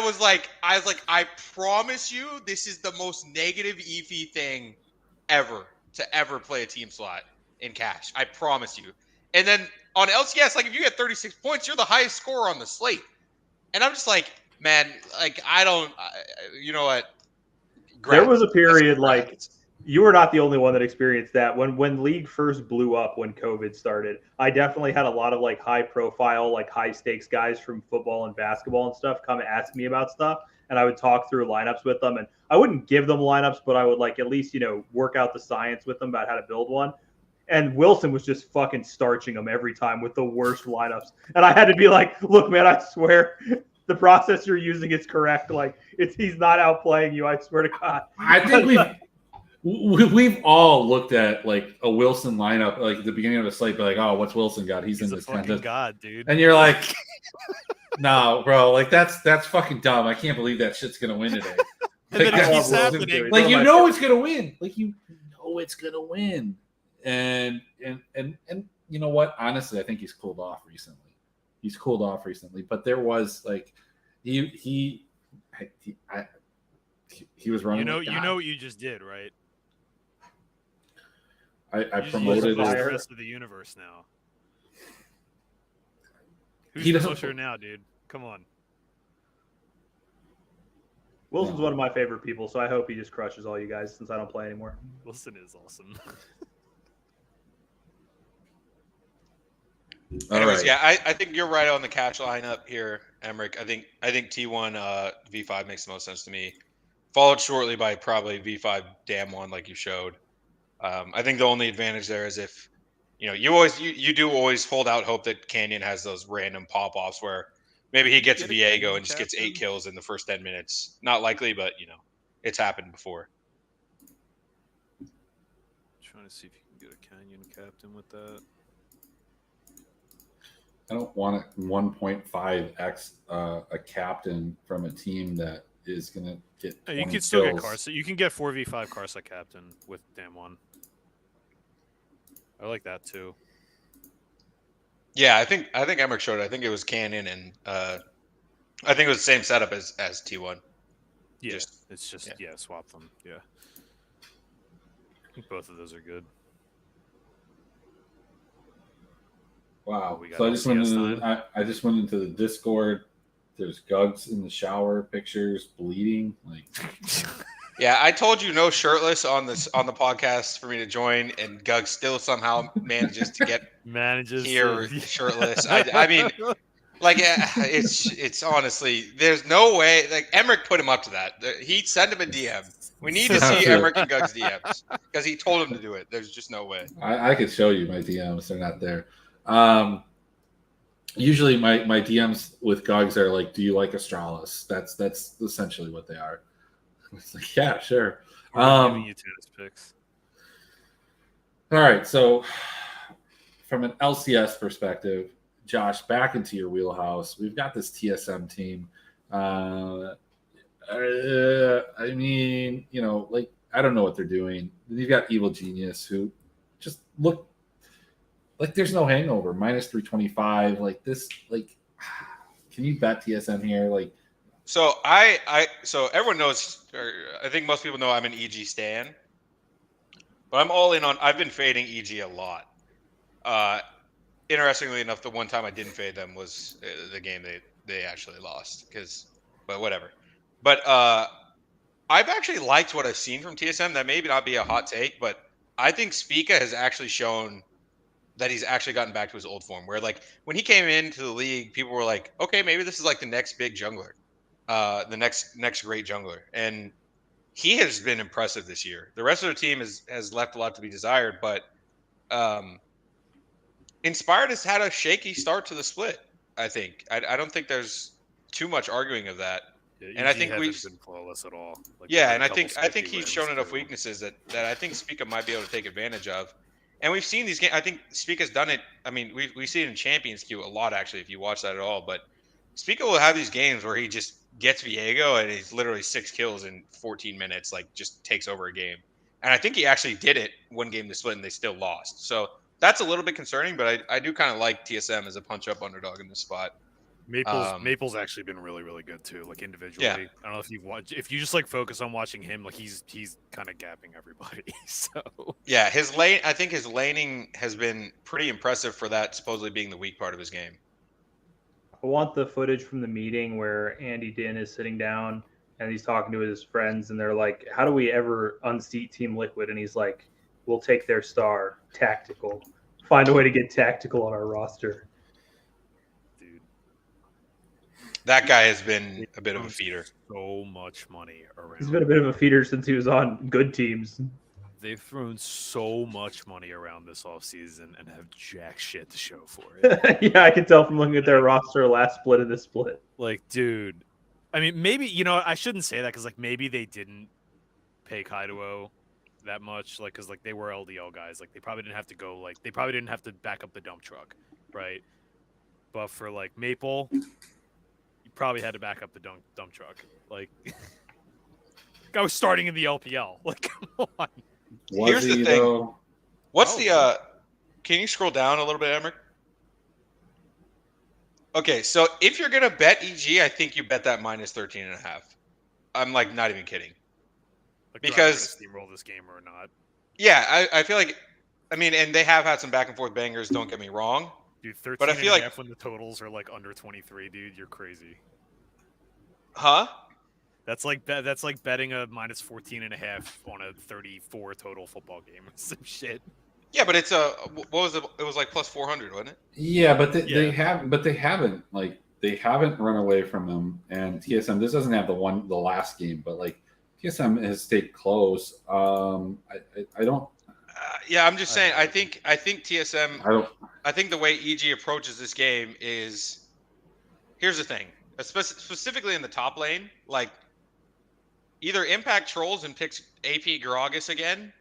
was like, I promise you, this is the most negative EV thing ever to ever play a team slot in cash. I promise you. And then on LCS, like if you get 36 points, you're the highest scorer on the slate. And I'm just like, man, like you know what? There was a period like you were not the only one that experienced that. When League first blew up when COVID started, I definitely had a lot of like high profile, like high stakes guys from football and basketball and stuff come ask me about stuff. And I would talk through lineups with them, and I wouldn't give them lineups, but I would like at least, work out the science with them about how to build one. And Wilson was just fucking starching them every time with the worst lineups. And I had to be like, look, man, I swear the process you're using is correct. Like he's not outplaying you. I swear to God. I think we've all looked at like a Wilson lineup, like at the beginning of the slate, be like, oh, what's Wilson got? He's in this fucking god, dude. And you're like, no, bro, like that's fucking dumb. I can't believe that shit's gonna win today. And then it keeps happening. Like you know it's gonna win. Like you know it's gonna win. And you know what? Honestly, I think he's cooled off recently. But there was like he was running. You know what you just did, right? I You just promoted the Fire. it. rest of the universe now. Who's He the doesn't- pusher now, dude? Come on. Wilson's No. one of my favorite people, so I hope he just crushes all you guys since I don't play anymore. Wilson is awesome. All Anyways, right. yeah, I think you're right on the catch lineup here, Emmerich. I think T1 V5 makes the most sense to me. Followed shortly by probably V5 Dam 1, like you showed. I think the only advantage there is if you do always hold out hope that Canyon has those random pop offs where maybe he gets Get a Viego Canyon and just gets 8 captain? kills in the first 10 minutes. Not likely, but it's happened before. Trying to see if you can get a Canyon captain with that. I don't want a 1.5x a captain from a team that is going to get 20 You can still get kills. Carsa. You can get 4v5 Carsa captain with Dam 1. I like that too. Yeah, I think Emmerich showed it. I think it was Canyon and I think it was the same setup as T1. Yeah, Just- yeah, swap them. Yeah, I think both of those are good. Wow. We got So I just went LCS into I just went into the Discord. There's Gugs in the shower, pictures, bleeding. Like, Yeah, I told you no shirtless on the podcast for me to join, and Gug still somehow manages to get Manages here to... shirtless. I mean, like it's honestly, there's no way. Like Emmerich put him up to that. He sent him a DM. We need to see Emmerich and Gug's DMs because he told him to do it. There's just no way. I could show you my DMs. They're not there. Usually my DMs with Gugs are like, "Do you like Astralis?" That's essentially what they are. It's like, yeah, sure. We're giving you tennis picks. All right, so from an LCS perspective, Josh, back into your wheelhouse. We've got this TSM team. I mean, like, I don't know what they're doing. You've got Evil Genius, who just look like there's no hangover. Minus 325. Like this. Like, can you bet TSM here? Like, So so everyone knows, or I think most people know I'm an EG stan, but I'm all in on. I've been fading EG a lot. Interestingly enough, the one time I didn't fade them was the game they actually lost. But whatever. But I've actually liked what I've seen from TSM. That may not be a hot take, but I think Spica has actually shown that he's actually gotten back to his old form. Where like when he came into the league, people were like, okay, maybe this is like the next big jungler, the next great jungler, and he has been impressive this year. The rest of the team has left a lot to be desired, but Inspired has had a shaky start to the split. I think I don't think there's too much arguing of that. Yeah, And I EG think hasn't we've- been flawless at all. Like, Yeah, they've and had I a think couple he's spiky shown wins, enough too. weaknesses that I think Spica might be able to take advantage of. And we've seen these games. I think Spica's done it. I mean, we see it in Champions Queue a lot actually, if you watch that at all. But Spica will have these games where he just gets Viego and he's literally 6 kills in 14 minutes, like just takes over a game. And I think he actually did it one game to split and they still lost. So that's a little bit concerning, but I do kind of like TSM as a punch up underdog in this spot. Maple's actually been really, really good too. Like individually, Yeah. I don't know if you've watched. If you just like focus on watching him, like he's kind of gapping everybody. So Yeah, his lane. I think his laning has been pretty impressive for that supposedly being the weak part of his game. I want the footage from the meeting where Andy Din is sitting down and he's talking to his friends, and they're like, "How do we ever unseat Team Liquid?" And he's like, "We'll take their star, tactical. Find a way to get tactical on our roster." dude, That guy has been a bit of a feeder. so much money around. He's been a bit of a feeder since he was on good teams. They've thrown so much money around this offseason and have jack shit to show for it. Yeah, I can tell from looking at their roster last split and this split. Like, dude, I mean, maybe I shouldn't say that because like maybe they didn't pay Kaido that much, like because like they were LDL guys, like they probably didn't have to go, like they probably didn't have to back up the dump truck, right? But for like Maple, you probably had to back up the dump truck. Like, guy was starting in the LPL. Like, come on. was Here's the he, thing. though? What's can you scroll down a little bit, Emmerich? Okay, so if you're gonna bet EG, I think you bet that minus 13.5. I'm like not even kidding. Like, Because- do I steamroll this game or not? Yeah, I feel like I mean, and they have had some back and forth bangers. Don't get me wrong. Dude, 13 But I and feel a like- half when the totals are like under 23, dude. You're crazy. Huh? That's like betting a minus 14 and a half on a 34 total football game or some shit. Yeah, but it's what was it? It was like plus 400, wasn't it? Yeah, but they Yeah. haven't run away from them. And TSM, this doesn't have the last game, but like TSM has stayed close. I don't. Yeah, I'm just saying. I I think TSM. I don't. I think the way EG approaches this game is. Here's the thing, specifically in the top lane, like either Impact trolls and picks AP Gragas again,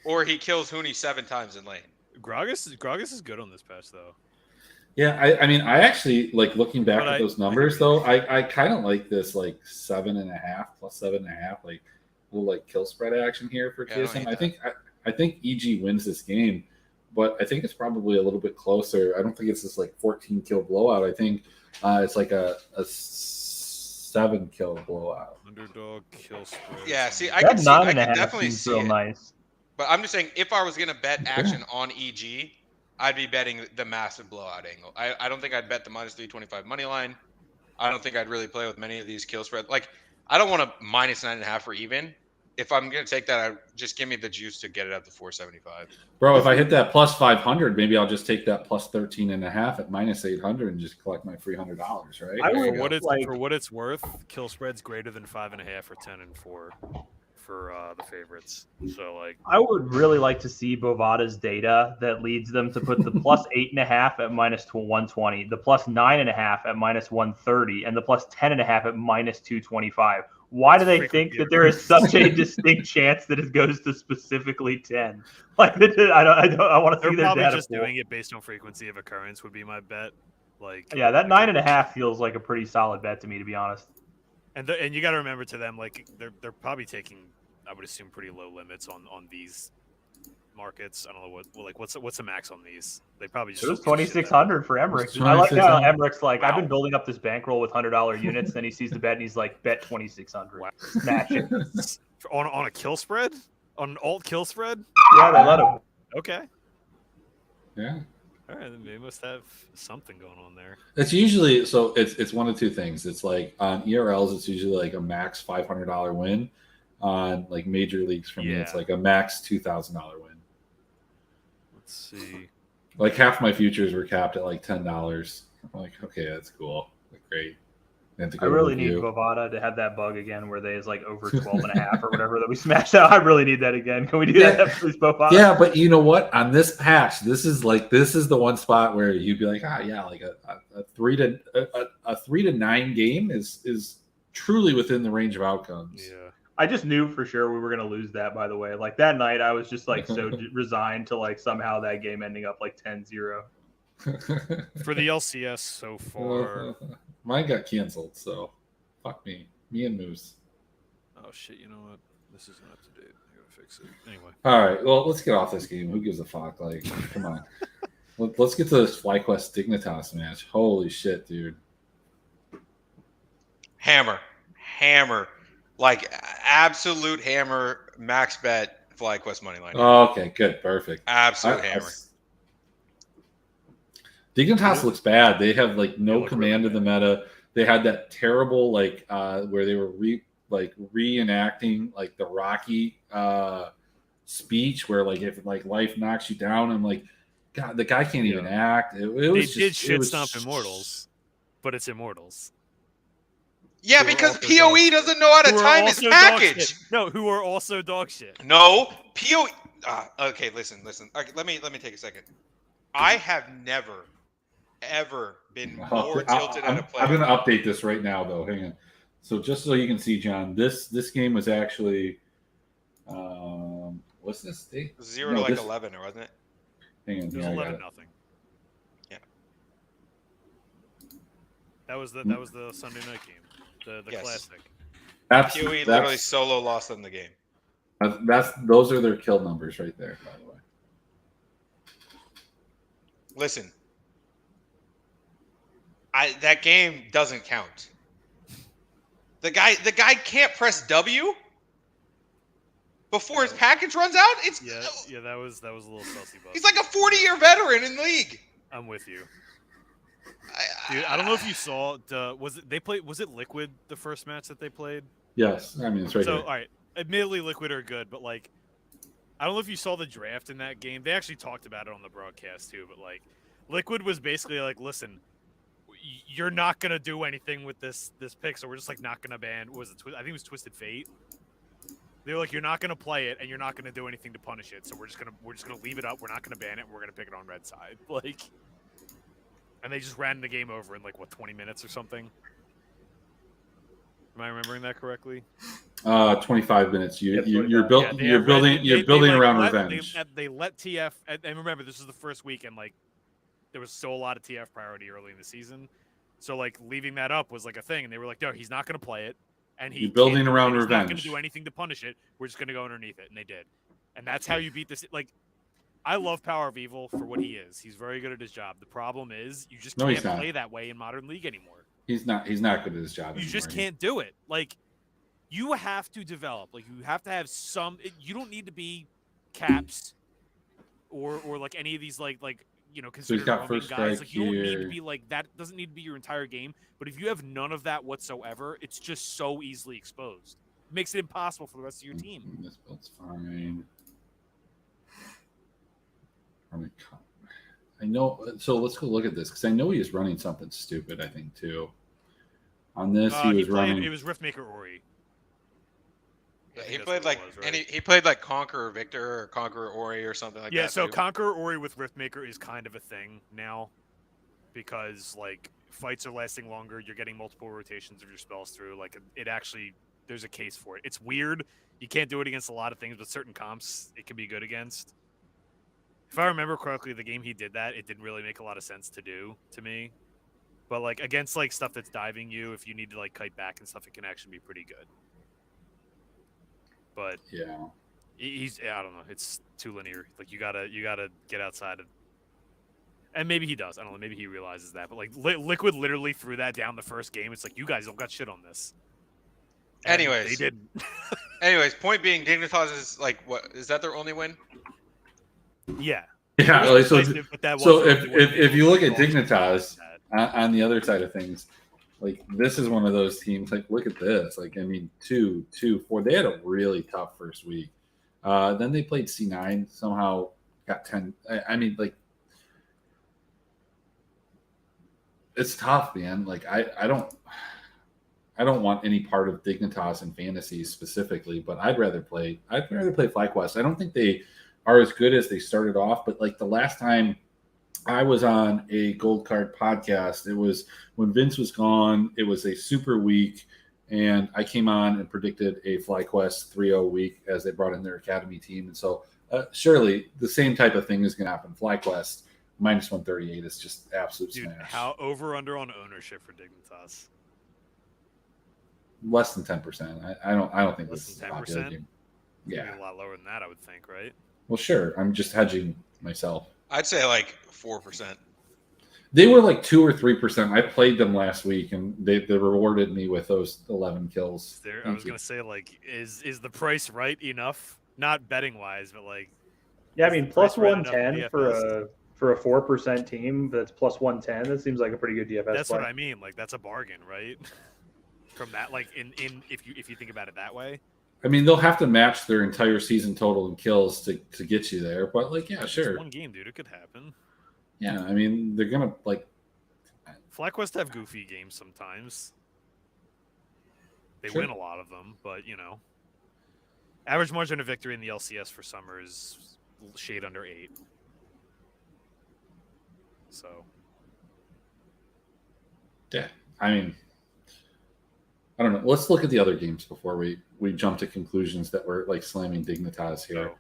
or he kills Huni 7 times in lane. Gragas is good on this patch though. Yeah, I mean, I actually like looking back But at those I numbers hear you. though. I kind of like this like 7.5 plus 7.5, like little like kill spread action here for Yeah, I don't TSM. hate I think EG wins this game, but I think it's probably a little bit closer. I don't think it's this like 14 kill blowout. I think it's like a 7 kill blowout. Underdog kill spread. Yeah, see, I That can 9.5 definitely seems see real it. nice. But I'm just saying, if I was gonna bet Okay. action on EG, I'd be betting the massive blowout angle. I don't think I'd bet the minus 325 money line. I don't think I'd really play with many of these kill spreads. Like, I don't want a minus 9.5 or even. If I'm gonna take that, just give me the juice to get it up to 475. Bro, if I hit that plus 500, maybe I'll just take that plus 13.5 at minus 800 and just collect my $300, right? I There you would go. For what it's worth, kill spreads greater than 5.5 or 10 and 4 for the favorites. So like, I would really like to see Bovada's data that leads them to put the plus 8.5 at minus 120, the plus 9.5 at minus 130, and the plus 10.5 at minus 225. Why do they think that there is such a distinct chance that it goes to specifically 10? Like, I want to they're see their probably data just pool. doing it based on frequency of occurrence. Would be my bet. Like, Yeah, that 9.5 feels like a pretty solid bet to me, to be honest. and you got to remember to them, like they're probably taking, I would assume, pretty low limits on these markets. I don't know what's the max on these. They probably just It was don't give a shit 2,600 for Emmerich. It's I like how 2,600. Emmerich's like, I've Wow. been building up this bankroll with $100 units. Then he sees the bet and he's like, bet 2,600. Wow. Smash it. on a kill spread, on an alt kill spread. Yeah, they let him. Okay, Yeah. all right, then they must have something going on there. It's usually so it's one of two things. It's like on ERLs, it's usually like a max $500 win. On like major leagues for me, it's Yeah. like a max $2,000 win. Let's see. Like half my futures were capped at like $10. I'm like, okay, that's cool. Like, great. And to I go really need review. Bovada to have that bug again where they is like over 12.5 or whatever that we smashed out. I really need that again. Can we do that, please, Bovada? Yeah, but you know what? On this patch, this is the one spot where you'd be like, like a 3 to 9 game is truly within the range of outcomes. Yeah. I just knew for sure we were going to lose that, by the way. Like that night, I was just like so resigned to like somehow that game ending up like 10-0. For the LCS so far. Mine got canceled, so fuck me. Me and Moose. Oh shit! You know what? This isn't up to date. I gotta fix it. Anyway. All right, well, let's get off this game. Who gives a fuck? Like, come on. Let's get to this FlyQuest Dignitas match. Holy shit, dude. Hammer, like absolute hammer. Max bet FlyQuest money line. Okay, good, perfect. Absolute hammer. Dignitas looks bad. They have like They no look command really of the meta. They had that terrible like where they were reenacting like the Rocky speech where like if like life knocks you down, I'm like, God, the guy can't even act. It They was did just, shit stomp Immortals, but it's Immortals. Yeah, Who are because also PoE dog doesn't know how to Who are time his also dog package. shit. No, who are also dog shit. No, PoE. Okay, listen. Okay, let me take a second. I have never, ever been more tilted at a player. I'm going to update this right now, though. Hang on. So just so you can see, John, this game was actually, what's this date? 0 to like 11, or wasn't it? Hang on, It was here, I got 11 it. nothing. Yeah. That was the Sunday night game, the Yes. classic. PoE literally solo lost them the game. Those are their kill numbers right there, by the way. Listen, that game doesn't count. The guy can't press W. before his package runs out. It's Yeah, that was a little saucy. He's like a 40-year veteran in the league. I'm with you. Dude, I don't know if you saw was it Liquid the first match that they played? Yes, I mean it's right So here. all right, admittedly Liquid are good, but like I don't know if you saw the draft in that game. They actually talked about it on the broadcast too, but like Liquid was basically like, listen, you're not gonna do anything with this pick, so we're just like not gonna ban. I think it was Twisted Fate. They were like, you're not gonna play it, and you're not gonna do anything to punish it, so we're just gonna leave it up. We're not gonna ban it. And we're gonna pick it on red side, like. And they just ran the game over in like 20 minutes or something. Am I remembering that correctly? 25 minutes. You're Yeah, building around revenge. They let TF, and remember, this is the first week, and like there was still a lot of TF priority early in the season. So like leaving that up was like a thing, and they were like, no, he's not going to play it, and you're building around he's revenge. Not going to do anything to punish it. We're just going to go underneath it, and they did, and that's how you beat this. Like, I love Power of Evil for what he is. He's very good at his job. The problem is you just can't play that way in Modern League anymore. He's not good at his job anymore. You just can't do it. Like, you have to develop. Like, you have to have some. You don't need to be Caps or like any of these like so he's got first guys. Like, you don't here. need to be like that. Doesn't need to be your entire game. But if you have none of that whatsoever, it's just so easily exposed. It makes it impossible for the rest of your team. This build's fine. I know. So let's go look at this because I know he was running something stupid. I think too. On this, he was running. It was Riftmaker Ori. Yeah, he played like he played like Conqueror Victor or Conqueror Ori or something like that. Yeah, so Conqueror Ori with Riftmaker is kind of a thing now because like fights are lasting longer. You're getting multiple rotations of your spells through. Like it actually, there's a case for it. It's weird. You can't do it against a lot of things, but certain comps it can be good against. If I remember correctly, the game he did that, it didn't really make a lot of sense to do to me. But like against like stuff that's diving you, if you need to like kite back and stuff, it can actually be pretty good. But yeah, I don't know. It's too linear. Like you gotta get outside of. And maybe he does. I don't know. Maybe he realizes that. But like Liquid literally threw that down the first game. It's like you guys don't got shit on this. And anyways, they didn't. Anyways, point being, Dignitas is like what? Is that their only win? Yeah. Yeah. Like, so if you look at Dignitas Dignitas on the other side of things, like this is one of those teams. Like look at this. Like I mean, 2-4. They had a really tough first week. Then they played C9. Somehow got 10. I mean, like it's tough, man. Like I don't want any part of Dignitas in fantasy specifically, but I'd rather play FlyQuest. I don't think they are as good as they started off, but like the last time I was on a Gold Card podcast, it was when Vince was gone. It was a super week, and I came on and predicted a FlyQuest 3-0 week as they brought in their academy team. And so surely the same type of thing is going to happen. FlyQuest minus 138 is just absolute smash. How over under on ownership for Dignitas? Less than 10%. I don't think Less this is than a popular 10%? game. Yeah. A lot lower than that, I would think, right? Well, sure. I'm just hedging myself. I'd say like 4%. They were like 2 or 3%. I played them last week, and they rewarded me with those 11 kills. I was gonna say, like, is the price right enough? Not betting wise, but like. Yeah, I mean, plus 110 for a 4% team that's plus 110. That seems like a pretty good DFS. That's play. what I mean. Like, that's a bargain, right? From that, like, in if you think about it that way. I mean, they'll have to match their entire season total in kills to get you there. But like, yeah, sure. It's one game, dude. It could happen. Yeah, I mean, they're gonna like. FlyQuest have goofy games sometimes. They win a lot of them, but you know, average margin of victory in the LCS for summer is shade under 8. So. Yeah, I mean, I don't know. Let's look at the other games before we jump to conclusions that we're like slamming Dignitas here.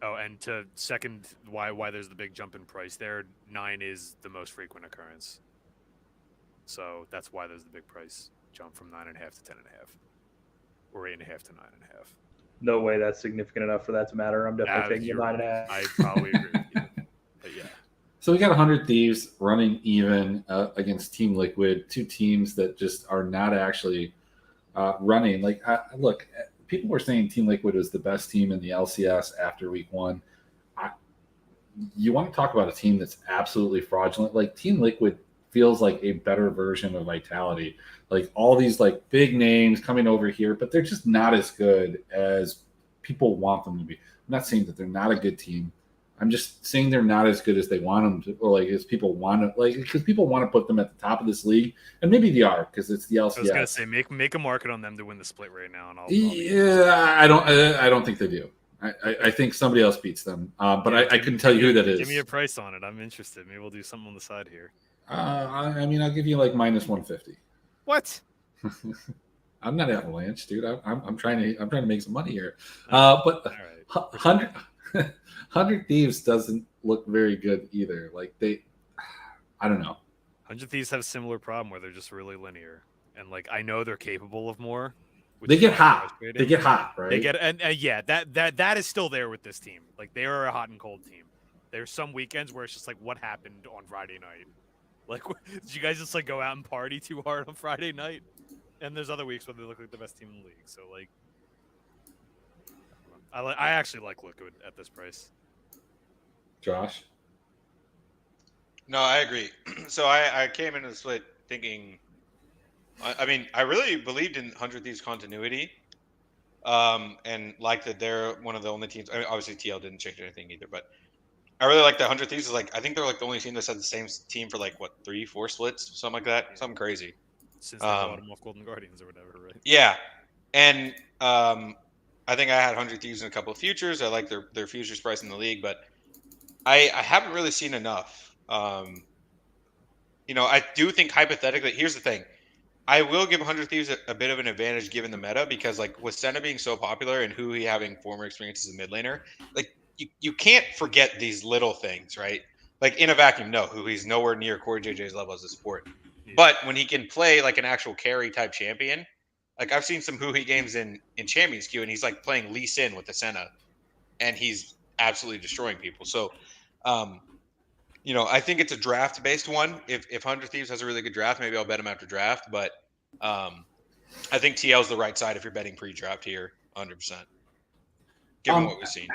Oh, and to second why there's the big jump in price there, 9 is the most frequent occurrence. So that's why there's the big price jump from 9.5 to 10.5, or 8.5 to 9.5. No way that's significant enough for that to matter. I'm definitely taking 9.5. I probably agree with you. But yeah. So we got 100 Thieves running even against Team Liquid, two teams that just are not actually running. Like, look, people were saying Team Liquid is the best team in the LCS after week 1. You want to talk about a team that's absolutely fraudulent? Like Team Liquid feels like a better version of Vitality. Like all these like big names coming over here, but they're just not as good as people want them to be. I'm not saying that they're not a good team. I'm just saying they're not as good as they want them to, or like as people want to, like because people want to put them at the top of this league, and maybe they are because it's the LCS. I was gonna say make a market on them to win the split right now, and I'll yeah, I don't think they do. I think somebody else beats them, but yeah, I couldn't tell you who that is. Give me a price on it. I'm interested. Maybe we'll do something on the side here. I mean, I'll give you like minus 150. What? I'm not Avalanche, dude. I'm trying to make some money here. But all right. 100 Thieves doesn't look very good either. Like I don't know. 100 Thieves have a similar problem where they're just really linear, and like I know they're capable of more. They get hot. They get hot, right? They get and yeah, that is still there with this team. Like they are a hot and cold team. There's some weekends where it's just like, what happened on Friday night? Like, did you guys just like go out and party too hard on Friday night? And there's other weeks where they look like the best team in the league. So like, I actually like Liquid at this price. Josh? No, I agree. So I came into the split thinking, I mean, I really believed in 100 Thieves continuity, and like that they're one of the only teams. I mean, obviously TL didn't change anything either, but I really like that 100 Thieves is like, I think they're like the only team that's had the same team for like what 3-4 splits, something like that, something crazy. Since they bought them off Golden Guardians or whatever, right? Yeah, and I think I had 100 Thieves in a couple of futures. I like their futures price in the league, but I haven't really seen enough. I do think hypothetically, here's the thing. I will give 100 Thieves a bit of an advantage given the meta because, like, with Senna being so popular and Hui having former experience as a mid laner, like, you can't forget these little things, right? Like, in a vacuum, no, Hui's nowhere near Corey JJ's level as a support. Yeah. But when he can play, like, an actual carry type champion, like, I've seen some Hui games in Champions Queue, and he's, like, playing Lee Sin with the Senna, and he's absolutely destroying people. So, I think it's a draft-based one. If 100 Thieves has a really good draft, maybe I'll bet him after draft. But I think TL is the right side if you're betting pre-draft here, 100%. Given what we've seen.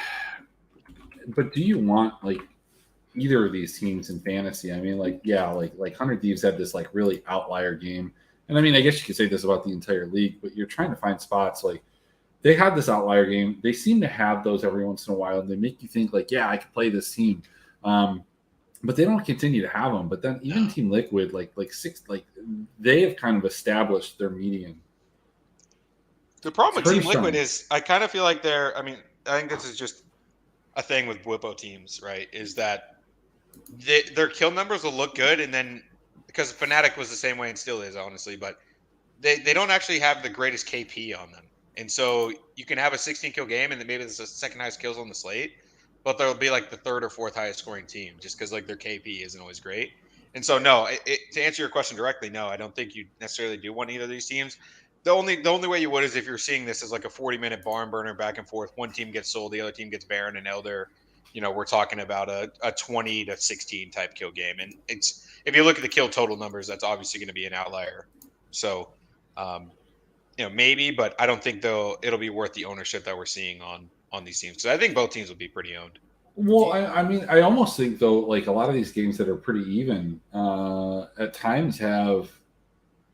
But do you want like either of these teams in fantasy? I mean, like 100 Thieves had this like really outlier game, and I mean, I guess you could say this about the entire league. But you're trying to find spots like they had this outlier game. They seem to have those every once in a while. They make you think like, yeah, I could play this team. But they don't continue to have them. But then even Team Liquid, they have kind of established their median. The problem with Team Liquid is I kind of feel like I think this is just a thing with Whippo teams, right? Is that their kill numbers will look good, and then because Fnatic was the same way and still is, honestly, but they don't actually have the greatest KP on them. And so you can have a 16 kill game, and then maybe it's the second highest kills on the slate, but they'll be like the third or fourth highest scoring team just because like their KP isn't always great. And so no, to answer your question directly, no, I don't think you necessarily do want either of these teams. The only way you would is if you're seeing this as like a 40-minute barn burner back and forth. One team gets sold, the other team gets Baron and Elder. We're talking about a 20 to 16 type kill game, and it's if you look at the kill total numbers, that's obviously going to be an outlier. So, maybe, but I don't think it'll be worth the ownership that we're seeing on these teams. So I think both teams will be pretty owned. Well, I mean, I almost think though, like a lot of these games that are pretty even, at times have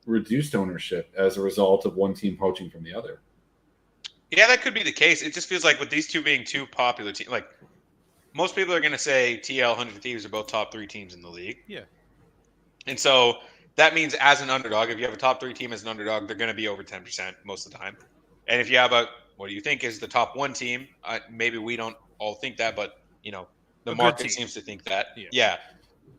reduced ownership as a result of one team poaching from the other. Yeah, that could be the case. It just feels like with these two being two popular teams, like most people are going to say TL, 100 Thieves are both top 3 teams in the league. Yeah. And so that means as an underdog, if you have a top 3 team as an underdog, they're going to be over 10% most of the time. And if you have what do you think is the top 1 team, maybe we don't all think that, but the market seems to think that. Yeah.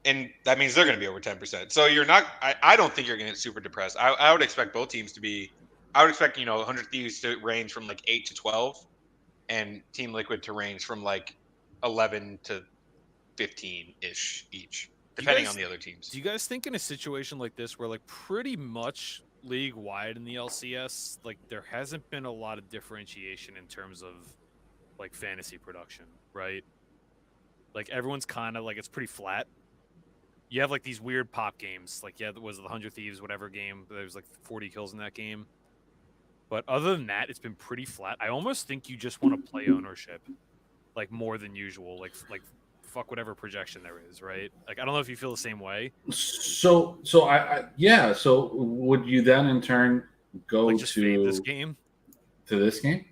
And that means they're going to be over 10%. So you're not. I don't think you're going to get super depressed. I would expect both teams to be. I would expect 100 Thieves to range from like 8 to 12, and Team Liquid to range from like 11 to 15 ish each, depending on the other teams. Do you guys think in a situation like this, where like pretty much league wide in the LCS, like there hasn't been a lot of differentiation in terms of like fantasy production, right? Like everyone's kind of like it's pretty flat. You have like these weird pop games, like was the 100 Thieves whatever game. There was like 40 kills in that game. But other than that, it's been pretty flat. I almost think you just want to play ownership, like more than usual. Like fuck whatever projection there is, right? Like I don't know if you feel the same way. So yeah. So would you then in turn go Like just fade this to game. this game?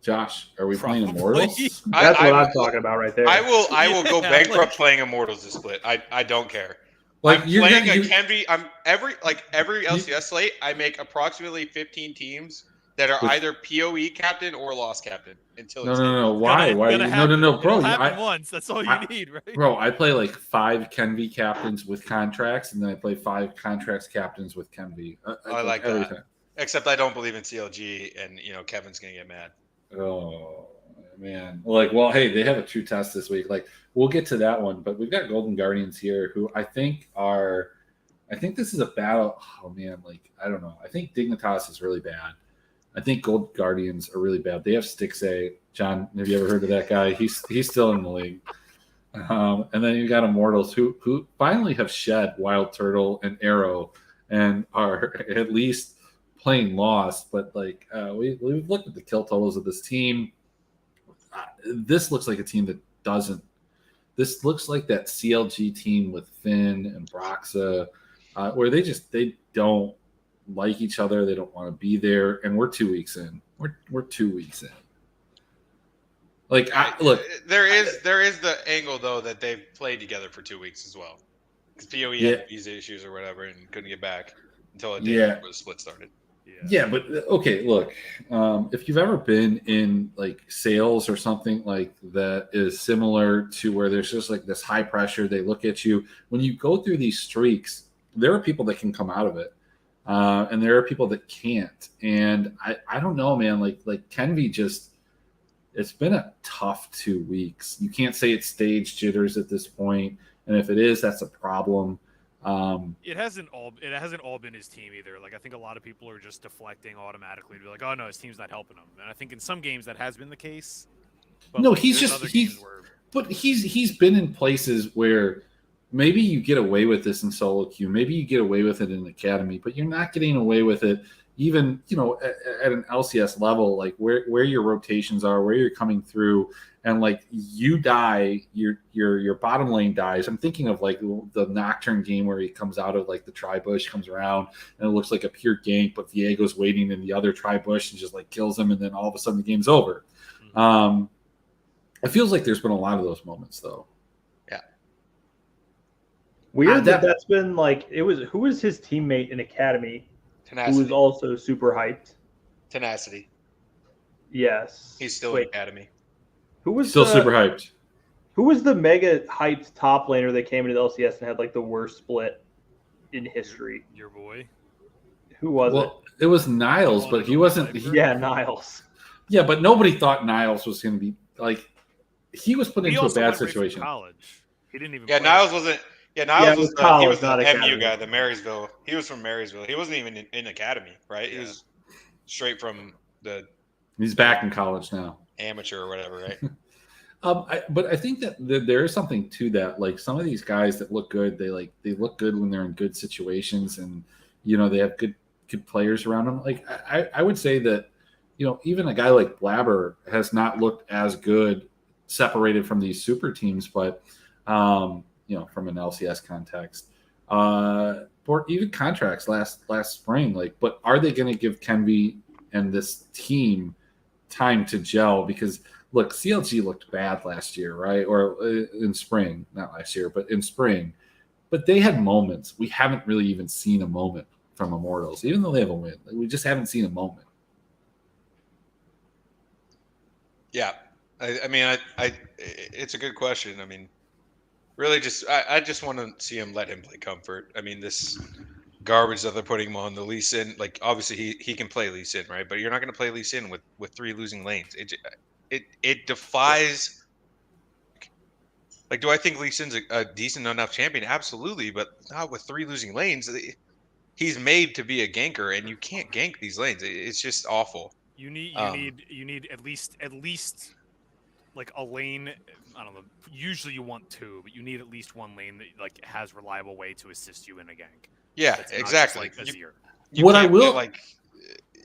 Josh, are we playing Probably. Immortals? That's what I'm talking about right there. I will go Yeah, bankrupt like- playing Immortals this split. I don't care. Like I'm you're playing gonna, a Kenby. I'm every LCS slate. I make approximately 15 teams that are Which- either POE captain or lost captain until no, it's no, no. It's Why? gonna Why? No, happen. no, bro. It'll happen I, once. That's all you I- need, right? bro, I play like 5 Kenvi captains with contracts, and then I play 5 contracts captains with Kenvi. I like every that. time. Except I don't believe in CLG, and Kevin's gonna get mad. Oh man. Like, well, hey, they have a true test this week. Like, we'll get to that one, but we've got Golden Guardians here who I think this is a battle. Oh man, like I don't know. I think Dignitas is really bad. I think Gold Guardians are really bad. They have Stixay. John, have you ever heard of that guy? He's still in the league. And then you got Immortals who finally have shed Wild Turtle and Arrow and are at least playing lost. But like we've looked at the kill totals of this team. This looks like a team that doesn't. This looks like that CLG team with Finn and Broxa, where they don't like each other. They don't want to be there, and we're 2 weeks in. We're 2 weeks in. Like, look, there is the angle though that they've played together for 2 weeks as well, because POE had visa issues or whatever and couldn't get back until a day before the split started. Yeah, but okay, look, if you've ever been in like sales or something like that is similar to where there's just like this high pressure, they look at you when you go through these streaks. There are people that can come out of it, and there are people that can't. And I don't know, man. Like Kenvi just. It's been a tough 2 weeks. You can't say it's stage jitters at this point, and if it is, that's a problem. It hasn't all been his team either. Like I think a lot of people are just deflecting automatically to be like, oh no, his team's not helping him. And I think in some games that has been the case. But no, like, he's been in places where maybe you get away with this in solo queue, maybe you get away with it in academy, but you're not getting away with it even at an LCS level, like where your rotations are, where you're coming through, and like you die, your bottom lane dies. I'm thinking of like the Nocturne game where he comes out of like the tri-bush, comes around, and it looks like a pure gank, but Viego's waiting in the other tri-bush and just like kills him, and then all of a sudden the game's over. It feels like there's been a lot of those moments though. Yeah. Weird that's been like who was his teammate in academy? Tenacity. Who was also super hyped. Tenacity. Yes. He's still in academy. Who was still super hyped? Who was the mega hyped top laner that came into the LCS and had like the worst split in history? Your boy. Who was it? It was Niles, but he wasn't. Niles. Yeah, but nobody thought Niles was going to be like. He was put into a bad situation. College. He didn't even. Yeah, Niles wasn't. Yeah, Niles was college, he was not the academy. MU guy, the Marysville. He was from Marysville. He wasn't even in academy, right? He was straight from the. He's back in college now. Amateur or whatever, right? But I think that there is something to that. Like some of these guys that look good, they look good when they're in good situations, and they have good players around them. Like I would say that even a guy like Blabber has not looked as good separated from these super teams, but from an LCS context, or even contracts last spring. Like, but are they going to give Kenvi and this team time to gel? Because look, CLG looked bad last year, right? Or in spring, not last year, but in spring. But they had moments. We haven't really even seen a moment from Immortals, even though they have a win. We just haven't seen a moment. Yeah, I mean, it's a good question. I mean, really, I just want to see him, let him play comfort. I mean, this garbage that they're putting him on the Lee Sin, like obviously he can play Lee Sin, right? But you're not going to play Lee Sin with 3 losing lanes. It defies. Like, do I think Lee Sin's a decent enough champion? Absolutely, but not with 3 losing lanes. He's made to be a ganker, and you can't gank these lanes. It's just awful. You need at least like a lane. I don't know. Usually you want 2, but you need at least 1 lane that like has reliable way to assist you in a gank. Yeah, exactly. Like Azir. You what I will like,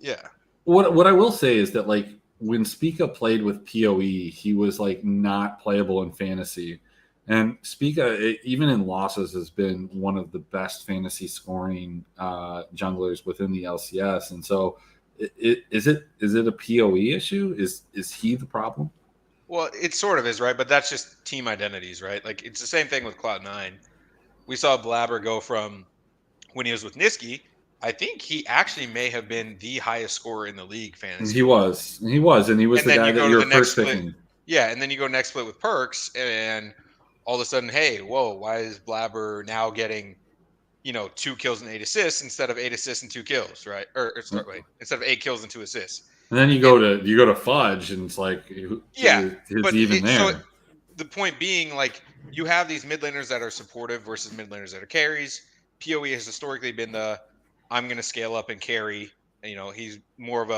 yeah. What I will say is that like when Spica played with PoE, he was like not playable in fantasy. And Spica, even in losses, has been one of the best fantasy scoring junglers within the LCS. And so, is it a PoE issue? Is he the problem? Well, it sort of is, right? But that's just team identities, right? Like it's the same thing with Cloud9. We saw Blabber go from when he was with Niski. I think he actually may have been the highest scorer in the league fantasy. He was, and he was and the then guy you that go you to were the next first split. picking. Yeah, and then you go next split with Perks, and all of a sudden, hey, whoa, why is Blabber now getting, 2 kills and 8 assists instead of 8 assists and 2 kills, right? Wait, instead of 8 kills and 2 assists. And then you go to Fudge, and it's like, Yeah, is but he even there? So the point being, like, you have these mid laners that are supportive versus mid laners that are carries. PoE has historically been I'm going to scale up and carry. He's more of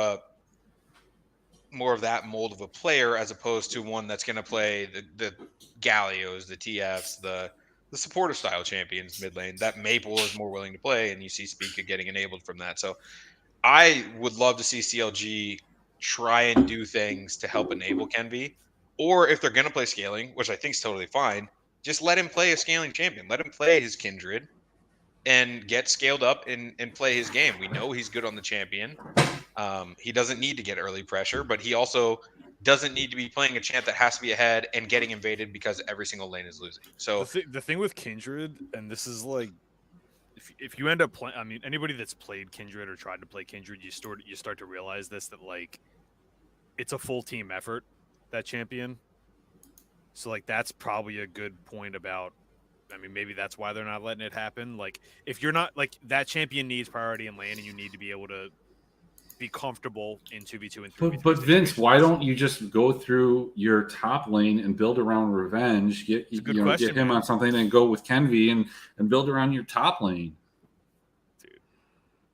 that mold of a player as opposed to one that's going to play the Gallios, the TFs, the supportive style champions mid lane that Maple is more willing to play, and you see Spica getting enabled from that. So I would love to see CLG try and do things to help enable Kenvi, or if they're going to play scaling, which I think is totally fine, just let him play a scaling champion. Let him play his Kindred and get scaled up and play his game. We know he's good on the champion. He doesn't need to get early pressure, but he also doesn't need to be playing a champ that has to be ahead and getting invaded because every single lane is losing. So the thing with Kindred, and this is like, if you end up playing, I mean, anybody that's played Kindred or tried to play Kindred, you start to realize this, that like it's a full team effort, that champion. So like that's probably a good point about. I mean, maybe that's why they're not letting it happen. Like, if you're not like that champion needs priority in lane, and you need to be able to be comfortable in 2v2 and 3v3. But Vince, why don't you just go through your top lane and build around Revenge? Get him on something, and go with Kenvi and build around your top lane. Dude,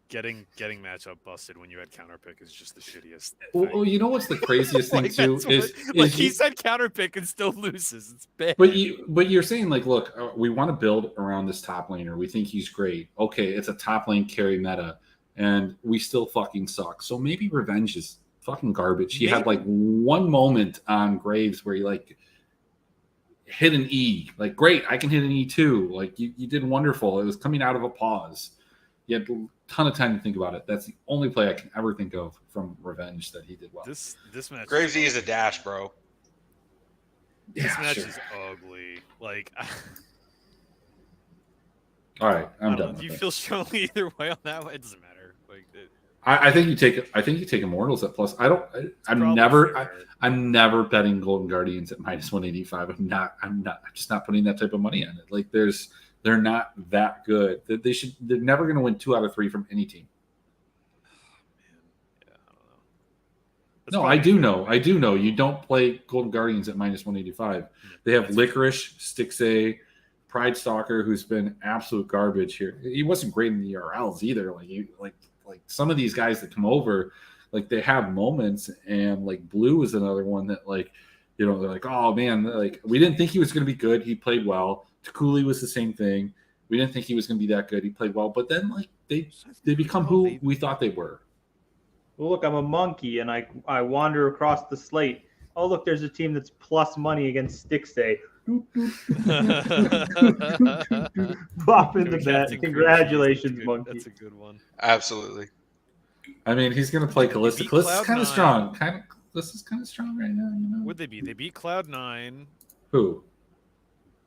getting matchup busted when you had counterpick is just the shittiest. Well, you know what's the craziest thing like too is he said counterpick and still loses. It's bad. But you're saying like, look, we want to build around this top laner. We think he's great. Okay, it's a top lane carry meta. And we still fucking suck. So maybe Revenge is fucking garbage. He had like one moment on Graves where he like hit an E. Like, great, I can hit an E too. Like, you did wonderful. It was coming out of a pause. You had a ton of time to think about it. That's the only play I can ever think of from Revenge that he did well. This match. Graves E is a dash, bro. This match is ugly. Like, all right, I'm done. Do you feel strongly either way on that one? It doesn't matter. Like, I think you take Immortals at plus. I'm never betting Golden Guardians at minus 185. I'm just not putting that type of money on it. Like they're not that good. They're never going to win 2 out of 3 from any team. Yeah, I don't know. No, I do know. You don't play Golden Guardians at minus 185. They have Licorice, Stixay, Pride Stalker, who's been absolute garbage here. He wasn't great in the ERLs either. Like some of these guys that come over, like they have moments, and like Blue is another one that like, they're like, oh man, like we didn't think he was going to be good. He played well. Takuli was the same thing. We didn't think he was going to be that good. He played well, but then like they become who we thought they were. Well, look, I'm a monkey, and I wander across the slate. Oh, look, there's a team that's plus money against Stixay. Pop in the bet. Congratulations, monkey. That's a good one. Absolutely. I mean, he's going to play Kalista. Kalista's kind of strong. Kalista's kind of strong right now. Would they be? They beat Cloud9. Who?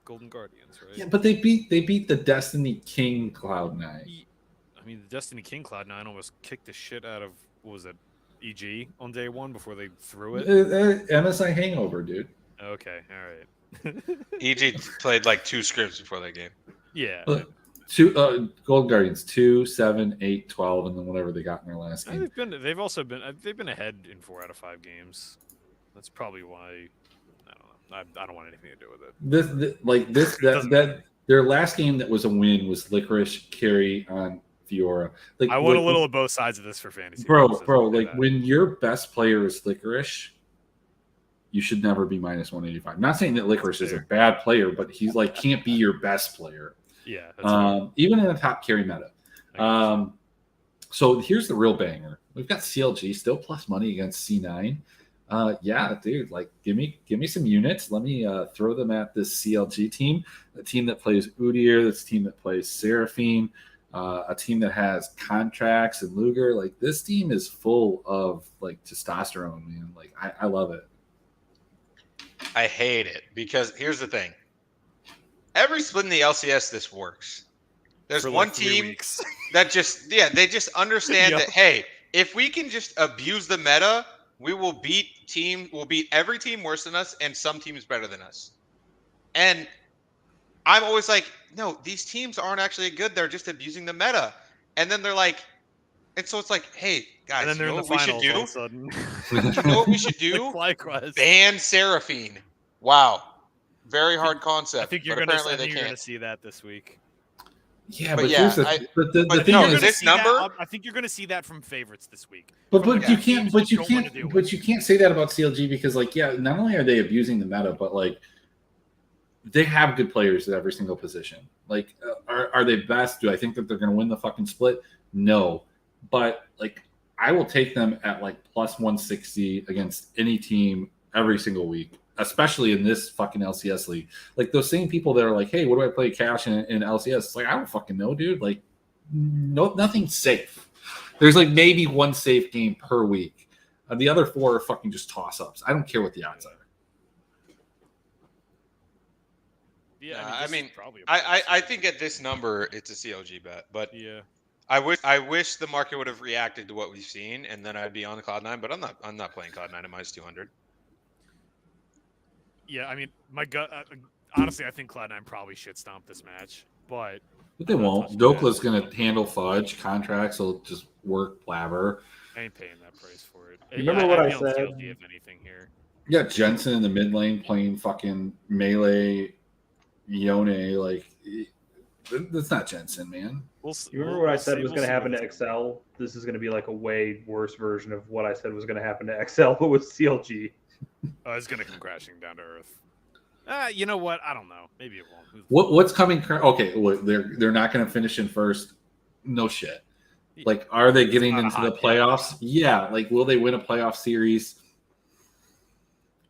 Golden Guardians, right? Yeah, but they beat the Destiny King Cloud9. I mean, the Destiny King Cloud9 almost kicked the shit out of, what was it, EG on day 1 before they threw it? MSI Hangover, dude. Okay, all right. EG played like 2 scripts before that game. Yeah. Golden Guardians 2, 7, 8, 12, and then whatever they got in their last game. They've been ahead in 4 out of 5 games. That's probably why. I don't know. I don't want anything to do with it. Their last game that was a win was Licorice carry on Fiora. Like, I want a little of both sides of this for fantasy. Bro, like when your best player is Licorice, you should never be minus 185. I'm not saying that Licorice is a bad player, but he's like can't be your best player. Yeah. Even in a top carry meta. So here's the real banger. We've got CLG still plus money against C9. Yeah, dude, like give me some units. Let me throw them at this CLG team, a team that plays Udyr, this team that plays Seraphine, a team that has contracts and Luger. Like this team is full of like testosterone, man. Like I love it. I hate it because here's the thing. Every split in the LCS, this works. There's For one like 3 team weeks. that they just understand Yep. that, hey, if we can just abuse the meta, we'll beat every team worse than us and some teams better than us. And I'm always like, no, these teams aren't actually good. They're just abusing the meta. And then they're like, and so it's like, hey, guys, And then they're you know in the what we should finals all of do? a sudden. You know what we should do? Like FlyQuest. Ban Seraphine. Wow. Very hard concept. I think you're but gonna. apparently I think they you're gonna can't. see that this week. Yeah, But but yeah, here's the but thing no, is, You're gonna this see that- number- I think you're gonna see that from favorites this week. but From you the can't teams but you don't wanna can't do but it. you can't say that about CLG because like yeah, not only are they abusing the meta, but like they have good players at every single position. Like are they best? Do I think that they're going to win the fucking split? No, but like I will take them at like plus 160 against any team every single week, especially in this fucking LCS league. Like those same people that are like, hey, what do I play cash in LCS? It's like I don't fucking know, dude. Like nothing's safe. There's like maybe one safe game per week. The other 4 are fucking just toss ups. I don't care what the odds are. Yeah, I this is mean, probably a I think at this number it's a CLG bet, but yeah. I wish the market would have reacted to what we've seen, and then I'd be on Cloud9. But I'm not playing Cloud9 at minus 200. Yeah, I mean, my gut. Honestly, I think Cloud9 probably shit stomp this match, but But they I'm not won't. touching Dokla's that. going to handle fudge. Contracts will just work blabber. I ain't paying that price for it. Remember what I'd I be on said? CLG if anything here. You got Jensen in the mid lane playing fucking melee Yone. Like, that's not Jensen, man. You remember what I said was going to happen to XL? This is going to be like a way worse version of what I said was going to happen to XL, but with CLG. Oh, it's gonna come crashing down to earth. You know what? I don't know. Maybe it won't. What's coming? Okay, look, they're not going to finish in first. No shit. Like, are they getting not a into the hot playoffs? Yeah. Like, will they win a playoff series?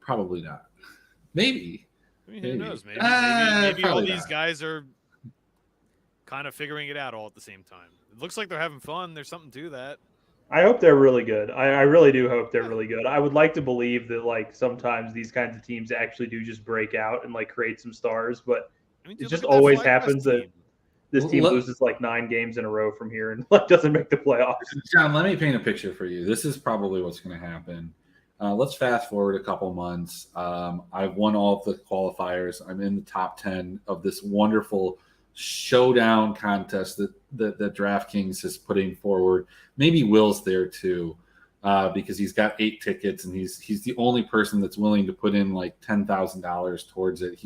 Probably not. Maybe. I mean, maybe. who knows? Maybe all Probably these not. guys are kind of figuring it out all at the same time. It looks like they're having fun. There's something to that. I hope they're really good. I really do hope they're really good. I would like to believe that like sometimes these kinds of teams actually do just break out and like create some stars, but I mean, it dude, just look at that always FlyQuest happens that team. this team Look- loses like 9 games in a row from here and like doesn't make the playoffs. John, let me paint a picture for you. This is probably what's going to happen. Let's fast forward a couple months. I've won all of the qualifiers. I'm in the top 10 of this wonderful showdown contest that DraftKings is putting forward. Maybe Will's there too, because he's got 8 tickets and he's the only person that's willing to put in like $10,000 towards it.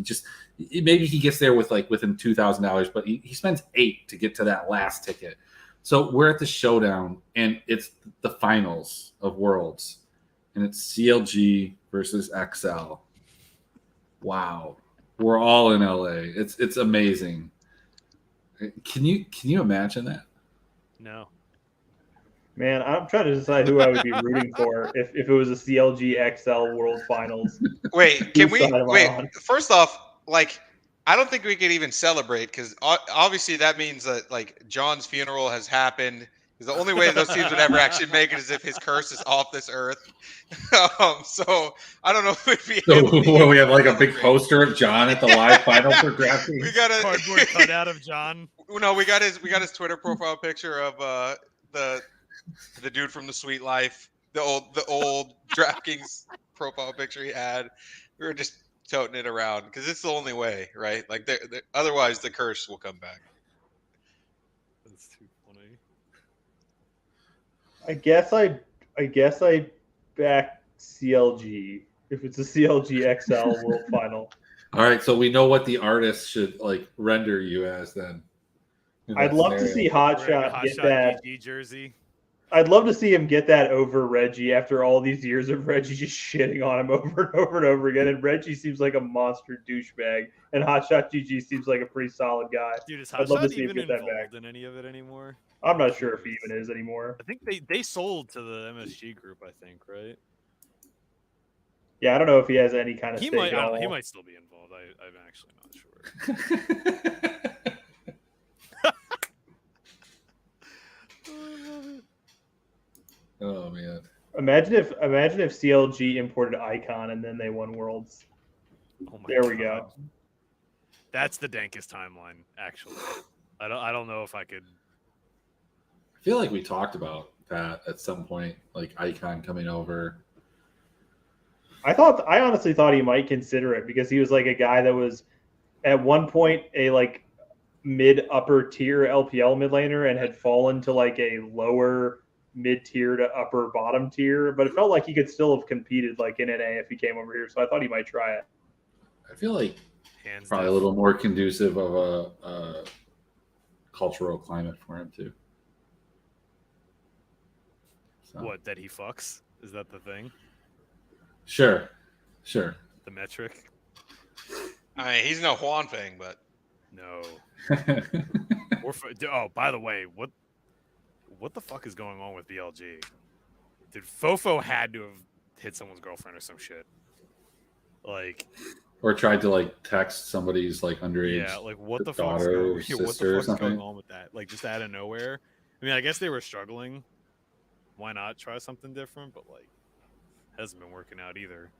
Maybe he gets there with like within $2,000, but he spends 8 to get to that last ticket. So we're at the showdown and it's the finals of Worlds. And it's CLG versus XL. Wow, we're all in LA. It's amazing. Can you imagine that? No. Man, I'm trying to decide who I would be rooting for if it was a CLG XL World Finals. Wait, can we Whose side am I wait? on? First off, like, I don't think we could even celebrate because obviously that means that like John's funeral has happened. Because the only way those teams would ever actually make it is if his curse is off this earth. So I don't know if we'd be. So able to what, we have like a big celebrate. poster of John at the live final for We DraftKings. got a Cardboard cutout of John. No, we got his Twitter profile picture of the dude from the Sweet Life, the old DraftKings profile picture he had. We were just toting it around because it's the only way, right? Like, otherwise the curse will come back. That's too funny. I guess I back CLG if it's a CLG XL World Final. All right, so we know what the artist should like render you as then. in I'd that love to scenario. see Wearing a Hotshot get Hotshot that. GG jersey. I'd love to see him get that over Reggie after all these years of Reggie just shitting on him over and over and over again. And Reggie seems like a monster douchebag, and Hotshot GG seems like a pretty solid guy. Dude, is I'd love to Hotshot see him even get that back. involved in any of it anymore? I'm not sure if he even is anymore. I think they sold to the MSG group. I think, right? Yeah, I don't know if he has any kind of He stake might. at I don't all. know, he might still be involved. I'm actually not sure. Oh man. Imagine if CLG imported Icon and then they won Worlds. Oh my There God. we go. That's the dankest timeline. Actually, I don't know if I could. I feel like we talked about that at some point, like Icon coming over. I honestly thought he might consider it because he was like a guy that was at one point a like mid upper tier LPL mid laner and had fallen to like a lower mid tier to upper bottom tier, but it felt like he could still have competed like in NA if he came over here. So I thought he might try it. I feel like Hands probably down. a little more conducive of a cultural climate for him too. So, What, that he fucks? Is that the thing? Sure. The metric? I mean, he's no Juan Fang, but No. Oh, by the way, what the fuck is going on with BLG? Dude, Fofo had to have hit someone's girlfriend or some shit. Like, Or tried to like text somebody's like underage yeah, like what the daughter or fuck's going, sister or something. going on with that? Like, just out of nowhere. I mean, I guess they were struggling. Why not try something different? But like, hasn't been working out either.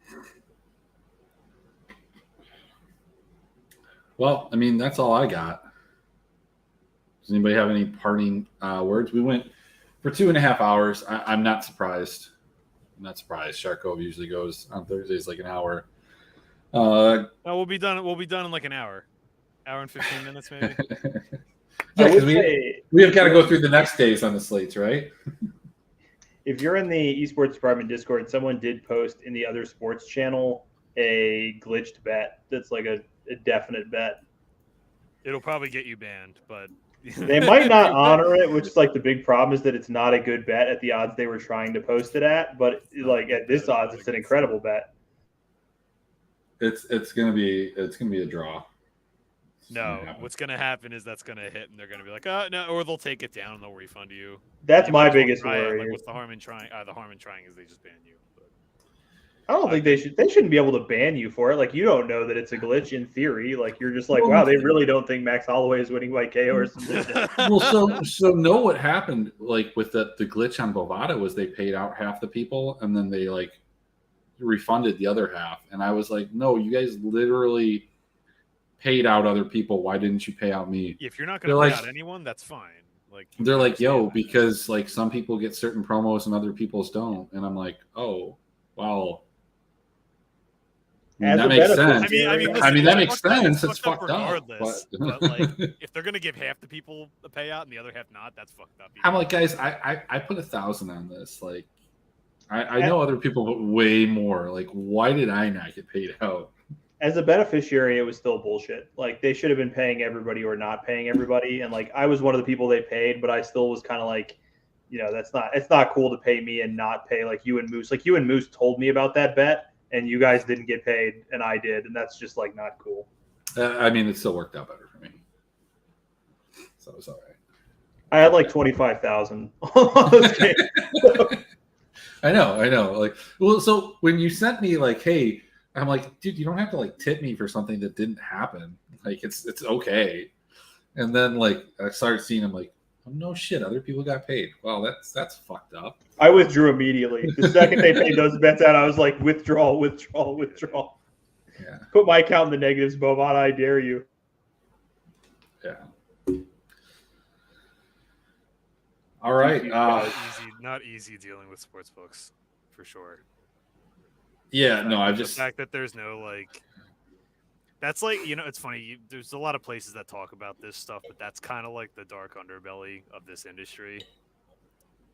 Well, I mean, that's all I got. Does anybody have any parting words? We went for 2.5 hours. I'm not surprised. I'm not surprised. Shark Cove usually goes on Thursdays like an hour. No, we'll be done. We'll be done in like an hour and 15 minutes maybe. Yeah, because say, we have got to go through the next days on the slates, right? if you're in the esports department Discord, someone did post in the other sports channel a glitched bet that's like a definite bet. It'll probably get you banned, but They might not honor it, which is like the big problem is that it's not a good bet at the odds they were trying to post it at. But like at this odds, it's an incredible bet. It's gonna be a draw. No, what's gonna happen is that's gonna hit, and they're gonna be like, "Oh no," or they'll take it down and they'll refund you. That's You my might as well biggest try it. worry. Like, what's the harm in trying? The harm in trying is they just ban you. But I don't think they should. They shouldn't be able to ban you for it. Like you don't know that it's a glitch in theory. Like you're just like, wow, they really don't think Max Holloway is winning by KO or something. Well, so know what happened like with the glitch on Bovada was they paid out half the people and then they like refunded the other half, and I was like, no, you guys literally paid out other people. Why didn't you pay out me? if you're not gonna They're pay like- out anyone, that's fine. Like They're like, yo, understand that. because like some people get certain promos and other people's don't, and I'm like, oh, well. As that a makes benefit- sense. listen, I mean, that it's makes fucked up- sense. It's fucked up. regardless. But like, if they're gonna give half the people a payout and the other half not, that's fucked up. I'm like, guys, I put 1,000 on this. Like, I know other people put way more. Like, why did I not get paid out? As a beneficiary, it was still bullshit. Like they should have been paying everybody or not paying everybody. And like I was one of the people they paid, but I still was kind of like, you know, it's not cool to pay me and not pay like you and Moose. Like you and Moose told me about that bet, and you guys didn't get paid, and I did, and that's just like not cool. I mean, it still worked out better for me, so it was all right. I had like 25,000 on those games. I know. Like, well, so when you sent me like, hey, I'm like, dude, you don't have to like tip me for something that didn't happen. Like, it's okay. And then like I started seeing them like, oh, no shit, other people got paid. Well, that's fucked up. I withdrew immediately. The second they paid those bets out, I was like, withdrawal. Yeah. Put my account in the negatives, Bovada, I dare you. Yeah. All right. Not easy dealing with sports books, for sure. Yeah. No, I just the fact that there's no like. That's like, you know, it's funny. There's a lot of places that talk about this stuff, but that's kind of like the dark underbelly of this industry.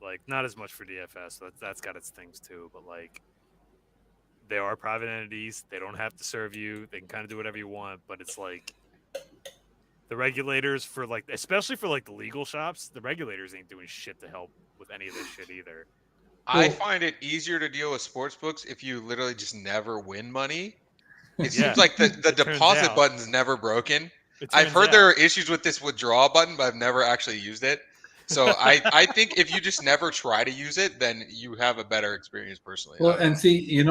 Like, not as much for DFS. So that's got its things too. But like, they are private entities. They don't have to serve you. They can kind of do whatever you want. But it's like the regulators for like, especially for like the legal shops, the regulators ain't doing shit to help with any of this shit either. I find it easier to deal with sports books if you literally just never win money. It seems like the turns deposit out. button's never broken. It I've turns heard out- there are issues with this withdrawal button, but I've never actually used it. So I think if you just never try to use it, then you have a better experience personally. Well, and see,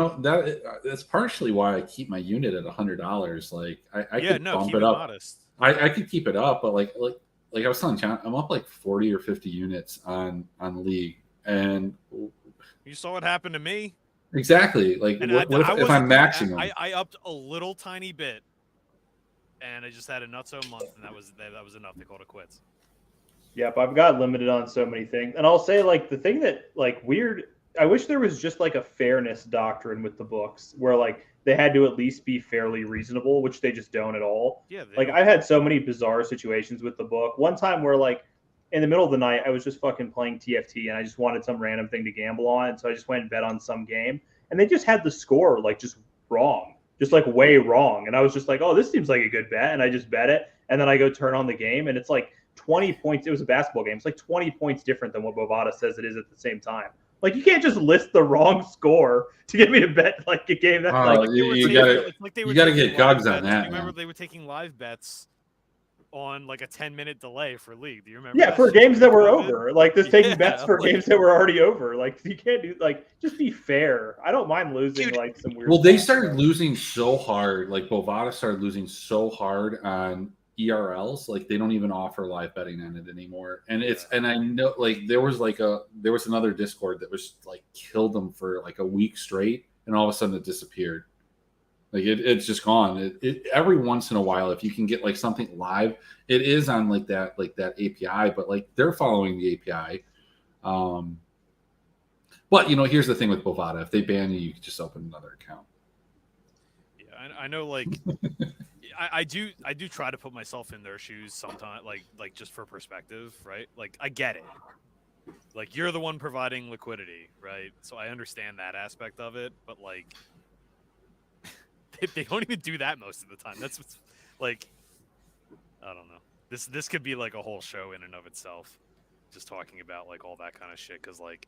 that's partially why I keep my unit at $100. Like I could bump keep it it up. modest. I could keep it up, but like I was telling John, I'm up like 40 or 50 units on League, and You saw what happened to me. exactly. Like And what if wasn't I'm doing- maxing them? I upped a little tiny bit, and I just had a nutso month, and that was enough. They called it quits. Yep, I've got limited on so many things. And I'll say, like, the thing that, like, weird, I wish there was just, like, a fairness doctrine with the books where, like, they had to at least be fairly reasonable, which they just don't at all. Yeah. Like, I've had so many bizarre situations with the book. One time where, like, in the middle of the night, I was just fucking playing TFT and I just wanted some random thing to gamble on. So I just went and bet on some game. And they just had the score, like, just wrong, just, like, way wrong. And I was just like, oh, this seems like a good bet. And I just bet it. And then I go turn on the game and it's like 20 points. It was a basketball game. It's like 20 points different than what Bovada says it is at the same time. Like, you can't just list the wrong score to get me to bet like a game that like you gotta get Gugs on that. You remember they were taking live bets on like a 10-minute delay for League. Do you remember? Yeah, for games that were over. Like, this taking bets for games that were already over. Like, you can't do, like, just be fair. I don't mind losing like some weird. Well, they started losing so hard. Like Bovada started losing so hard on ERLs. Like they don't even offer live betting on it anymore. And and I know like there was another Discord that was like killed them for like a week straight, and all of a sudden it disappeared. Like it's just gone. Every once in a while, if you can get like something live, it is on like that API, but like they're following the API. But here's the thing with Bovada: if they ban you, you can just open another account. Yeah, I know. Like, I do try to put myself in their shoes sometimes, like just for perspective, right? Like, I get it. Like, you're the one providing liquidity, right? So I understand that aspect of it, but like. They don't even do that most of the time. That's what's, like, I don't know. This could be like a whole show in and of itself, just talking about like all that kind of shit. Because like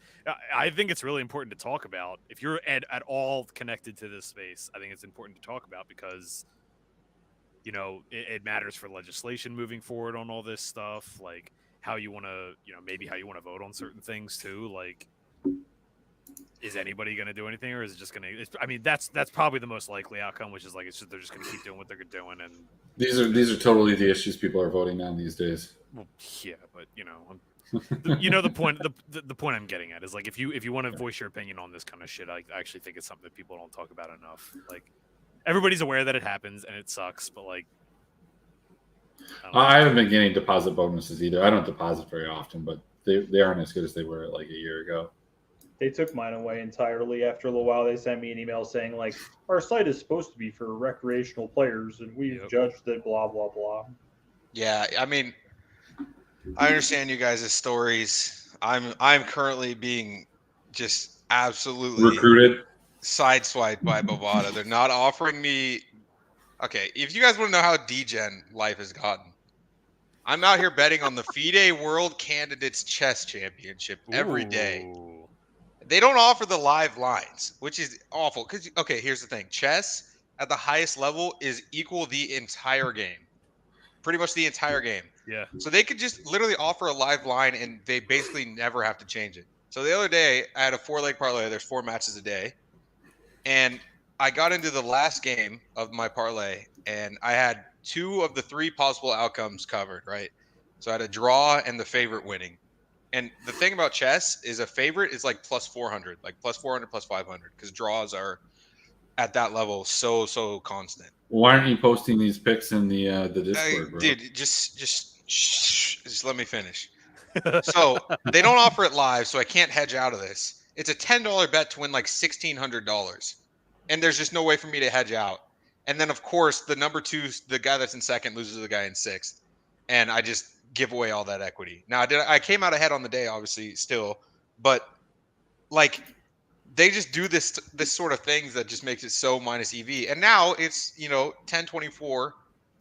I think it's really important to talk about if you're at all connected to this space. I think it's important to talk about because it matters for legislation moving forward on all this stuff. Like how you want to maybe how you want to vote on certain things too. Like. Is anybody going to do anything, or is it just going to? I mean, that's probably the most likely outcome, which is like they're just going to keep doing what they're doing. And these are totally the issues people are voting on these days. Well, yeah, but the point. The point I'm getting at is like if you want to voice your opinion on this kind of shit, I actually think it's something that people don't talk about enough. Like everybody's aware that it happens and it sucks, but like I haven't been getting deposit bonuses either. I don't deposit very often, but they aren't as good as they were like a year ago. They took mine away entirely after a little while. They sent me an email saying, like, our site is supposed to be for recreational players, and we've judged that blah, blah, blah. Yeah, I mean, I understand you guys' stories. I'm currently being just absolutely recruited, sideswiped by Bovada. They're not offering me. Okay, if you guys want to know how degen life has gotten, I'm out here betting on the FIDE World Candidates Chess Championship every day. They don't offer the live lines, which is awful. Because okay, here's the thing: chess at the highest level is equal the entire game, pretty much the entire game. Yeah. So they could just literally offer a live line, and they basically never have to change it. So the other day, I had a 4-leg parlay. There's 4 matches a day, and I got into the last game of my parlay, and I had 2 of the 3 possible outcomes covered. Right. So I had a draw and the favorite winning. And the thing about chess is a favorite is like plus 400, like plus 400, plus 500, because draws are at that level so constant. Why aren't you posting these pics in the Discord, bro? Dude, just let me finish. So they don't offer it live, so I can't hedge out of this. It's a $10 bet to win like $1,600, and there's just no way for me to hedge out. And then of course the number 2, the guy that's in second, loses to the guy in 6th, and I just give away all that equity. Now I came out ahead on the day, obviously, still, but like they just do this sort of things that just makes it so minus EV. And now it's 10:24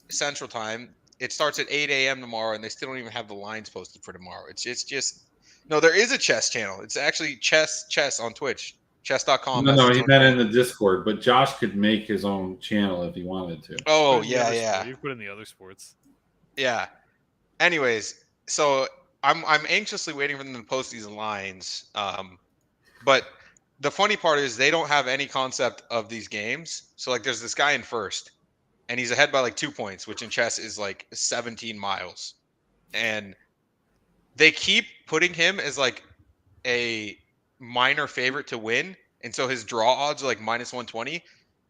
Central Time. It starts at 8 a.m. tomorrow, and they still don't even have the lines posted for tomorrow. It's just no. There is a chess channel. It's actually chess on Twitch. Chess.com. No, he meant in the Discord, but Josh could make his own channel if he wanted to. Oh yeah. You put in the other sports. Yeah. Anyways, so I'm anxiously waiting for them to post these lines. But the funny part is they don't have any concept of these games. So like, there's this guy in first, and he's ahead by like 2 points, which in chess is like 17 miles, and they keep putting him as like a minor favorite to win, and so his draw odds are like -120.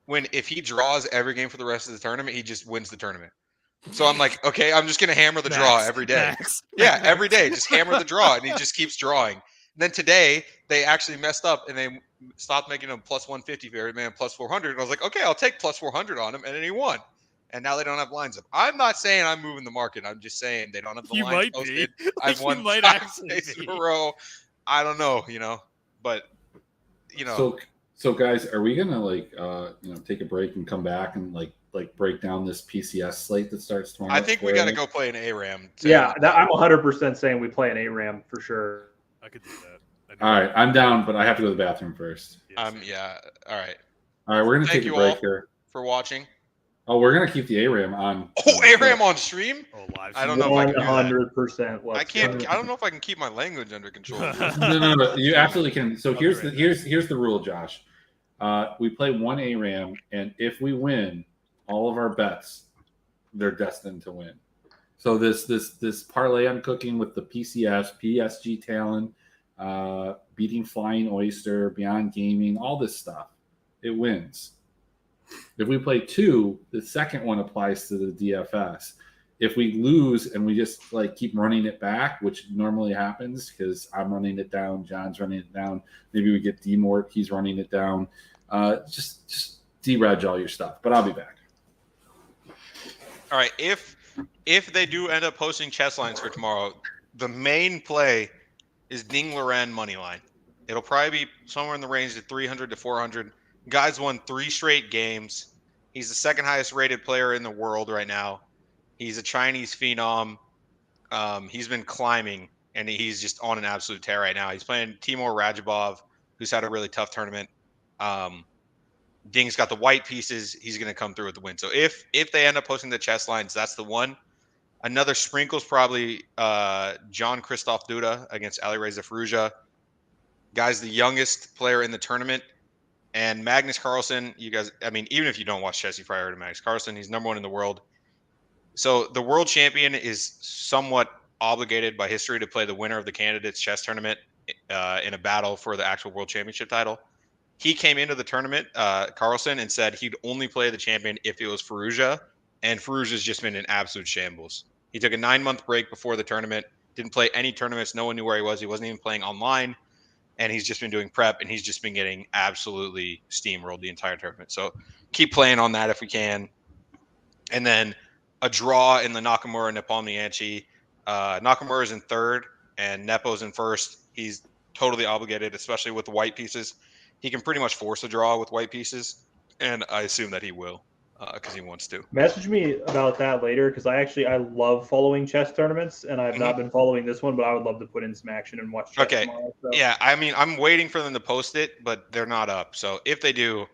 When if he draws every game for the rest of the tournament, he just wins the tournament. So I'm like, okay, I'm just gonna hammer the draw every day. Yeah, every day, just hammer the draw, and he just keeps drawing. And then today they actually messed up and they stopped making him +150 for every man, +400. And I was like, okay, I'll take +400 on him, and then he won. And now they don't have lines up. I'm not saying I'm moving the market. I'm just saying they don't have the You lines might posted. be. I've You won might 5 actually days in be. a row. I don't know, but So guys, are we gonna take a break and come back and like break down this PCS slate that starts tomorrow? I think we got to go play an ARAM. I'm 100% saying we play an ARAM for sure. I could do that. All right, I'm down, but I have to go to the bathroom first. Yeah. All right. All right, we're gonna Thank take a you break all here. for watching. Oh, we're gonna keep the ARAM on. Oh, ARAM on stream? Oh, live. I don't know if I can do that. 100%. I can't. I don't know if I can keep my language under control. No, you absolutely can. So here's the rule, Josh. We play one ARAM, and if we win all of our bets, they're destined to win. So this parlay I'm cooking with the PCS, PSG Talon, beating Flying Oyster, Beyond Gaming, all this stuff, it wins. If we play 2, the second one applies to the DFS. If we lose and we just keep running it back, which normally happens because I'm running it down, John's running it down, maybe we get D-Mort, he's running it down. Just de-reg all your stuff, but I'll be back. All right. If they do end up posting chess lines for tomorrow, the main play is Ding Loren money line. It'll probably be somewhere in the range of 300 to 400. Guy's won 3 straight games. He's the second highest rated player in the world right now. He's a Chinese phenom. He's been climbing, and he's just on an absolute tear right now. He's playing Timur Rajabov, who's had a really tough tournament. Ding's got the white pieces. He's going to come through with the win. So if they end up posting the chess lines, that's the one. Another sprinkle's probably John Christoph Duda against Alireza Firouzja. Guy's the youngest player in the tournament. And Magnus Carlsen, you guys, I mean, even if you don't watch chess, you probably heard of Magnus Carlsen. He's #1 in the world. So the world champion is somewhat obligated by history to play the winner of the candidates chess tournament in a battle for the actual world championship title. He came into the tournament, Carlsen, and said he'd only play the champion if it was Firouzja, and Firouzja's just been in absolute shambles. He took a 9-month break before the tournament, didn't play any tournaments. No one knew where he was. He wasn't even playing online, and he's just been doing prep, and he's just been getting absolutely steamrolled the entire tournament. So keep playing on that if we can. And then a draw in the Nakamura Nepomniachtchi. Nakamura's in third, and Nepo's in first. He's totally obligated, especially with the white pieces. He can pretty much force a draw with white pieces, and I assume that he will because he wants to. Message me about that later because I love following chess tournaments, and I've not been following this one, but I would love to put in some action and watch chess tomorrow. So. Yeah, I mean, I'm waiting for them to post it, but they're not up. So if they do,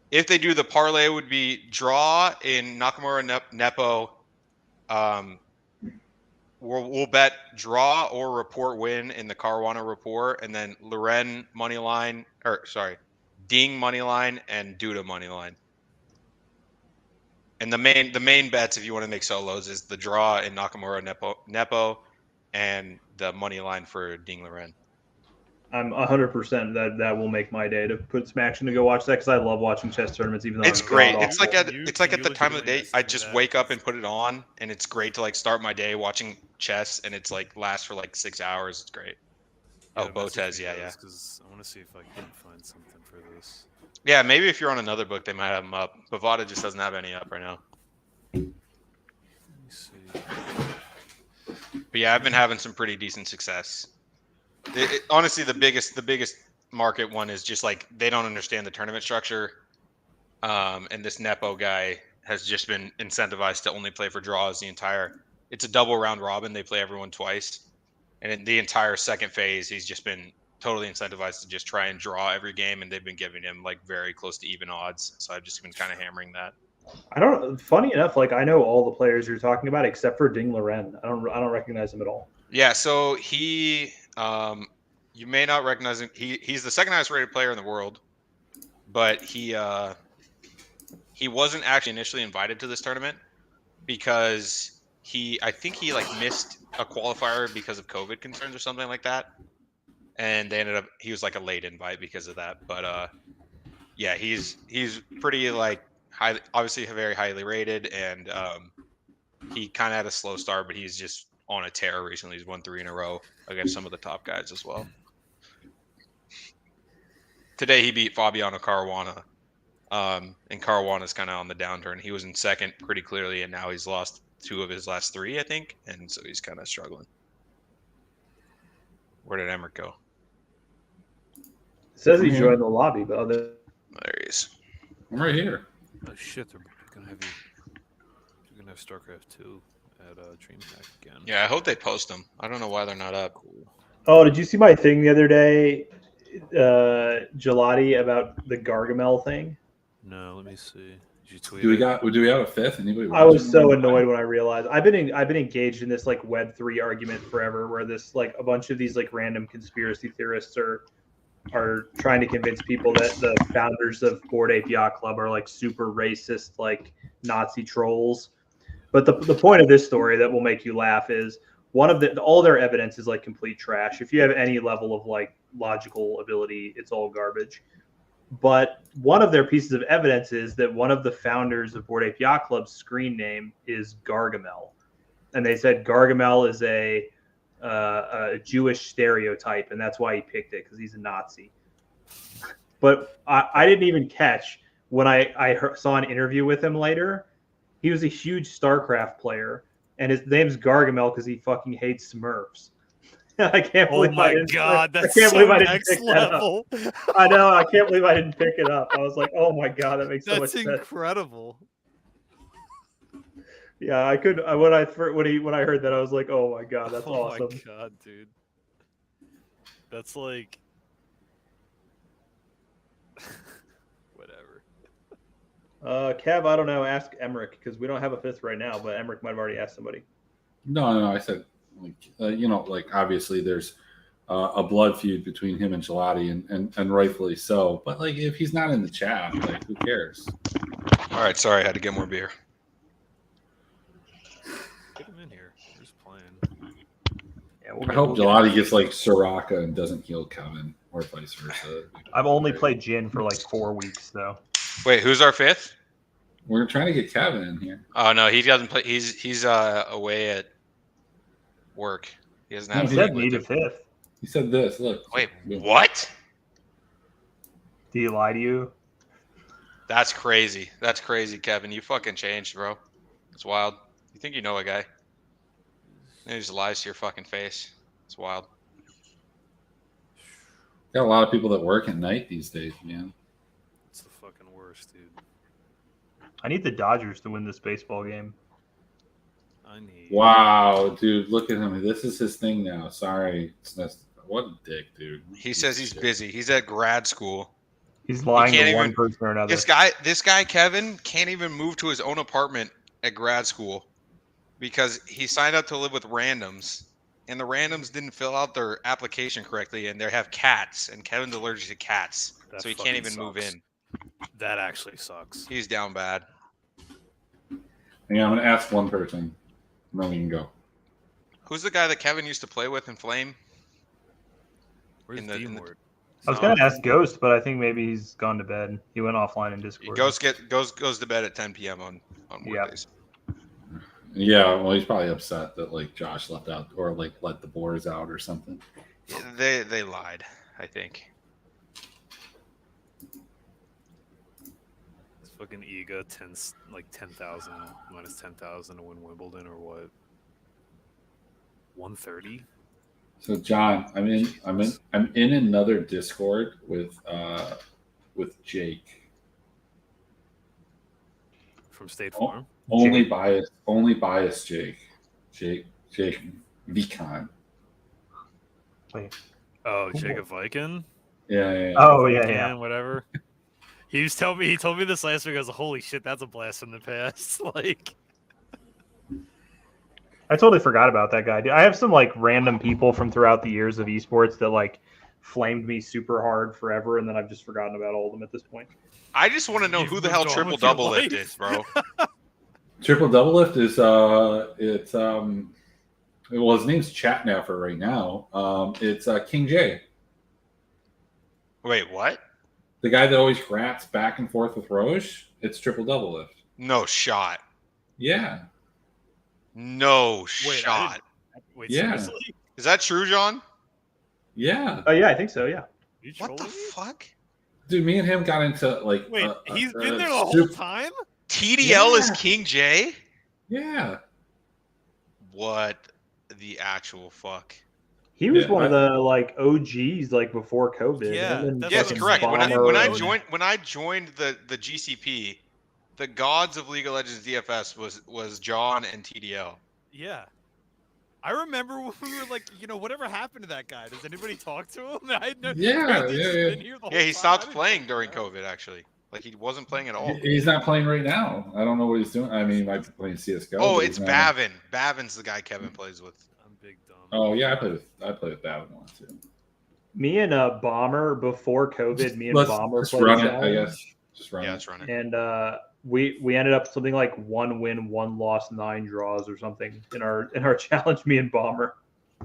the parlay would be draw in Nakamura Nepo. We'll bet draw or report win in the Caruana report, and then Loren money line, Ding money line and Duda money line. And the main bets, if you want to make solos, is the draw in Nakamura Nepo and the money line for Ding Loren. I'm 100% that will make my day to put some action to go watch that because I love watching chess tournaments. Even though it's great. It's like at the time of the day, I just wake up and put it on, and it's great to start my day watching chess, and it's lasts for 6 hours. It's great. Yeah, oh, Botez, yeah. Because I want to see if I can find something for this. Yeah, maybe if you're on another book, they might have them up. Bovada just doesn't have any up right now. Let me see. But yeah, I've been having some pretty decent success. Honestly, the biggest market one is just they don't understand the tournament structure, and this Nepo guy has just been incentivized to only play for draws it's a double round robin. They play everyone twice, and in the entire second phase, he's just been totally incentivized to just try and draw every game, and they've been giving him very close to even odds. So I've just been kind of hammering that. Funny enough, I know all the players you're talking about except for Ding Loren. I don't recognize him at all. Yeah, so he, you may not recognize him. He's the second highest rated player in the world, but he wasn't actually initially invited to this tournament because I think he like missed a qualifier because of COVID concerns or something like that, and he was like a late invite because of that. But yeah, he's pretty like high, obviously very highly rated, and he kind of had a slow start, but he's just on a tear recently. He's won 3 in a row against some of the top guys as well. Today he beat Fabiano Caruana, and Caruana's kind of on the downturn. He was in second pretty clearly, and now he's lost 2 of his last 3, I think, and so he's kind of struggling. Where did Emmerich go? It says he joined the lobby, but There he is. I'm right here. Oh shit, they're gonna have StarCraft 2 at DreamHack again. Yeah, I hope they post them. I don't know why they're not up. Cool. Oh, did you see my thing the other day, Gelati, about the Gargamel thing? No, let me see. Did you tweet Do it? we have a fifth? Anybody? I was so annoyed when I realized I've been engaged in this like Web3 argument forever, where this like a bunch of these like random conspiracy theorists are trying to convince people that the founders of Bored Ape Yacht Club are like super racist, like Nazi trolls. But the point of this story that will make you laugh is all their evidence is like complete trash. If you have any level of like logical ability, it's all garbage. But one of their pieces of evidence is that one of the founders of Bored Ape Yacht Club's screen name is Gargamel, and they said Gargamel is a Jewish stereotype, and that's why he picked it, because he's a Nazi. But I didn't even catch when I saw an interview with him later. He was a huge StarCraft player, and his name's Gargamel because he fucking hates Smurfs. I can't believe I didn't. That's I can't believe so I didn't next pick that up. level. I know. I can't believe I didn't pick it up. I was like, oh my god, that makes so much That's sense. incredible. Yeah, I could. When I heard that, I was like, oh my god, that's awesome. Oh my god, dude. That's like whatever. Kev, I don't know. Ask Emmerich, because we don't have a fifth right now, but Emmerich might have already asked somebody. No. I said, like, obviously there's a blood feud between him and Gelati, and rightfully so. But like, if he's not in the chat, like, who cares? All right, sorry, I had to get more beer. Get him in here. We're just playing. Yeah, I hope Gelati gets like Soraka and doesn't heal Kevin, or vice versa. I've only played Jin for like 4 weeks, though. Wait, who's our fifth? We're trying to get Kevin in here. Oh no, he doesn't play. He's away at work. He doesn't have. He said need a fifth. He said this. Look. Wait, what? Do you lie to you? That's crazy. That's crazy, Kevin. You fucking changed, bro. It's wild. You think you know a guy? And he just lies to your fucking face. It's wild. Got a lot of people that work at night these days, man. It's the fucking worst, dude. I need the Dodgers to win this baseball game. Wow, dude, look at him. This is his thing now. Sorry. What a dick, dude. He says he's busy. He's at grad school. He's lying to one even, person or another. This guy, Kevin, can't even move to his own apartment at grad school because he signed up to live with randoms, and the randoms didn't fill out their application correctly, and they have cats, and Kevin's allergic to cats, so he can't even move in. That actually sucks. He's down bad. Yeah, I'm going to ask one person, and then we can go. Who's the guy that Kevin used to play with in Flame? Where's D-Word? I was going to ask Ghost, but I think maybe he's gone to bed. He went offline in Discord. Goes to bed at 10 p.m. on Wednesdays. Yeah, well, he's probably upset that like Josh left out or like let the boars out or something. Yeah, they lied, I think. It's fucking Iga 10,000 minus 10,000 to win Wimbledon or what? 130. So John, I'm in another Discord with Jake From State Farm. Only biased Jake Vicon. Wait. Oh, Jacob Viken. Yeah. Oh yeah. Whatever. He told me this last week. I was like, holy shit, that's a blast from the past. Like, I totally forgot about that guy. Dude, I have some like random people from throughout the years of esports that like flamed me super hard forever, and then I've just forgotten about all of them at this point. I just want to know You've who the moved hell on triple with your double lift life. is, bro. Triple double lift is it's well, his name's chat now for right now. It's King J, Wait, what? the guy that always rats back and forth with Roche. It's triple double lift. No shot. Yeah, No Wait, shot. Wait, Yeah. seriously? Is that true, John? yeah, Oh yeah, I think so. Yeah. You What the trolling me? fuck? dude. Me and him got into like. Wait, he's been there the whole super- time? TDL is Yeah. King J? Yeah, What the actual fuck? He was Yeah, one of the like OGs like before COVID. Yeah, Him and that's Yes, fucking correct. When I Bomber when I joined the GCP, the gods of League of Legends DFS was John and TDL. Yeah. I remember when we were like, whatever happened to that guy? Does anybody talk to him? I know. Yeah, he's yeah, just yeah. been here the whole Yeah, he time. I stopped didn't playing fucking during know. COVID. Actually, like he wasn't playing at all. he's not playing right now. I don't know what he's doing. I mean, he might be playing CS:GO. Oh, but it's he's not- Bavin. Bavin's the guy Kevin plays with. I'm big dumb. Oh yeah, I played with that one too. Me and Bomber before COVID. Me and Let's Bomber just played run a it. I challenge, guess just run Yeah, it. it's running. and we ended up something like 1 win, 1 loss, 9 draws or something in our challenge. Me and Bomber.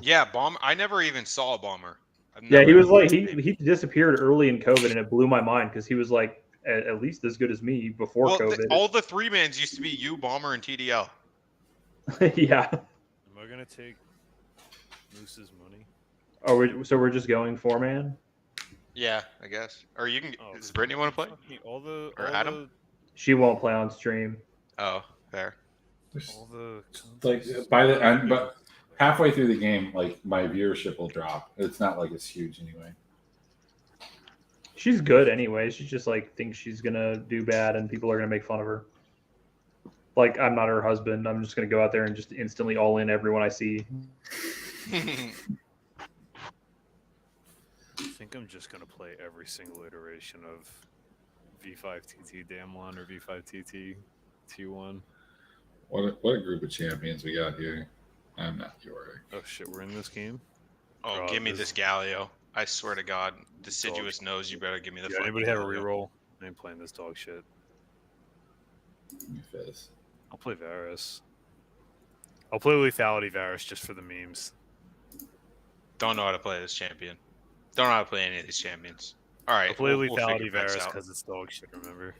Yeah, Bomber. I never even saw a Bomber. I've Yeah, never he was even like seen him. he disappeared early in COVID, and it blew my mind because he was like at least as good as me before Well, COVID. all the 3-mans used to be you, Bomber, and TDL. Yeah. Am I gonna take Moose's money? Oh, we're just going 4-man. Yeah, I guess. Or you can. Oh, Does Brittany want to play? fucking all the Or Adam? She won't play on stream. Oh, fair. all the Like by the end, but halfway through the game, like my viewership will drop. It's not like it's huge anyway. She's good anyway. She just like thinks she's gonna do bad, and people are gonna make fun of her. Like I'm not her husband. I'm just gonna go out there and just instantly all in everyone I see. I think I'm just gonna play every single iteration of V5TT Damlon or V5TT T1. What a group of champions we got here. I'm not sure. Oh shit, we're in this game. Oh, Bro, give me this- this Galio. I swear to God, Deciduous knows you better give me the Yeah, fucking anybody have a Galio. reroll? I ain't playing this dog shit. Fizz. I'll play Varus. I'll play Lethality Varus just for the memes. Don't know how to play this champion. Don't know how to play any of these champions. All right, I'll play we'll Lethality figure Vex Varus out. because it's dog shit, remember?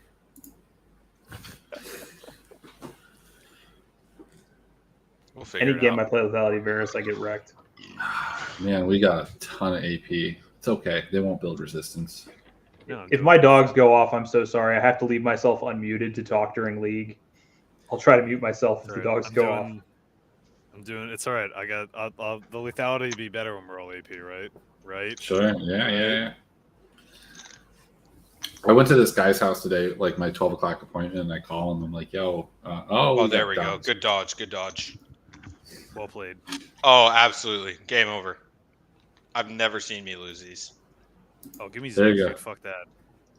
We'll figure Any it game I out. play with Vality Varus, I get wrecked. Man, we got a ton of AP. It's okay. They won't build resistance. No, If my dogs go off, I'm so sorry. I have to leave myself unmuted to talk during league. I'll try to mute myself if the dogs go off. I'm doing. It's all right. I got. The lethality would be better when we're all AP, right? Right. Sure. Yeah. I went to this guy's house today, like my 12 o'clock appointment, and I call him. I'm like, yo, Oh, there we go. downs. Good dodge. Good dodge. Well played. Oh, absolutely. Game over. I've never seen me lose these. Oh, give me There you Zig. go. Fuck that.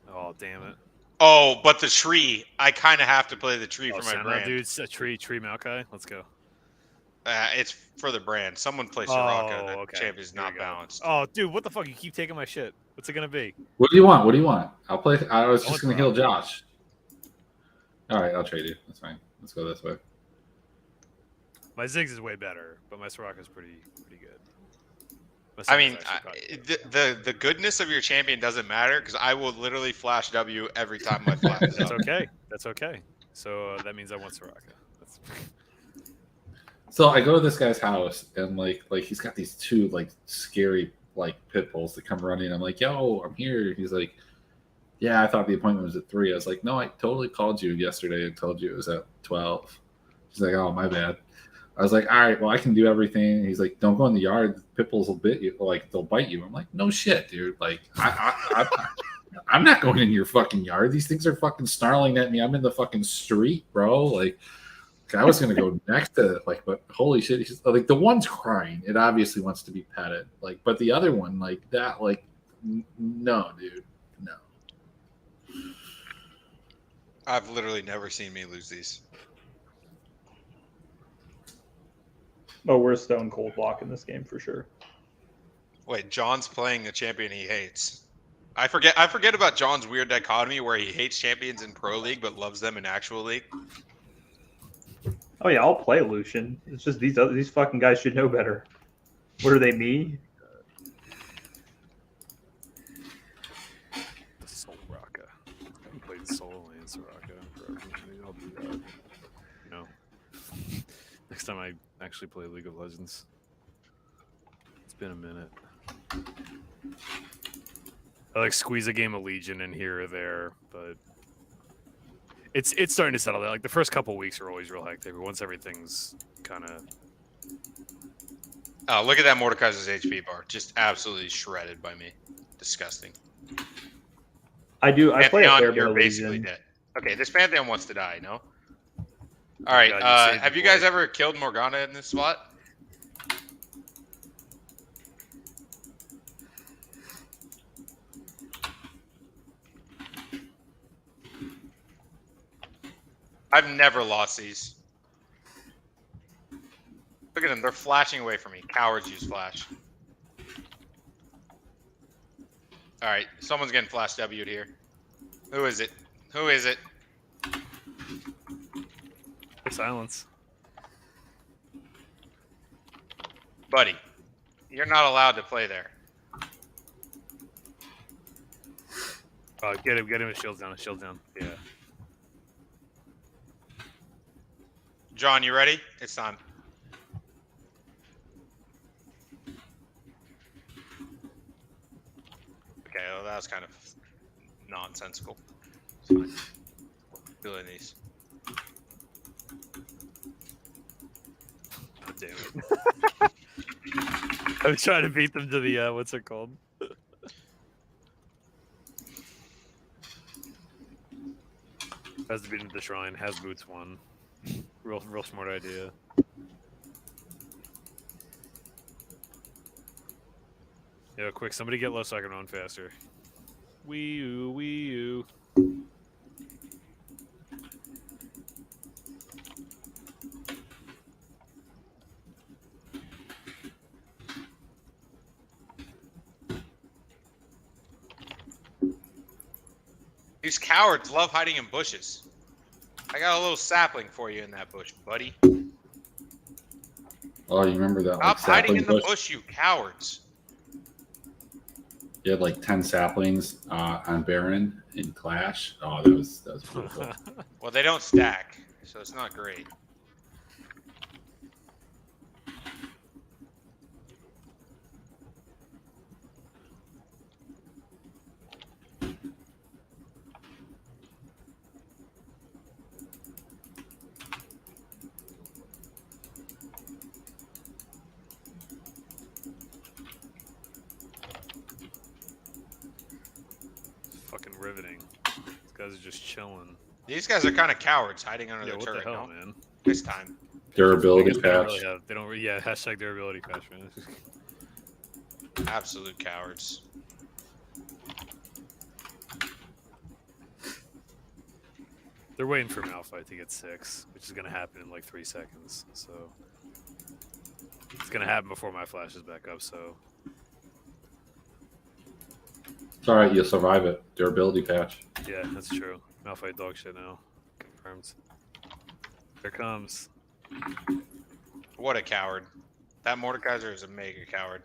Oh, damn it. Oh, but the tree. I kind of have to play the tree Oh, for my Senna, brand. dude. It's a tree Maokai. Let's go. It's for the brand. Someone play Soraka. Oh, That okay. champion's Here we not go. balanced. Oh, dude, what the fuck? You keep taking my shit. What's it gonna be? What do you want? What do you want? I'll play. I was I just want going to heal Soraka. Josh. All right, I'll trade you. That's fine. Let's go this way. My Ziggs is way better, but my Soraka's pretty good. My I Senna's mean, actually probably good. the goodness of your champion doesn't matter because I will literally flash W every time my flash is That's up. okay. That's okay. So that means I want Soraka. That's... So I go to this guy's house, and like he's got these two like scary like pit bulls that come running. I'm like, yo, I'm here. He's like, yeah, I thought the appointment was at 3. I was like, no, I totally called you yesterday and told you it was at 12. He's like, oh, my bad. I was like, all right, well, I can do everything. He's like, don't go in the yard. Pit bulls will bit you. Like, they'll bite you. I'm like, no shit, dude. Like, I'm not going in your fucking yard. These things are fucking snarling at me. I'm in the fucking street, bro. Like, I was going to go next to it. Like, but holy shit. He's, like, the one's crying. It obviously wants to be petted. Like, but the other one, like, that, like, no, dude. No. I've literally never seen me lose these. Oh, we're stone cold blocking this game for sure. Wait, John's playing a champion he hates. I forget about John's weird dichotomy where he hates champions in Pro League but loves them in actual league. Oh yeah, I'll play Lucian. It's just these fucking guys should know better. What are they, me? The Soul Raka. I haven't played Soul and Soraka forever. Maybe I'll do that. You know, next time I actually play League of Legends. It's been a minute. I like squeeze a game of Legion in here or there, but it's starting to settle down. Like the first couple weeks are always real hectic, but once everything's kind of Oh, look at that Mordekaiser's HP bar. Just absolutely shredded by me. Disgusting. I play a Pantheon, fair bit you're of basically Legion. dead. Okay, this Pantheon wants to die, no? All right, God, you saved have the you guys boy. ever killed Morgana in this spot? I've never lost these. Look at them, they're flashing away from me. Cowards use flash. All right, someone's getting flash W'd here. Who is it? Who is it? silence. Buddy, you're not allowed to play there. Oh, get him his shields down, Yeah. John, you ready? It's time. Okay, well, that was kind of nonsensical. It's fine. Feeling these. God damn it. I was trying to beat them to the, what's it called? Has to beat him to the shrine, has boots one. Real smart idea. Yeah, quick, somebody get low so I can run faster. Wee-oo, wee-oo. These cowards love hiding in bushes. I got a little sapling for you in that bush, buddy. Oh, you remember that? Stop like, hiding sapling in the bush, you cowards. You had like 10 saplings on Baron in Clash. Oh, that was beautiful. Well, they don't stack, so it's not great. Fucking riveting. These guys are just chilling. These guys are kind of cowards hiding under Yeah, the what turret, the hell, no? man? This time. Durability They don't patch. really have, they don't really, yeah, hashtag durability patch, man. Absolute cowards. They're waiting for Malphite to get 6, which is going to happen in like 3 seconds. So it's going to happen before my flash is back up. So It's all right. You'll survive it. Durability patch. yeah, that's true. Malphite dog shit now. Confirmed. Here comes. What a coward. That Mordekaiser is a mega coward.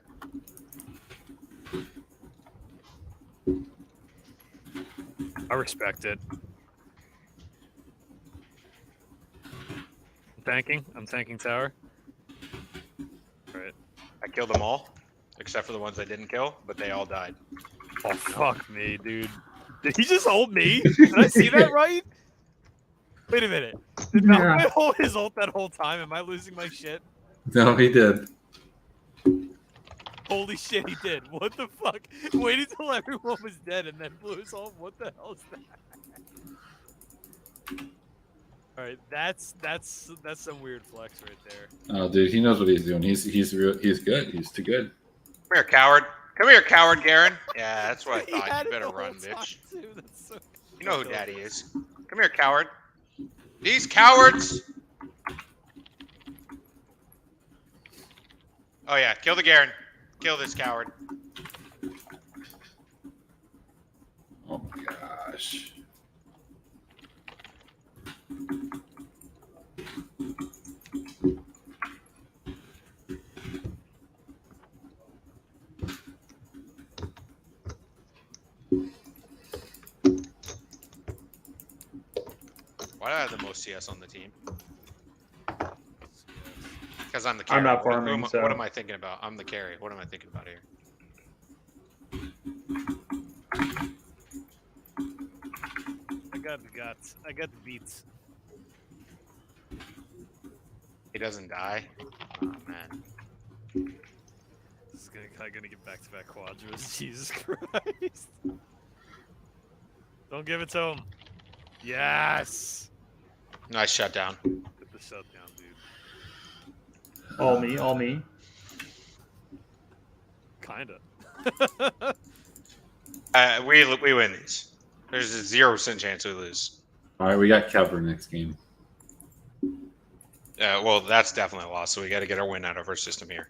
I respect it. I'm tanking tower. Right. I killed them all, except for the ones I didn't kill, but they all died. Oh fuck me, dude. Did he just hold me? Did I see that right? Wait a minute. Did Malphite hold his ult that whole time? Am I losing my shit? No, he did. Holy shit, he did. What the fuck? Waited until everyone was dead and then blew his ult. What the hell is that? All right, that's some weird flex right there. Oh, dude, he knows what he's doing. He's good. He's too good. Come here, coward. Come here, coward, Garen. Yeah, that's what I He thought. had You it better the run, whole bitch. time, too. That's so You know who daddy is. Come here, coward. These cowards. Oh yeah, kill the Garen. Kill this coward. Oh my gosh. Why do I have the most CS on the team? Because I'm the carry. I'm not Who farming, am I- so What am I thinking about? I'm the carry. What am I thinking about here? I got the guts. I got the beats. He doesn't die. Oh man. This is gonna get back-to-back quadras. Jesus Christ! Don't give it to him. Yes. Nice shutdown. Get the shutdown, dude. all me, all me. Kinda. We win these. There's a 0% chance we lose. All right, we got Kevlar next game. Well, that's definitely a loss. So we got to get our win out of our system here.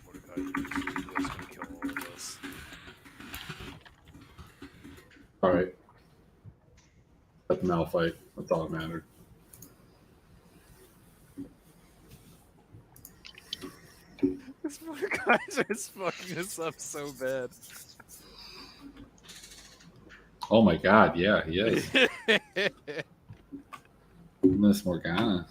Mordecai, gonna kill all of us. All right. Let the Mal fight. That's all that mattered. This Mordecai is fucking us up so bad. Oh my god, yeah, he is. Miss Morgana.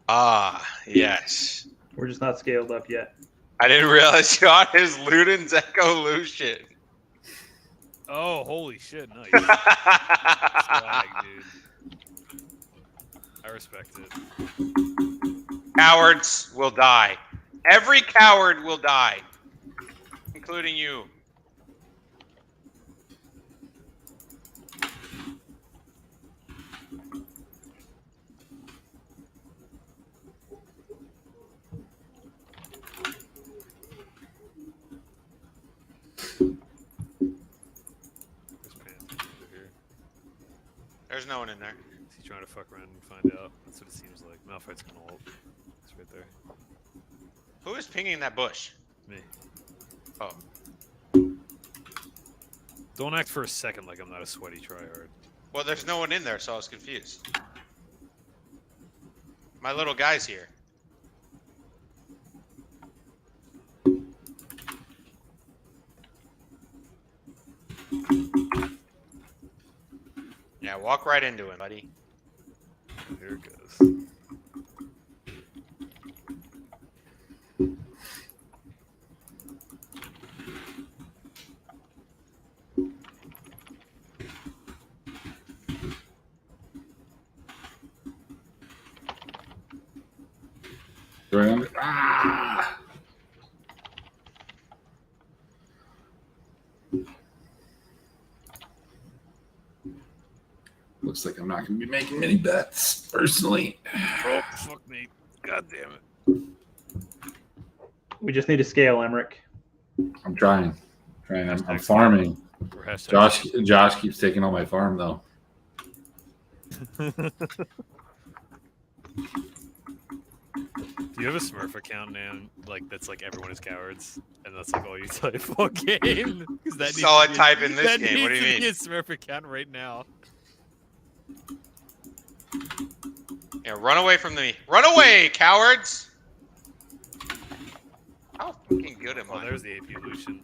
Ah, yes. We're just not scaled up yet. I didn't realize you on his Luden's Echo Lucian. Oh, holy shit! Nice. Swag, dude. I respect it. Cowards will die. Every coward will die, including you. There's Panther over here. There's no one in there. Is he trying to fuck around and find out? That's what it seems like. Malphite's gonna ult. It's right there. Who is pinging that bush? Me. Oh, Don't act for a second like I'm not a sweaty tryhard. well, there's no one in there, so I was confused. My little guy's here. Yeah, walk right into him, buddy. Here it goes. Right under. Ah! Looks like I'm not going to be making many bets, personally. Oh, fuck me. God damn it. We just need to scale, Emmerich. I'm trying. I'm farming. Or hashtag- Josh keeps taking all my farm, though. Do you have a Smurf account now? Like that's like everyone is cowards, and that's like all you type all game. Because that That's all I needs to be- type in this that game. What do you needs to be mean? a Smurf account right now. Yeah, run away from me. Run away, cowards! How fucking good am Oh, I? there's the AP Lucian.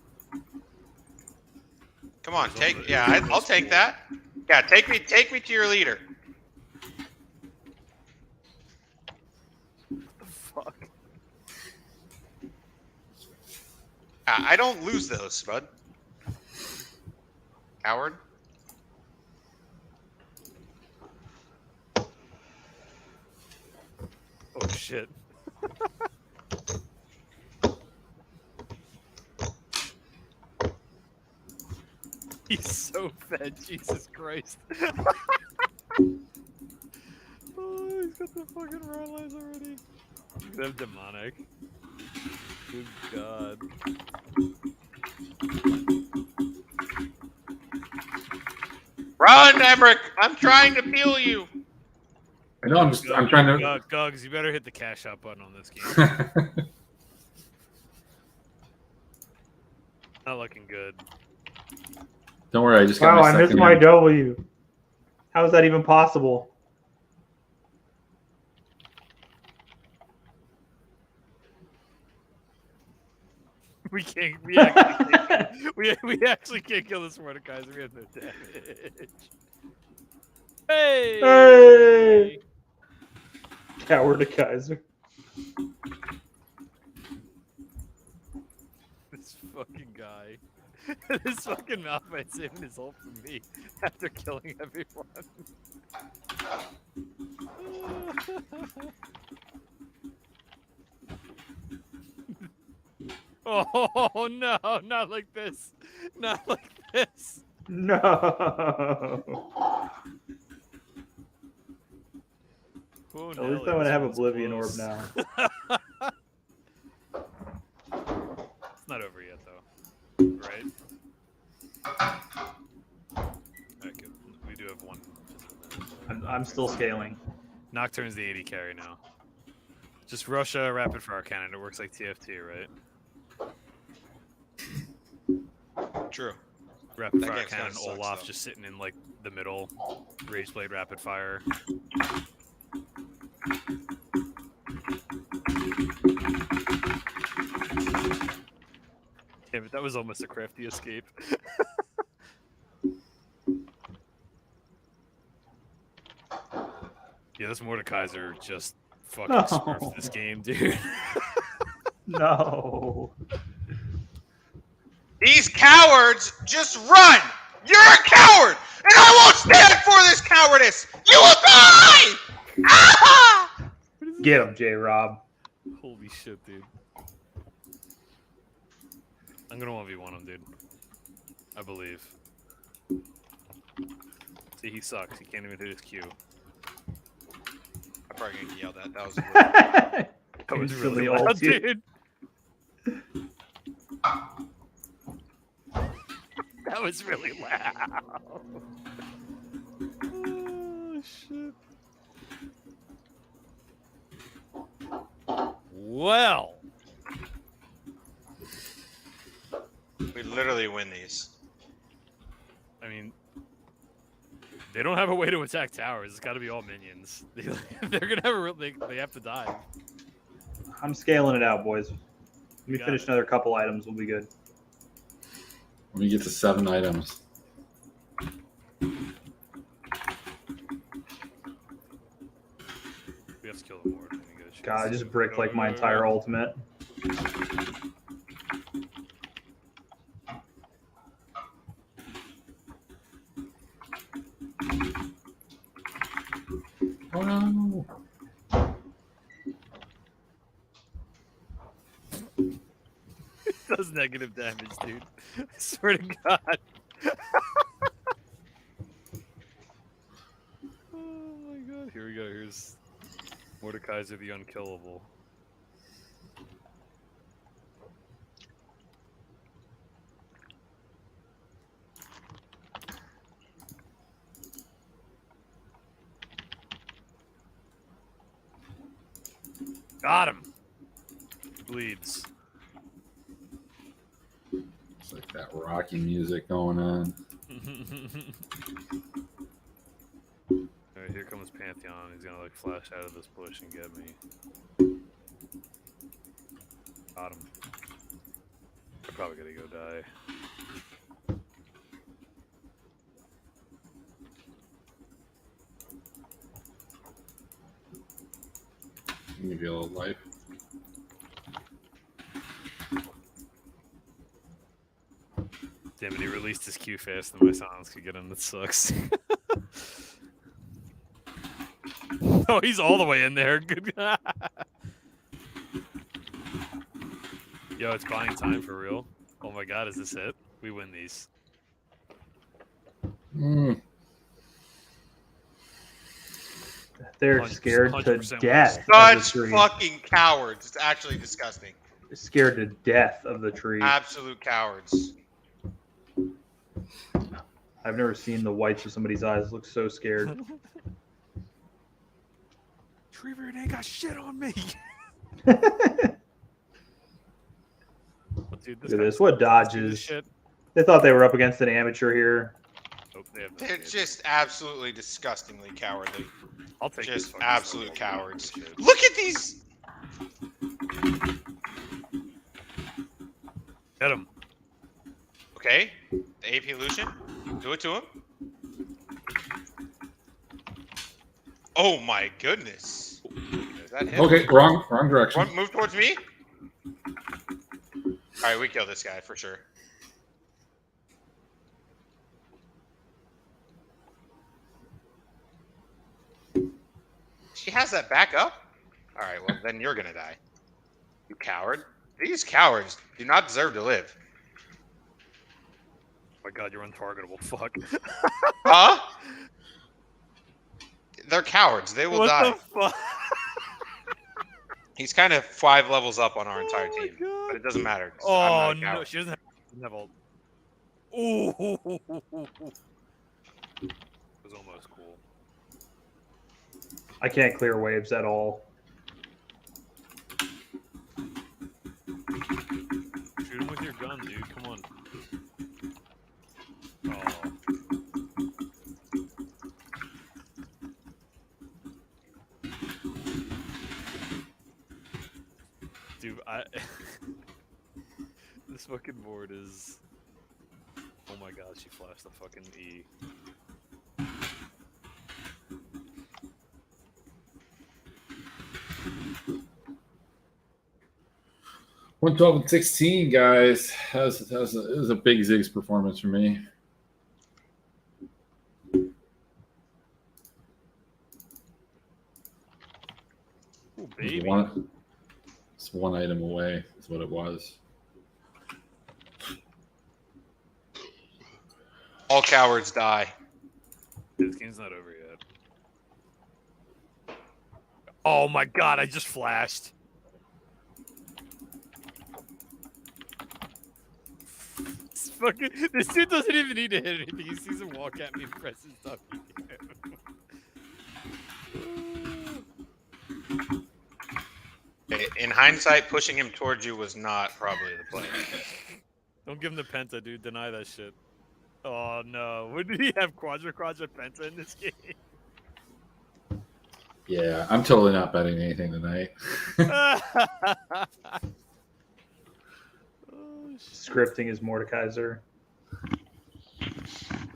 Come on, He's take. over- Yeah, he's I'll almost take full. that. Yeah, take me to your leader. Fuck. I don't lose those, bud. Coward. shit. He's so fed, Jesus Christ. Oh, he's got the fucking raw lines already. He's gonna have demonic. Good God. Run, Emmerich! I'm trying to peel you. I know. I'm trying to. Gugs, you better hit the cash out button on this game. Not looking good. Don't worry, I just got Wow, my I missed second my in. W. How is that even possible? We can't. We actually can't, we actually can't kill this Mordekaiser. We have no damage. Hey! Hey! Coward to Kaiser. This fucking guy. This fucking Malphite saving his ult from me after killing everyone. Oh no, not like this. Not like this. No. Oh, At least I'm gonna have Oblivion Orb now. It's not over yet, though. Right? Okay, we do have one. I'm still scaling. Nocturne's the 80 carry now. Just Russia, Rapid Fire Cannon. It works like TFT, right? True. Rapid That Fire game kinda Cannon, sucks, Olaf though. just sitting in like the middle. Rage Blade, Rapid Fire. Damn it, that was almost a crafty escape. Yeah, this Mordekaiser just fucking No. smurfed this game, dude. No. These cowards just run! You're a coward! And I won't stand for this cowardice! You will die! Ah! Get him, J-Rob. Holy shit, dude. I'm gonna 1v1 him, dude. I believe. See, he sucks. He can't even hit his Q. I'm probably gonna get yelled at. That was That was Instantly really loud, ult you. dude. That was really loud. Oh, shit. Well. we literally win these. I mean, they don't have a way to attack towers. It's got to be all minions. They're gonna have a real. They have to die. I'm scaling it out, boys. Let me Got finish it. another couple items. We'll be good. Let me get to 7 items. We have to kill the ward. God, I just bricked like my entire ultimate. Oh no! Does negative damage, dude. I swear to God. Oh my God. Here we go. Here's Mordekaiser the Unkillable. Got him. Bleeds. It's like that rocky music going on. Alright, here comes Pantheon. He's gonna like flash out of this bush and get me. Got him. I'm probably gonna go die. Give you a little life. Damn it, he released his Q faster than my silence could get him. That sucks. Oh, he's all the way in there. Good. Yo, it's buying time for real. Oh my god, is this it? We win these. They're 100% scared to 100% death of the Such tree. fucking cowards. It's actually disgusting. Scared to death of the tree. Absolute cowards. I've never seen the whites of somebody's eyes look so scared. Trevor ain't got shit on me. Dude, Look at this. What dodges? Shit. They thought they were up against an amateur here. Oh, they have They're just absolutely disgustingly cowardly. I'll take Just this fucking absolute solo. cowards. Shit. Look at these. Get him. Okay, the AP Lucian. Do it to him. Oh my goodness. Is that him? Okay, wrong direction. Move towards me. All right, we kill this guy for sure. She has that back up? All right, well, then you're going to die. You coward. These cowards do not deserve to live. Oh my god, you're untargetable. Fuck. Huh? They're cowards. They will What die. the fuck? He's kind of 5 levels up on our entire Oh my team. God. But it doesn't matter. 'Cause Oh I'm not a no, coward. she doesn't have ult. Ooh. It was almost cool. I can't clear waves at all. Shoot him with your gun, dude. Come on. Oh. Dude, this fucking board is. Oh my god, she flashed the fucking E. 112-16, guys. That was a big Ziggs performance for me. Ooh, baby. It's one item away. Is what it was. All cowards die. This game's not over yet. Oh my god, I just flashed. This dude doesn't even need to hit anything. He sees him walk at me and presses W. In hindsight, pushing him towards you was not probably the play. Don't give him the penta, dude. Deny that shit. Oh no. When did he have quadra penta in this game? Yeah, I'm totally not betting anything tonight. Oh, shit. Scripting is Mordekaiser.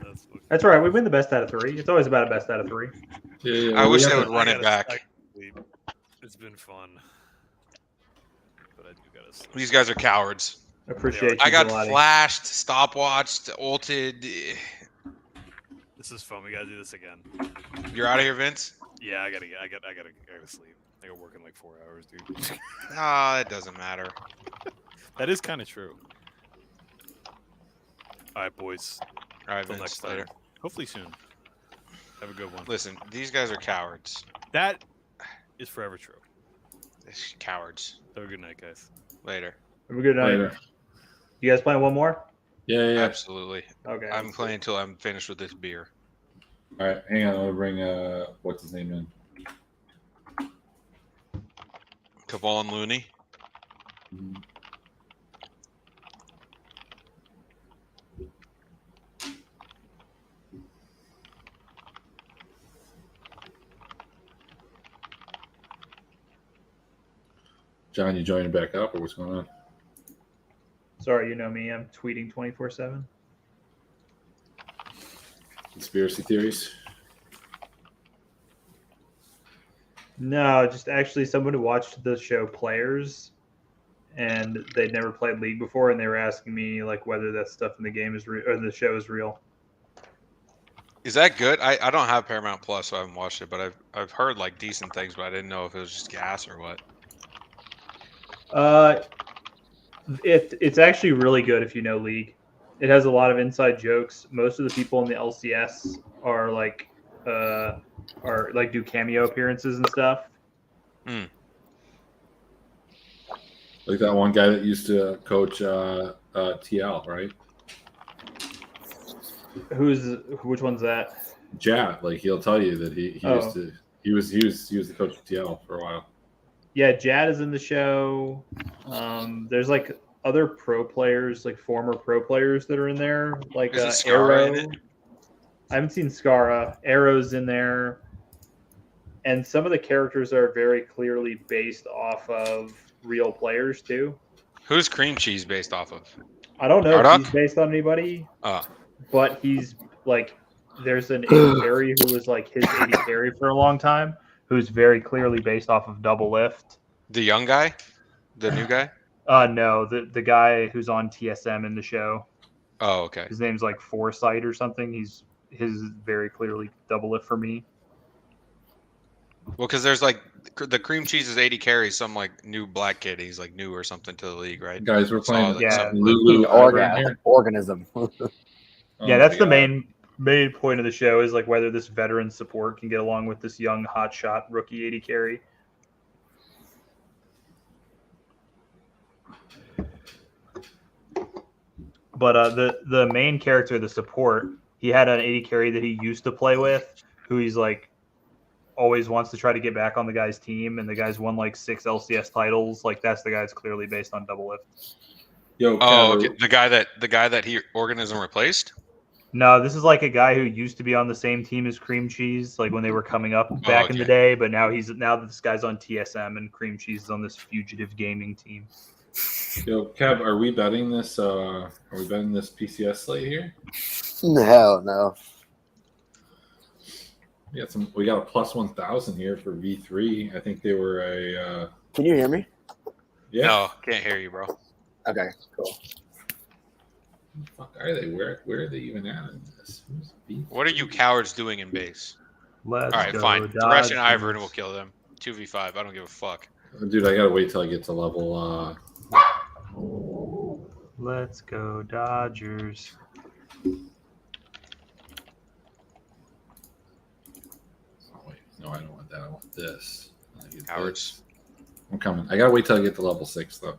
That's That's all right. We win the best out of 3. It's always about a best out of 3. Yeah, I we wish have they to- would run it back. It's been fun. But I do gotta sleep. These guys are cowards. Appreciate you, I got Gelati. flashed, stopwatched, ulted. This is fun. We gotta do this again. You're out of here, Vince? Yeah, I gotta sleep. I gotta work in like 4 hours, dude. Ah, it doesn't matter. That is kind of true. All right, boys. All right, Until Vince, next later. time. Hopefully soon. Have a good one. Listen, these guys are cowards. That is forever true. They're cowards. Have a good night, guys. Later. Have a good night. Later. You guys playing one more? Yeah. Absolutely. Okay. I'm playing until I'm finished with this beer. All right, hang on. I'll bring what's his name in. Kavon Looney. John, you joining back up, or what's going on? Sorry, you know me. I'm tweeting 24/7. Conspiracy theories. No, just actually someone who watched the show Players, and they'd never played League before, and they were asking me like whether that stuff in the game is real or the show is real. Is that good? I don't have Paramount Plus, so I haven't watched it, but I've heard like decent things, but I didn't know if it was just gas or what. It's actually really good if you know League. It has a lot of inside jokes. Most of the people in the LCS are like do cameo appearances and stuff. Like that one guy that used to coach TL, right? Which one's that? Jat, like he'll tell you that he Oh. was the coach of TL for a while. Yeah, Jad is in the show. There's like other pro players, like former pro players that are in there, like Is it Skara Arrow. in it? I haven't seen Skara. Arrow's in there, and some of the characters are very clearly based off of real players too. Who's Cream Cheese based off of? I don't know Hardock? if he's based on anybody, Oh, but he's like, there's an 80 carry who was like his 80 carry for a long time, who's very clearly based off of Double Lift. the young guy, the new guy. No, the guy who's on TSM in the show. Oh, okay. His name's like Foresight or something. His is very clearly Double Lift for me. Well, because there's like the Cream Cheese is 80 carries, some like new black kid. He's like new or something to the league, right? Guys, we're playing Yeah. Lulu Iron here. Organism. Oh Yeah, my that's the God. main point of the show is like whether this veteran support can get along with this young hotshot rookie 80 carry. But the main character, the support, he had an 80 carry that he used to play with, who he's like always wants to try to get back on the guy's team, and the guy's won like 6 LCS titles. Like that's the guy that's clearly based on Double Lift. Yo, Oh, Kev, okay. The guy that he Organism replaced. No, this is like a guy who used to be on the same team as Cream Cheese, like when they were coming up back in the okay. day. But now that this guy's on TSM and Cream Cheese is on this fugitive gaming team. Yo, Kev, are we betting this? Are we betting this PCS slate here? Hell no. We got a plus 1,000 here for V3. I think they were a Can you hear me? yeah. No, can't hear you, bro. Okay, cool. What the fuck are they? Where are they even at in this? Who's V3? What are you cowards doing in base? Let's All right, go, fine. Thresh and Dodgers. Ivern will kill them. 2v5. I don't give a fuck. Dude, I gotta wait till I get to level. Let's go Dodgers. Oh wait, no, I don't want that. I want this. I get Cowards. this. I'm coming. I gotta wait till I get to level 6 though.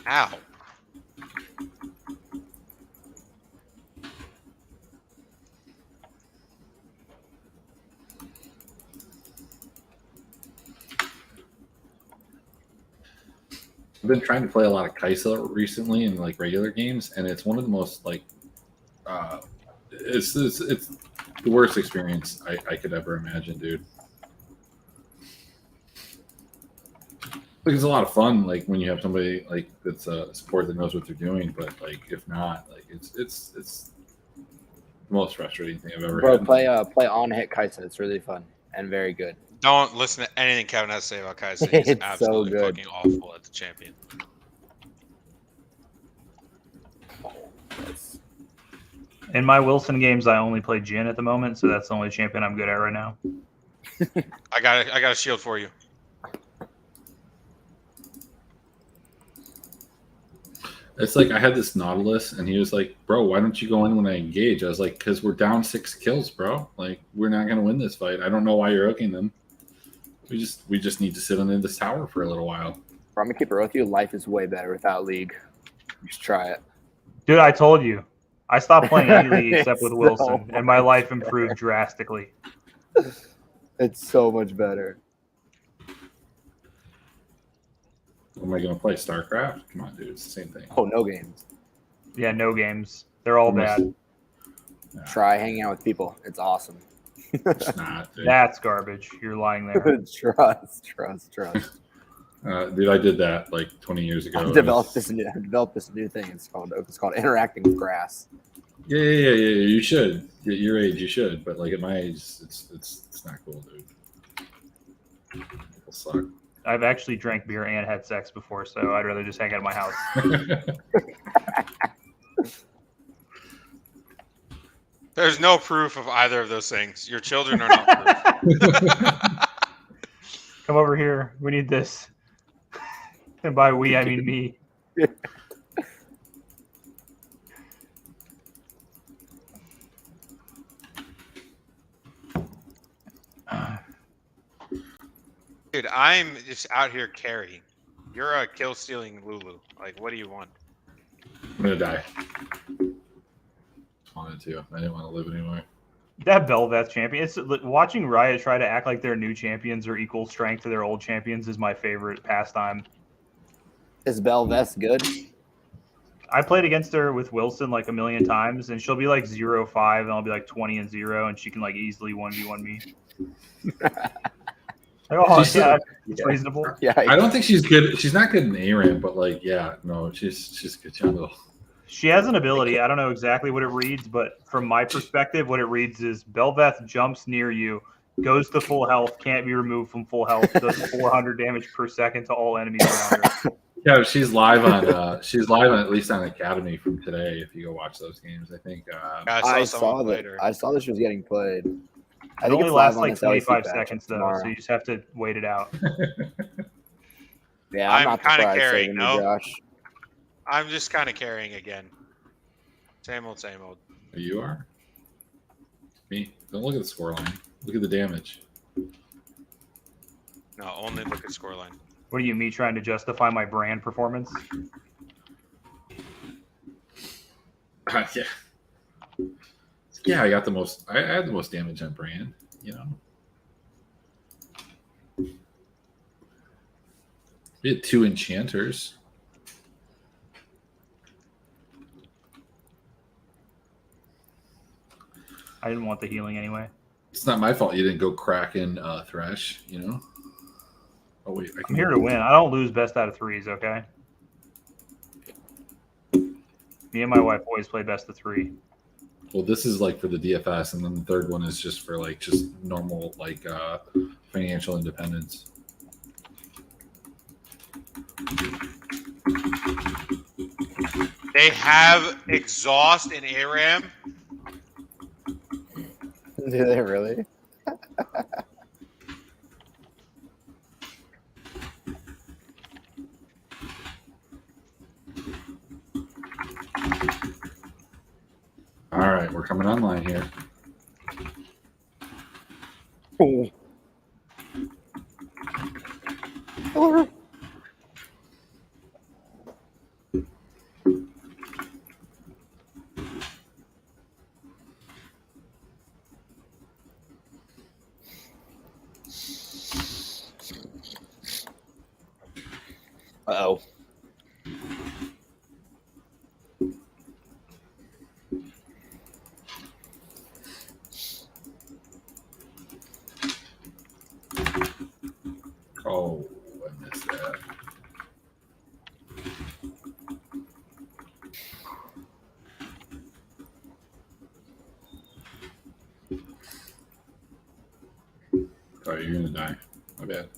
Ow. I've been trying to play a lot of Kaisa recently in like regular games, and it's one of the most like it's the worst experience I could ever imagine, dude. Like it's a lot of fun, like when you have somebody like that's a support that knows what they're doing, but like if not, like it's the most frustrating thing I've ever Bro, had. play on hit Kaisa. It's really fun and very good. Don't listen to anything Kevin has to say about Kaisa. He's It's so absolutely good. fucking awful at the champion. In my Wilson games, I only play Jhin at the moment, so that's the only champion I'm good at right now. I got a shield for you. It's like I had this Nautilus, and he was like, "Bro, why don't you go in when I engage?" I was like, "Because we're down 6 kills, bro. Like we're not gonna win this fight. I don't know why you're hooking them. We just need to sit under this tower for a little while." Bro, I'm gonna keep it real with you. Life is way better without League. Just try it. Dude, I told you. I stopped playing any league except with It's Wilson, so and my life much improved better. drastically. It's so much better. What am I gonna play? StarCraft? Come on, dude. It's the same thing. Oh, no games. Yeah, no games. They're all bad. Yeah, Try hanging out with people. It's awesome. it's not. Dude. That's garbage. You're lying there. Trust. Dude, I did that like 20 years ago. I've developed this new thing. It's called interacting with grass. Yeah. You should. At your age, you should. But like at my age, it's not cool, dude. People suck. I've actually drank beer and had sex before, so I'd rather just hang out at my house. There's no proof of either of those things. Your children are not proof. Come over here. We need this. And by we, I mean me. Dude, I'm just out here carrying. You're a kill stealing Lulu. Like, what do you want? I'm gonna die. Wanted to. I didn't want to live anymore. That Belveth champion. It's watching Riot try to act like their new champions are equal strength to their old champions is my favorite pastime. Is Belveth good? I played against her with Wilson like a million times, and she'll be like 0-5, and I'll be like 20-0, and she can like easily 1v1 me. Oh, She's yeah, so- it's reasonable. Yeah. I don't think she's good. She's not good in ARAM, but like, yeah, no, she's good. Jungle. She has an ability. I don't know exactly what it reads, but from my perspective, what it reads is Belveth jumps near you, goes to full health, can't be removed from full health, does 400 damage per second to all enemies around her. Yeah, she's live on. She's live on at least on Academy from today. If you go watch those games, I think. I saw that. her. I saw that she was getting played. I It think only it's lasts live on like this LEC 25 patch seconds, though, tomorrow. so you just have to wait it out. Yeah, I'm not kinda surprised, carrying, saving you, no? Josh. I'm just kind of carrying again. Same old, same old. You are. Me. Don't look at the scoreline. Look at the damage. No, only look at scoreline. What are you, me trying to justify my brand performance? Yeah. Yeah, I got the most. I had the most damage on brand. You know. We had 2 enchanters. I didn't want the healing anyway. It's not my fault you didn't go Kraken Thresh. You know. Oh wait, I I'm can here to win. I don't lose best out of 3s, okay? Me and my wife always play best of 3. Well, this is like for the DFS, and then the third one is just for like just normal like financial independence. They have exhaust in ARAM. Do they really? All right, we're coming online here. Oh. Hello. Uh-oh. Oh, I missed that. Oh, you're gonna die. My bad.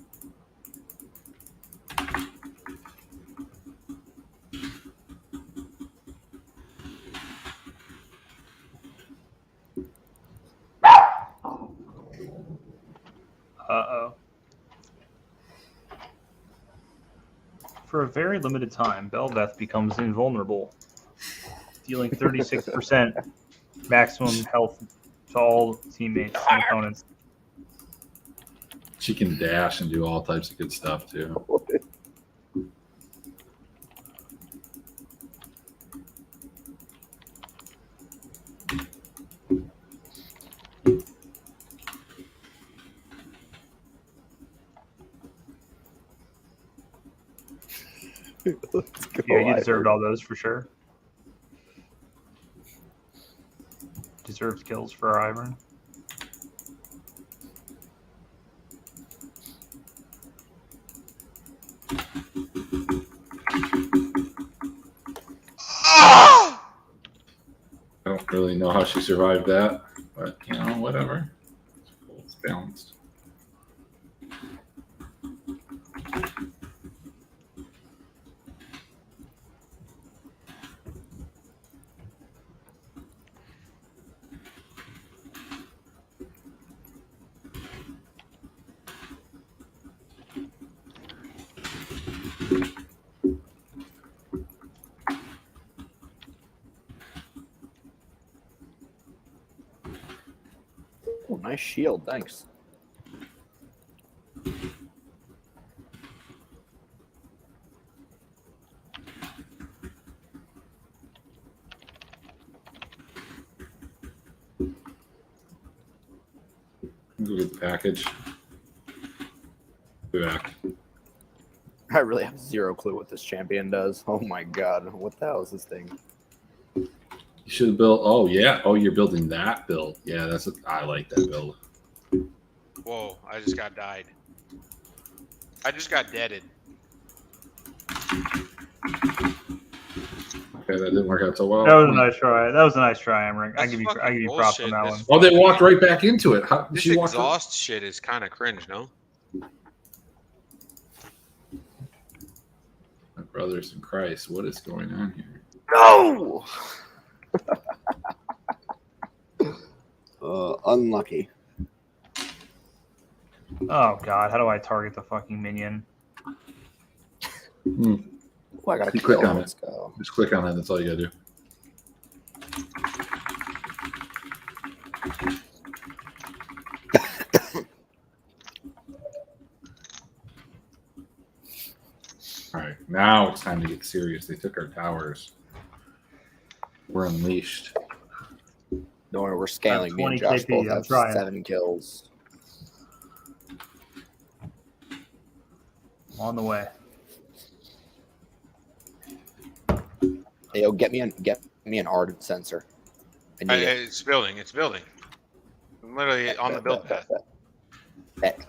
Uh-oh. For a very limited time, Belveth becomes invulnerable, dealing 36% maximum health to all teammates and opponents. She can dash and do all types of good stuff too. Let's go, Yeah, you Ivan. deserved all those for sure. Deserves kills for our Ivern. Ah! I don't really know how she survived that, but you know, whatever. It's balanced. Nice shield, thanks. Go get the package. Be back. I really have zero clue what this champion does. Oh my god, what the hell is this thing? You should build. Oh yeah. Oh, you're building that build. Yeah, I like that build. Whoa! I just got died. I just got deaded. Okay, that didn't work out so well. That was a nice try. That was a nice try, Emmerich. I That's give you fucking props on bullshit. that This one. Oh, they walked right back into it. How, This she walked. exhaust shit is kind of cringe, no? My brothers in Christ, what is going on here? No! Unlucky. Oh god, how do I target the fucking minion? Hmm. Oh, I got a You click kill. on it. Let's go. Just click on it. That's all you gotta do. All right, now it's time to get serious. They took our towers. We're unleashed. Don't worry, we're scaling. Me and 20 Josh KP, both I'm have trying. 7 kills. On the way. Hey, yo, get me an ardent sensor. I need it. It's building. It's building. I'm literally on the build path. Bet.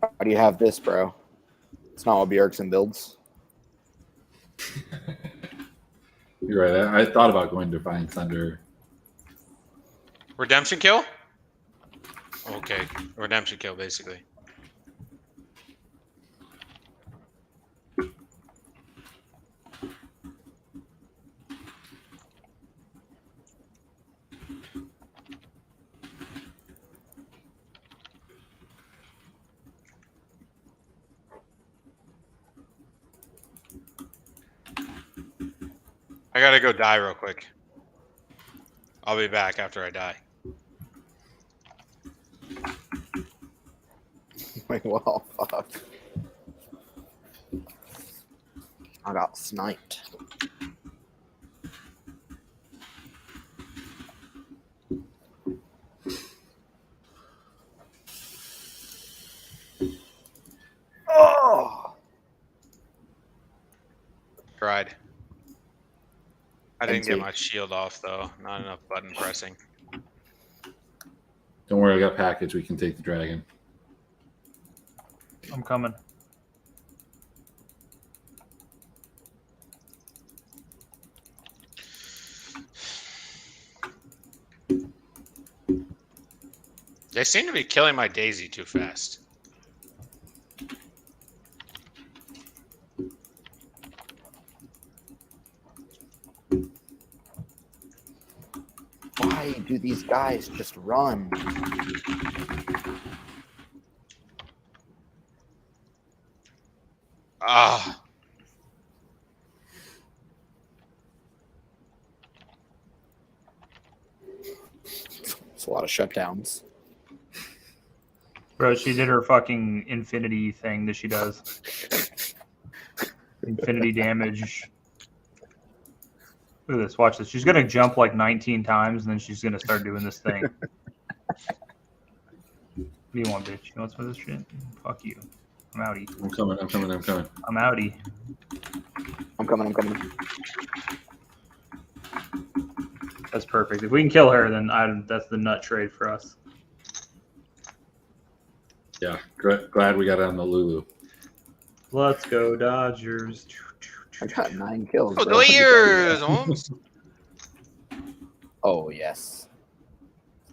How do you have this, bro? It's not what Bjergsen builds. You're right. I thought about going Divine Thunder. Redemption kill? Okay. Redemption kill, basically. I gotta go die real quick. I'll be back after I die. Wait, well, fuck. I got sniped. Oh! Tried. I didn't get NT. my shield off though. Not enough button pressing. Don't worry, I got package. We can take the dragon. I'm coming. They seem to be killing my Daisy too fast. Why do these guys just run? Ah. It's a lot of shutdowns. Bro, she did her fucking infinity thing that she does. Infinity damage. Look at this. Watch this. She's going to jump like 19 times, and then she's going to start doing this thing. What do you want, bitch? You want some of this shit? Fuck you. I'm outie. I'm coming. I'm coming. I'm coming. I'm outie. I'm coming. That's perfect. If we can kill her, then that's the nut trade for us. Yeah, glad we got on the Lulu. Let's go, Dodgers. I got 9 kills. Oh, bro. the ears, Holmes. Oh, yes.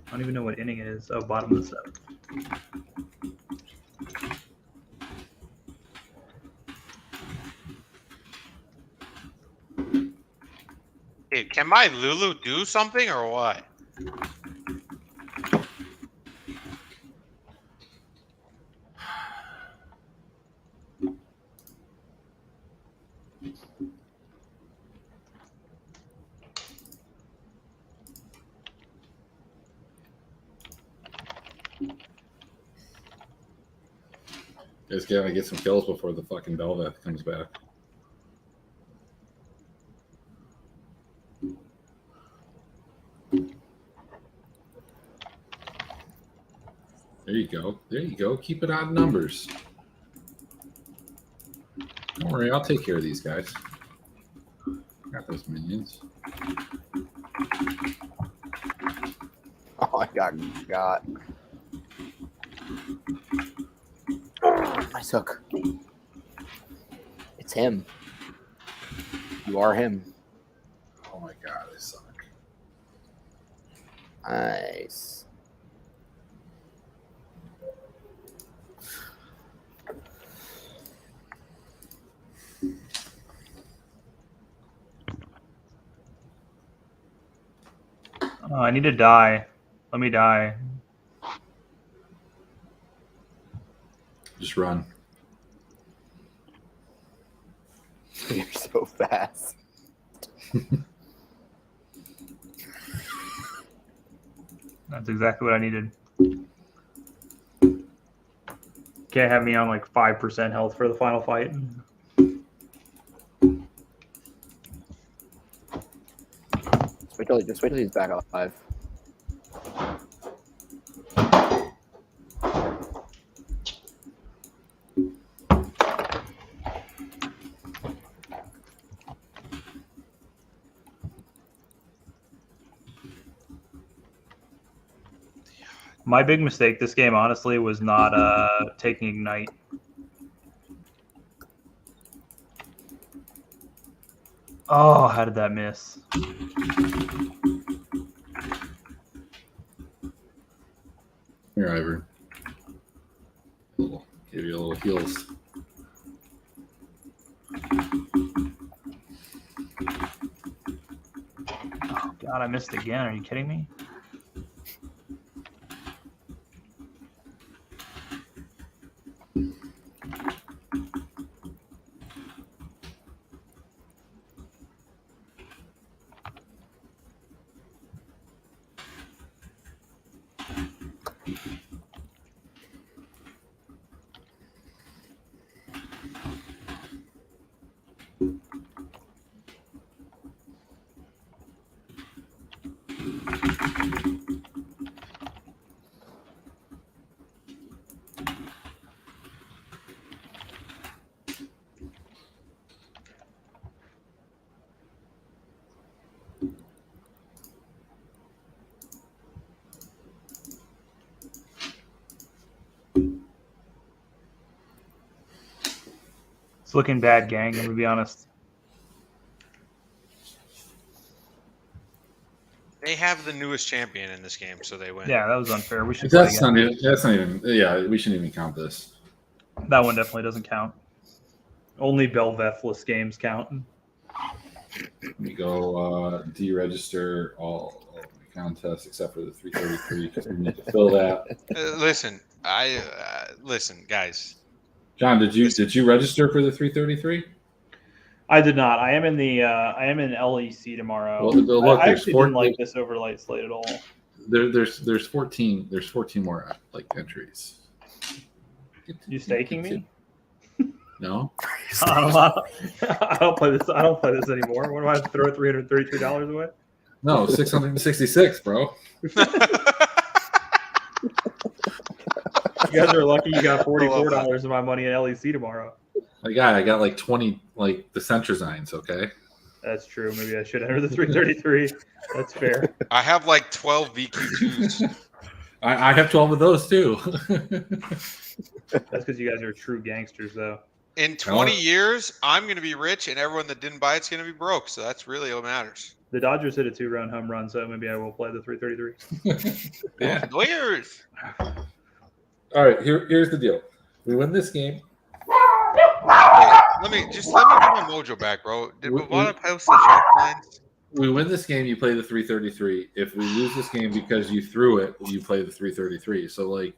I don't even know what inning it is. Oh, bottom of the 7th. Hey, can my Lulu do something or what? Just gotta get some kills before the fucking Belveth comes back. There you go. There you go. Keep it on numbers. Don't worry, I'll take care of these guys. Got those minions. Oh, I got. Nice hook. It's him. You are him. Oh my god, I suck. Nice. Oh, I need to die. Let me die. Just run. You're so fast. That's exactly what I needed. Can't have me on like 5% health for the final fight. Just wait till he's back alive. My big mistake this game, honestly, was not taking Ignite. Oh, how did that miss? Here, Ivor. Give you a little heals. Oh, God, I missed again. Are you kidding me? It's looking bad, gang. I'm gonna be honest. They have the newest champion in this game, so they win. Yeah, that was unfair. We should play That's again. not even. That's not even. Yeah, we shouldn't even count this. That one definitely doesn't count. Only Belvethless games count. Let me go deregister all my contests except for the 333 because we need to fill that. Listen, listen, guys. John, did you register for the 333? I did not. I am in the LEC tomorrow. Well, look, I there's actually 14 didn't like this overlight slate at all. There's 14 more like entries. You staking me? No. I don't play this. I don't play this anymore. What do I have to throw $333 away? No, 666, bro. You guys are lucky you got $44 of my money in LEC tomorrow. I got like 20 like the Centrazines, okay? That's true. Maybe I should enter the 333. That's fair. I have like 12 VQ2s. I have 12 of those too. That's because you guys are true gangsters, though. In 20 years, I'm going to be rich, and everyone that didn't buy it's going to be broke. So that's really what matters. The Dodgers hit a 2-run home run, so maybe I will play the 333. Yeah. Lawyers. All right, here's the deal. We win this game. Hey, let me get my mojo back, bro. Did Bovada post the shark lines? We win this game, you play the 333. If we lose this game because you threw it, you play the 333. So like,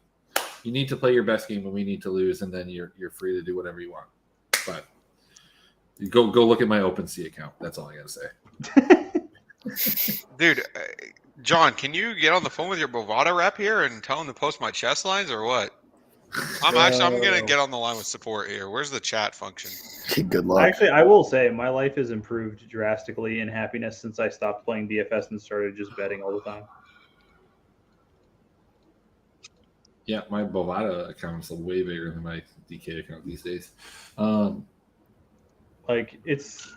you need to play your best game, and we need to lose, and then you're free to do whatever you want. But you go look at my OpenSea account. That's all I gotta say. Dude, John, can you get on the phone with your Bovada rep here and tell him to post my chest lines or what? I'm gonna get on the line with support here. Where's the chat function? Good luck. Actually, I will say my life has improved drastically in happiness since I stopped playing DFS and started just betting all the time. Yeah, my Bovada account is way bigger than my DK account these days. Like it's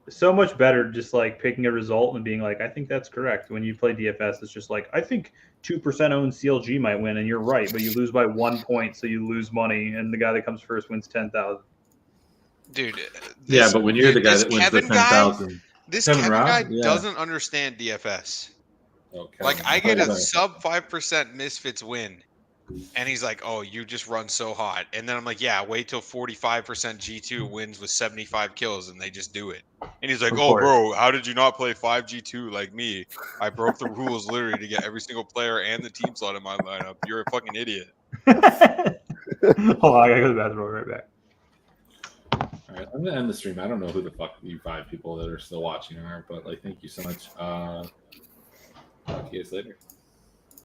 so much better just like picking a result and being like, I think that's correct. When you play DFS, it's just like, I think 2% owned CLG might win, and you're right, but you lose by 1 point, so you lose money, and the guy that comes first wins 10,000. Dude, Yeah, but when you're the guy this that wins the Kevin guy, 10,000, this Kevin Kevin Robb? guy Yeah. doesn't understand DFS. okay. Like I get a sub 5% misfits win, and he's like, "Oh, you just run so hot." And then I'm like, "Yeah, wait till 45% G2 wins with 75 kills, and they just do it." And he's like, Of "Oh, course. bro, how did you not play 5 G2 like me? I broke the rules literally to get every single player and the team slot in my lineup. You're a fucking idiot." Hold on, I gotta go to the bathroom. I'll be right back. All right, I'm gonna end the stream. I don't know who the fuck you 5 people that are still watching are, but like, thank you so much. Talk to you guys later.